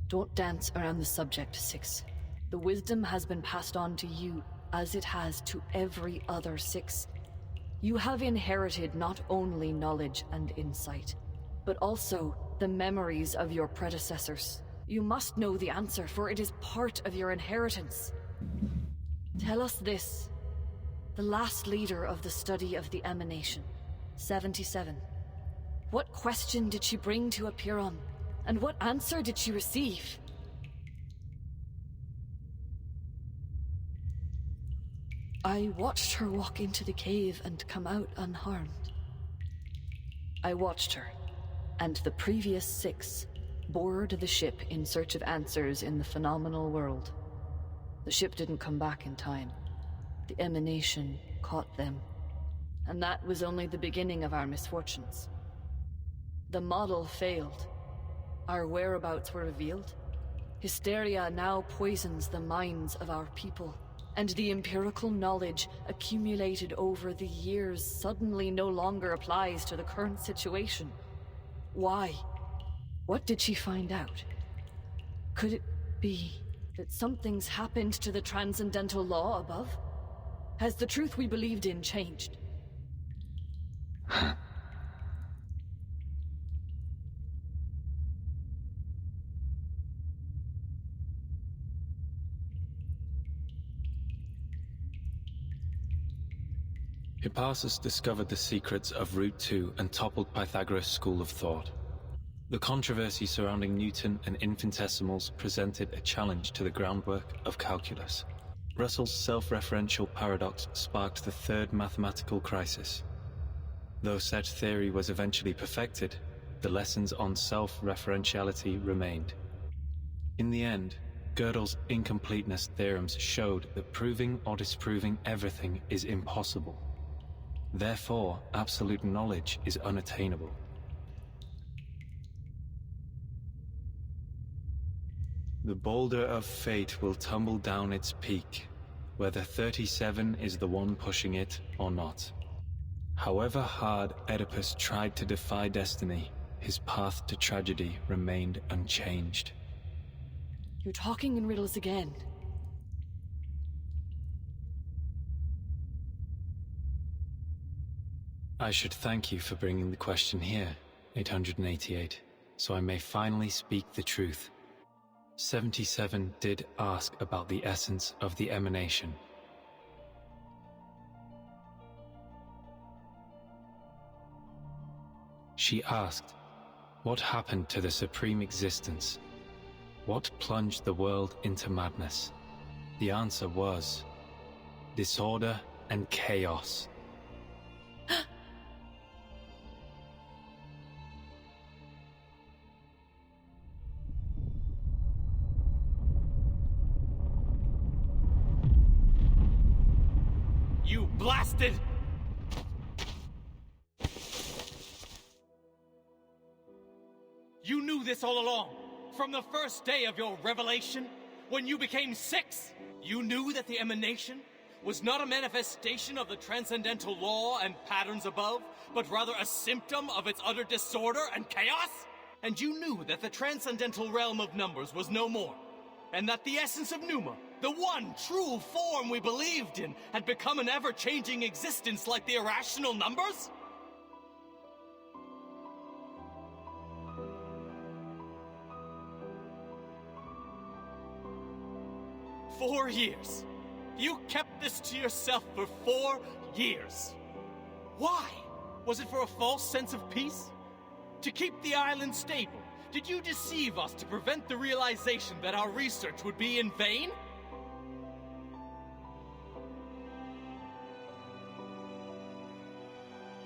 Don't dance around the subject, 6. The wisdom has been passed on to you, as it has to every other 6. You have inherited not only knowledge and insight, but also the memories of your predecessors. You must know the answer, for it is part of your inheritance. Tell us this. The last leader of the study of the emanation, 77. What question did she bring to Apiron, and what answer did she receive? I watched her walk into the cave and come out unharmed. I watched her, and the previous 6 boarded the ship in search of answers in the phenomenal world. The ship didn't come back in time. The emanation caught them, and that was only the beginning of our misfortunes. The model failed. Our whereabouts were revealed. Hysteria now poisons the minds of our people, and the empirical knowledge accumulated over the years suddenly no longer applies to the current situation. Why? What did she find out? Could it be that something's happened to the transcendental law above? Has the truth we believed in changed? Hipparchus discovered the secrets of Root 2 and toppled Pythagoras' school of thought. The controversy surrounding Newton and infinitesimals presented a challenge to the groundwork of calculus. Russell's self-referential paradox sparked the third mathematical crisis. Though such theory was eventually perfected, the lessons on self-referentiality remained. In the end, Gödel's incompleteness theorems showed that proving or disproving everything is impossible. Therefore, absolute knowledge is unattainable. The boulder of fate will tumble down its peak, whether 37 is the one pushing it or not. However hard Oedipus tried to defy destiny, his path to tragedy remained unchanged. You're talking in riddles again. I should thank you for bringing the question here, 888, so I may finally speak the truth. 77 did ask about the essence of the emanation. She asked, what happened to the supreme existence? What plunged the world into madness? The answer was disorder and chaos. You blasted! knew this all along. From the first day of your revelation, when you became 6, you knew that the emanation was not a manifestation of the transcendental law and patterns above, but rather a symptom of its utter disorder and chaos? And you knew that the transcendental realm of numbers was no more, and that the essence of Pneuma, the one true form we believed in, had become an ever-changing existence like the irrational numbers? "4 years. You kept this to yourself for 4 years. Why? Was it for a false sense of peace? To keep the island stable? Did you deceive us to prevent the realization that our research would be in vain?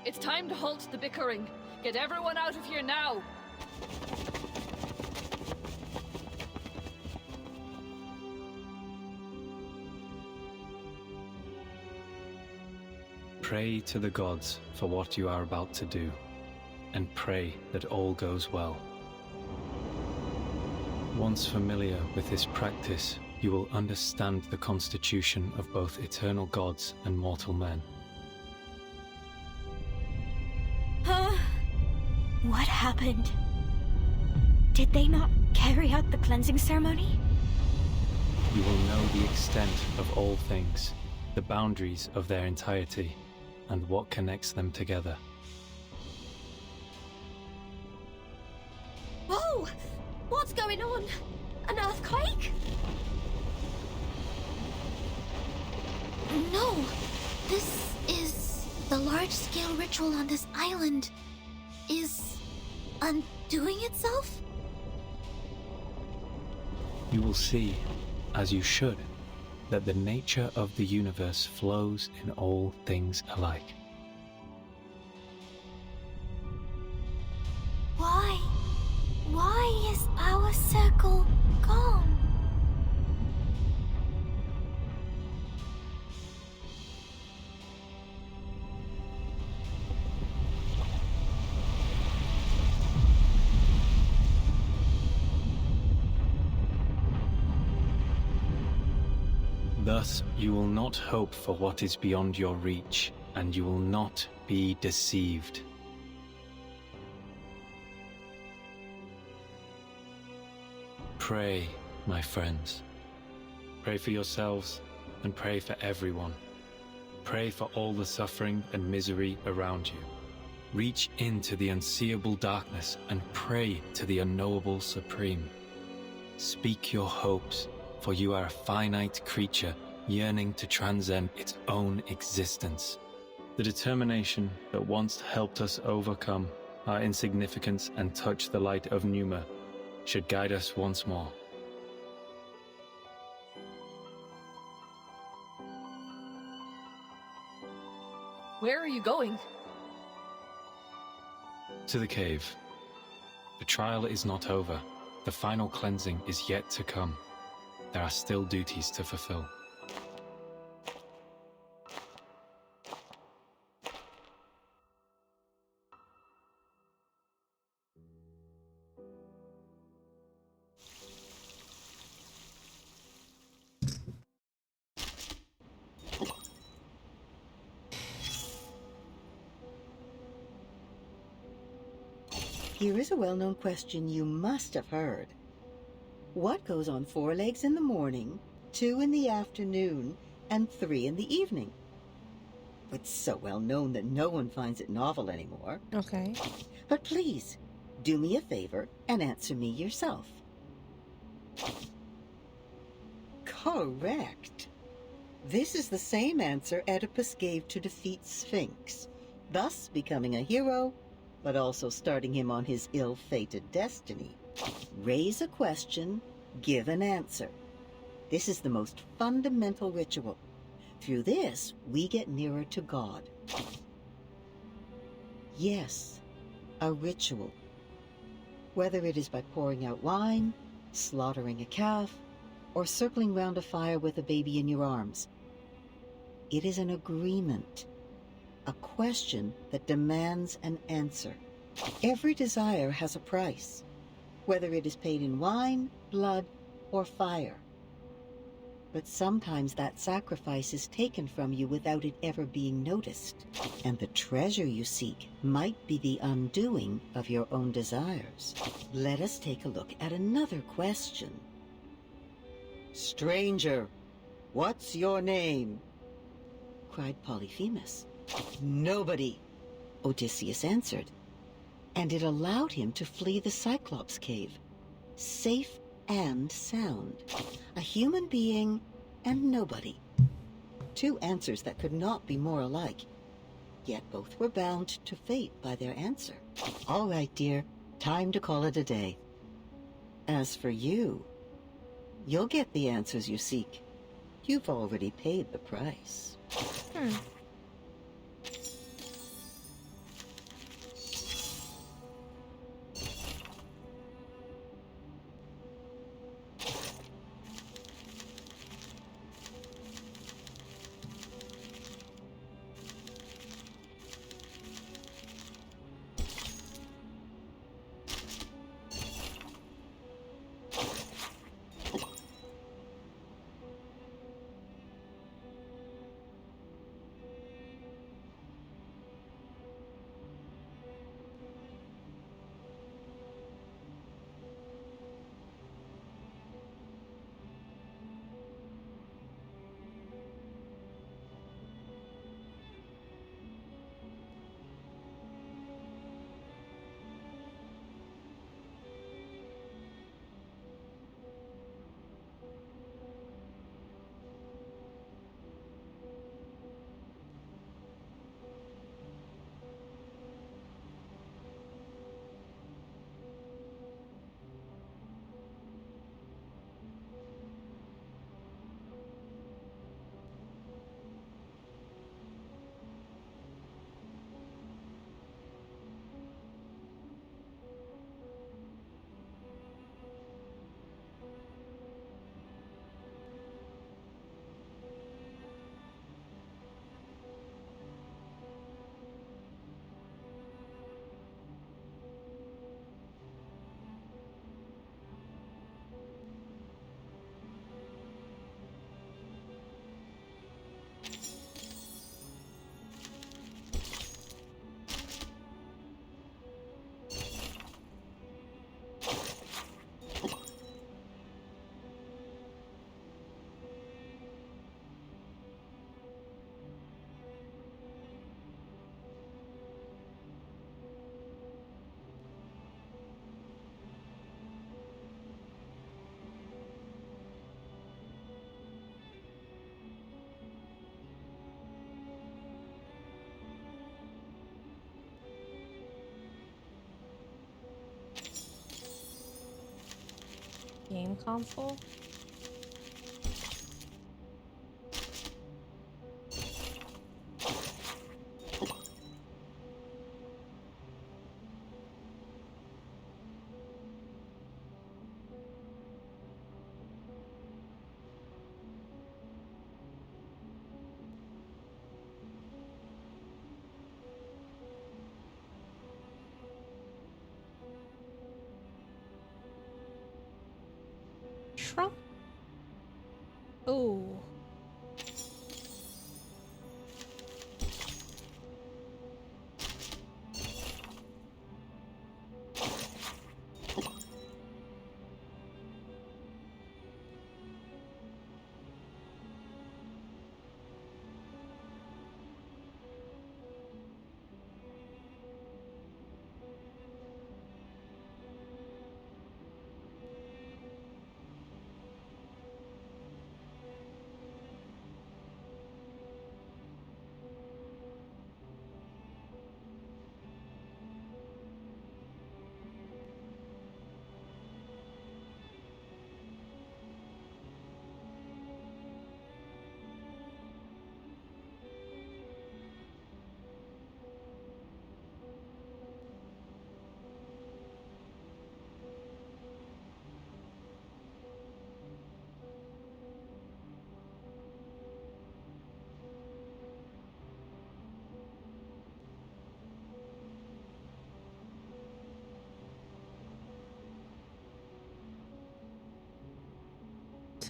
It's time to halt the bickering. Get everyone out of here now! Pray to the gods for what you are about to do, and pray that all goes well. Once familiar with this practice, you will understand the constitution of both eternal gods and mortal men. Huh? What happened? Did they not carry out the cleansing ceremony? You will know the extent of all things, the boundaries of their entirety, and what connects them together. Whoa! What's going on? An earthquake? No! This is... the large-scale ritual on this island is... undoing itself? You will see, as you should, that the nature of the universe flows in all things alike. Why? Why is our circle gone? Thus, you will not hope for what is beyond your reach, and you will not be deceived. Pray, my friends. Pray for yourselves, and pray for everyone. Pray for all the suffering and misery around you. Reach into the unseeable darkness and pray to the unknowable Supreme. Speak your hopes, for you are a finite creature yearning to transcend its own existence. The determination that once helped us overcome our insignificance and touch the light of Pneuma should guide us once more. Where are you going? To the cave. The trial is not over. The final cleansing is yet to come. There are still duties to fulfill. Here is a well-known question you must have heard. What goes on 4 legs in the morning, 2 in the afternoon, and 3 in the evening? It's so well known that no one finds it novel anymore. Okay. But please, do me a favor and answer me yourself. Correct. This is the same answer Oedipus gave to defeat Sphinx, thus becoming a hero, but also starting him on his ill-fated destiny. Raise a question, give an answer. This is the most fundamental ritual. Through this, we get nearer to God. Yes, a ritual. Whether it is by pouring out wine, slaughtering a calf, or circling round a fire with a baby in your arms. It is an agreement. A question that demands an answer. Every desire has a price. whether it is paid in wine, blood, or fire. But sometimes that sacrifice is taken from you without it ever being noticed, and the treasure you seek might be the undoing of your own desires. Let us take a look at another question. Stranger, what's your name? Cried Polyphemus. Nobody, Odysseus answered, and it allowed him to flee the Cyclops cave, safe and sound. A human being and nobody. Two answers that could not be more alike, yet both were bound to fate by their answer. All right, dear, time to call it a day. As for you, you'll get the answers you seek. You've already paid the price. Game console? Trump? Oh.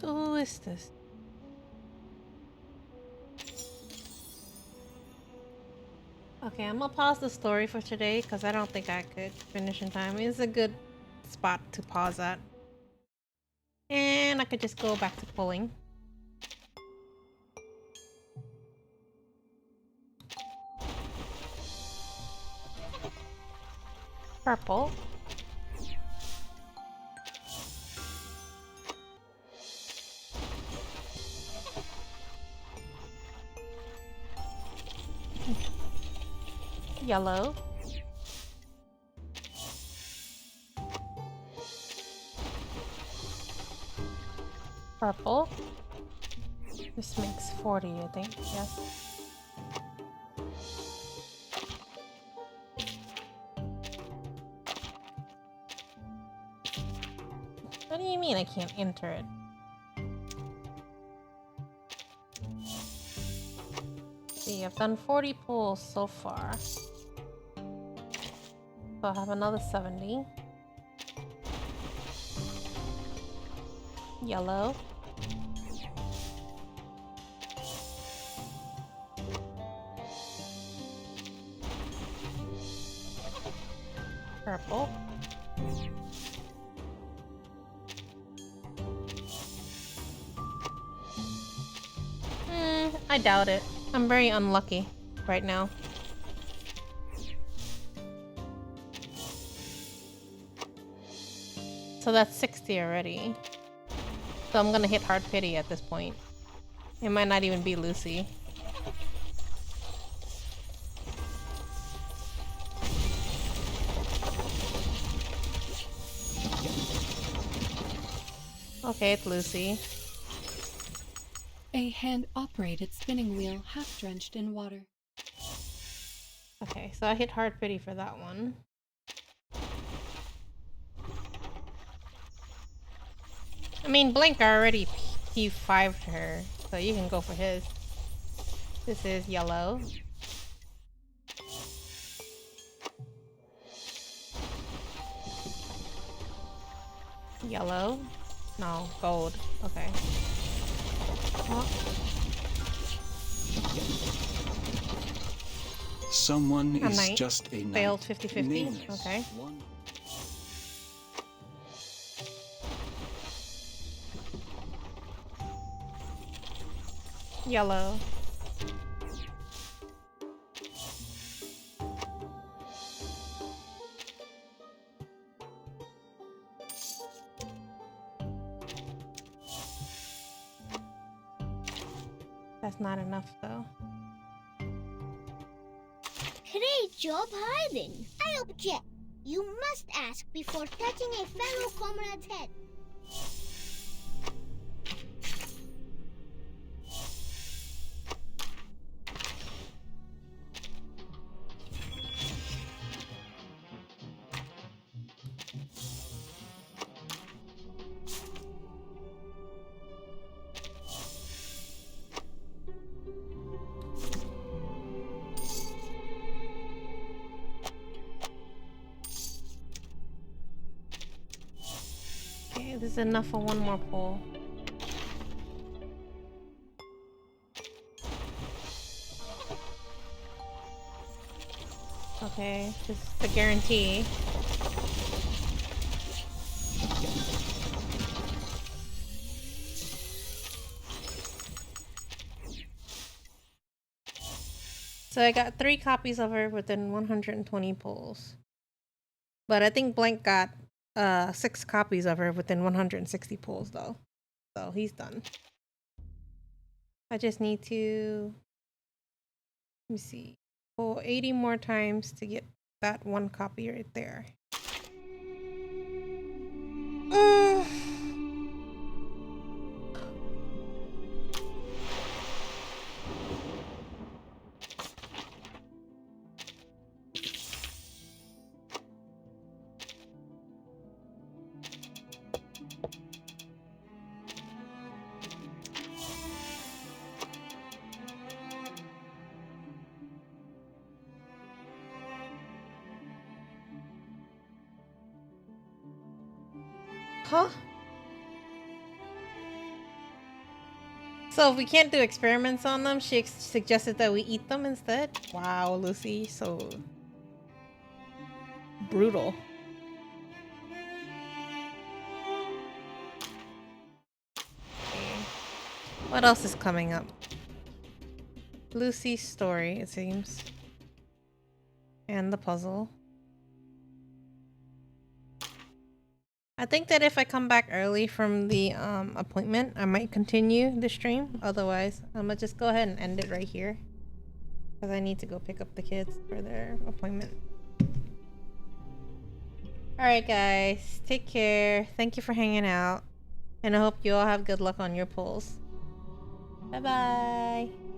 Who is this? Okay, I'm gonna pause the story for today because I don't think I could finish in time. It's a good spot to pause at. And I could just go back to pulling. Purple. Yellow. Purple. This makes 40, I think. Yes. What do you mean I can't enter it? See, I've done 40 pulls so far. So I have another 70. Yellow. Purple. I doubt it. I'm very unlucky right now. So that's 60 already. So I'm gonna hit hard pity at this point. It might not even be Lucy. Okay, it's Lucy. A hand-operated spinning wheel half drenched in water. Okay, so I hit hard pity for that one. I mean, Blink already P5'd her, so you can go for his. This is yellow. Yellow? No, gold. Okay. Oh. Someone A is knight. just a knight. Failed 50-50. Nameless. Okay. Yellow. That's not enough though. Great job hiding. I object. You must ask before touching a fellow comrade's head. Okay, this is enough for one more pull. Okay, this is the guarantee. So I got 3 copies of her within 120 pulls. But I think Blank got 6 copies of her within 160 pulls though. So he's done. I just need to, let me see, pull 80 more times to get that 1 copy right there. Huh? So if we can't do experiments on them, she suggested that we eat them instead. Wow, Lucy, so brutal. What else is coming up? Lucy's story, it seems. And the puzzle. I think that if I come back early from the appointment, I might continue the stream. Otherwise, I'm gonna just go ahead and end it right here. Because I need to go pick up the kids for their appointment. Alright guys, take care. Thank you for hanging out. And I hope you all have good luck on your polls. Bye bye.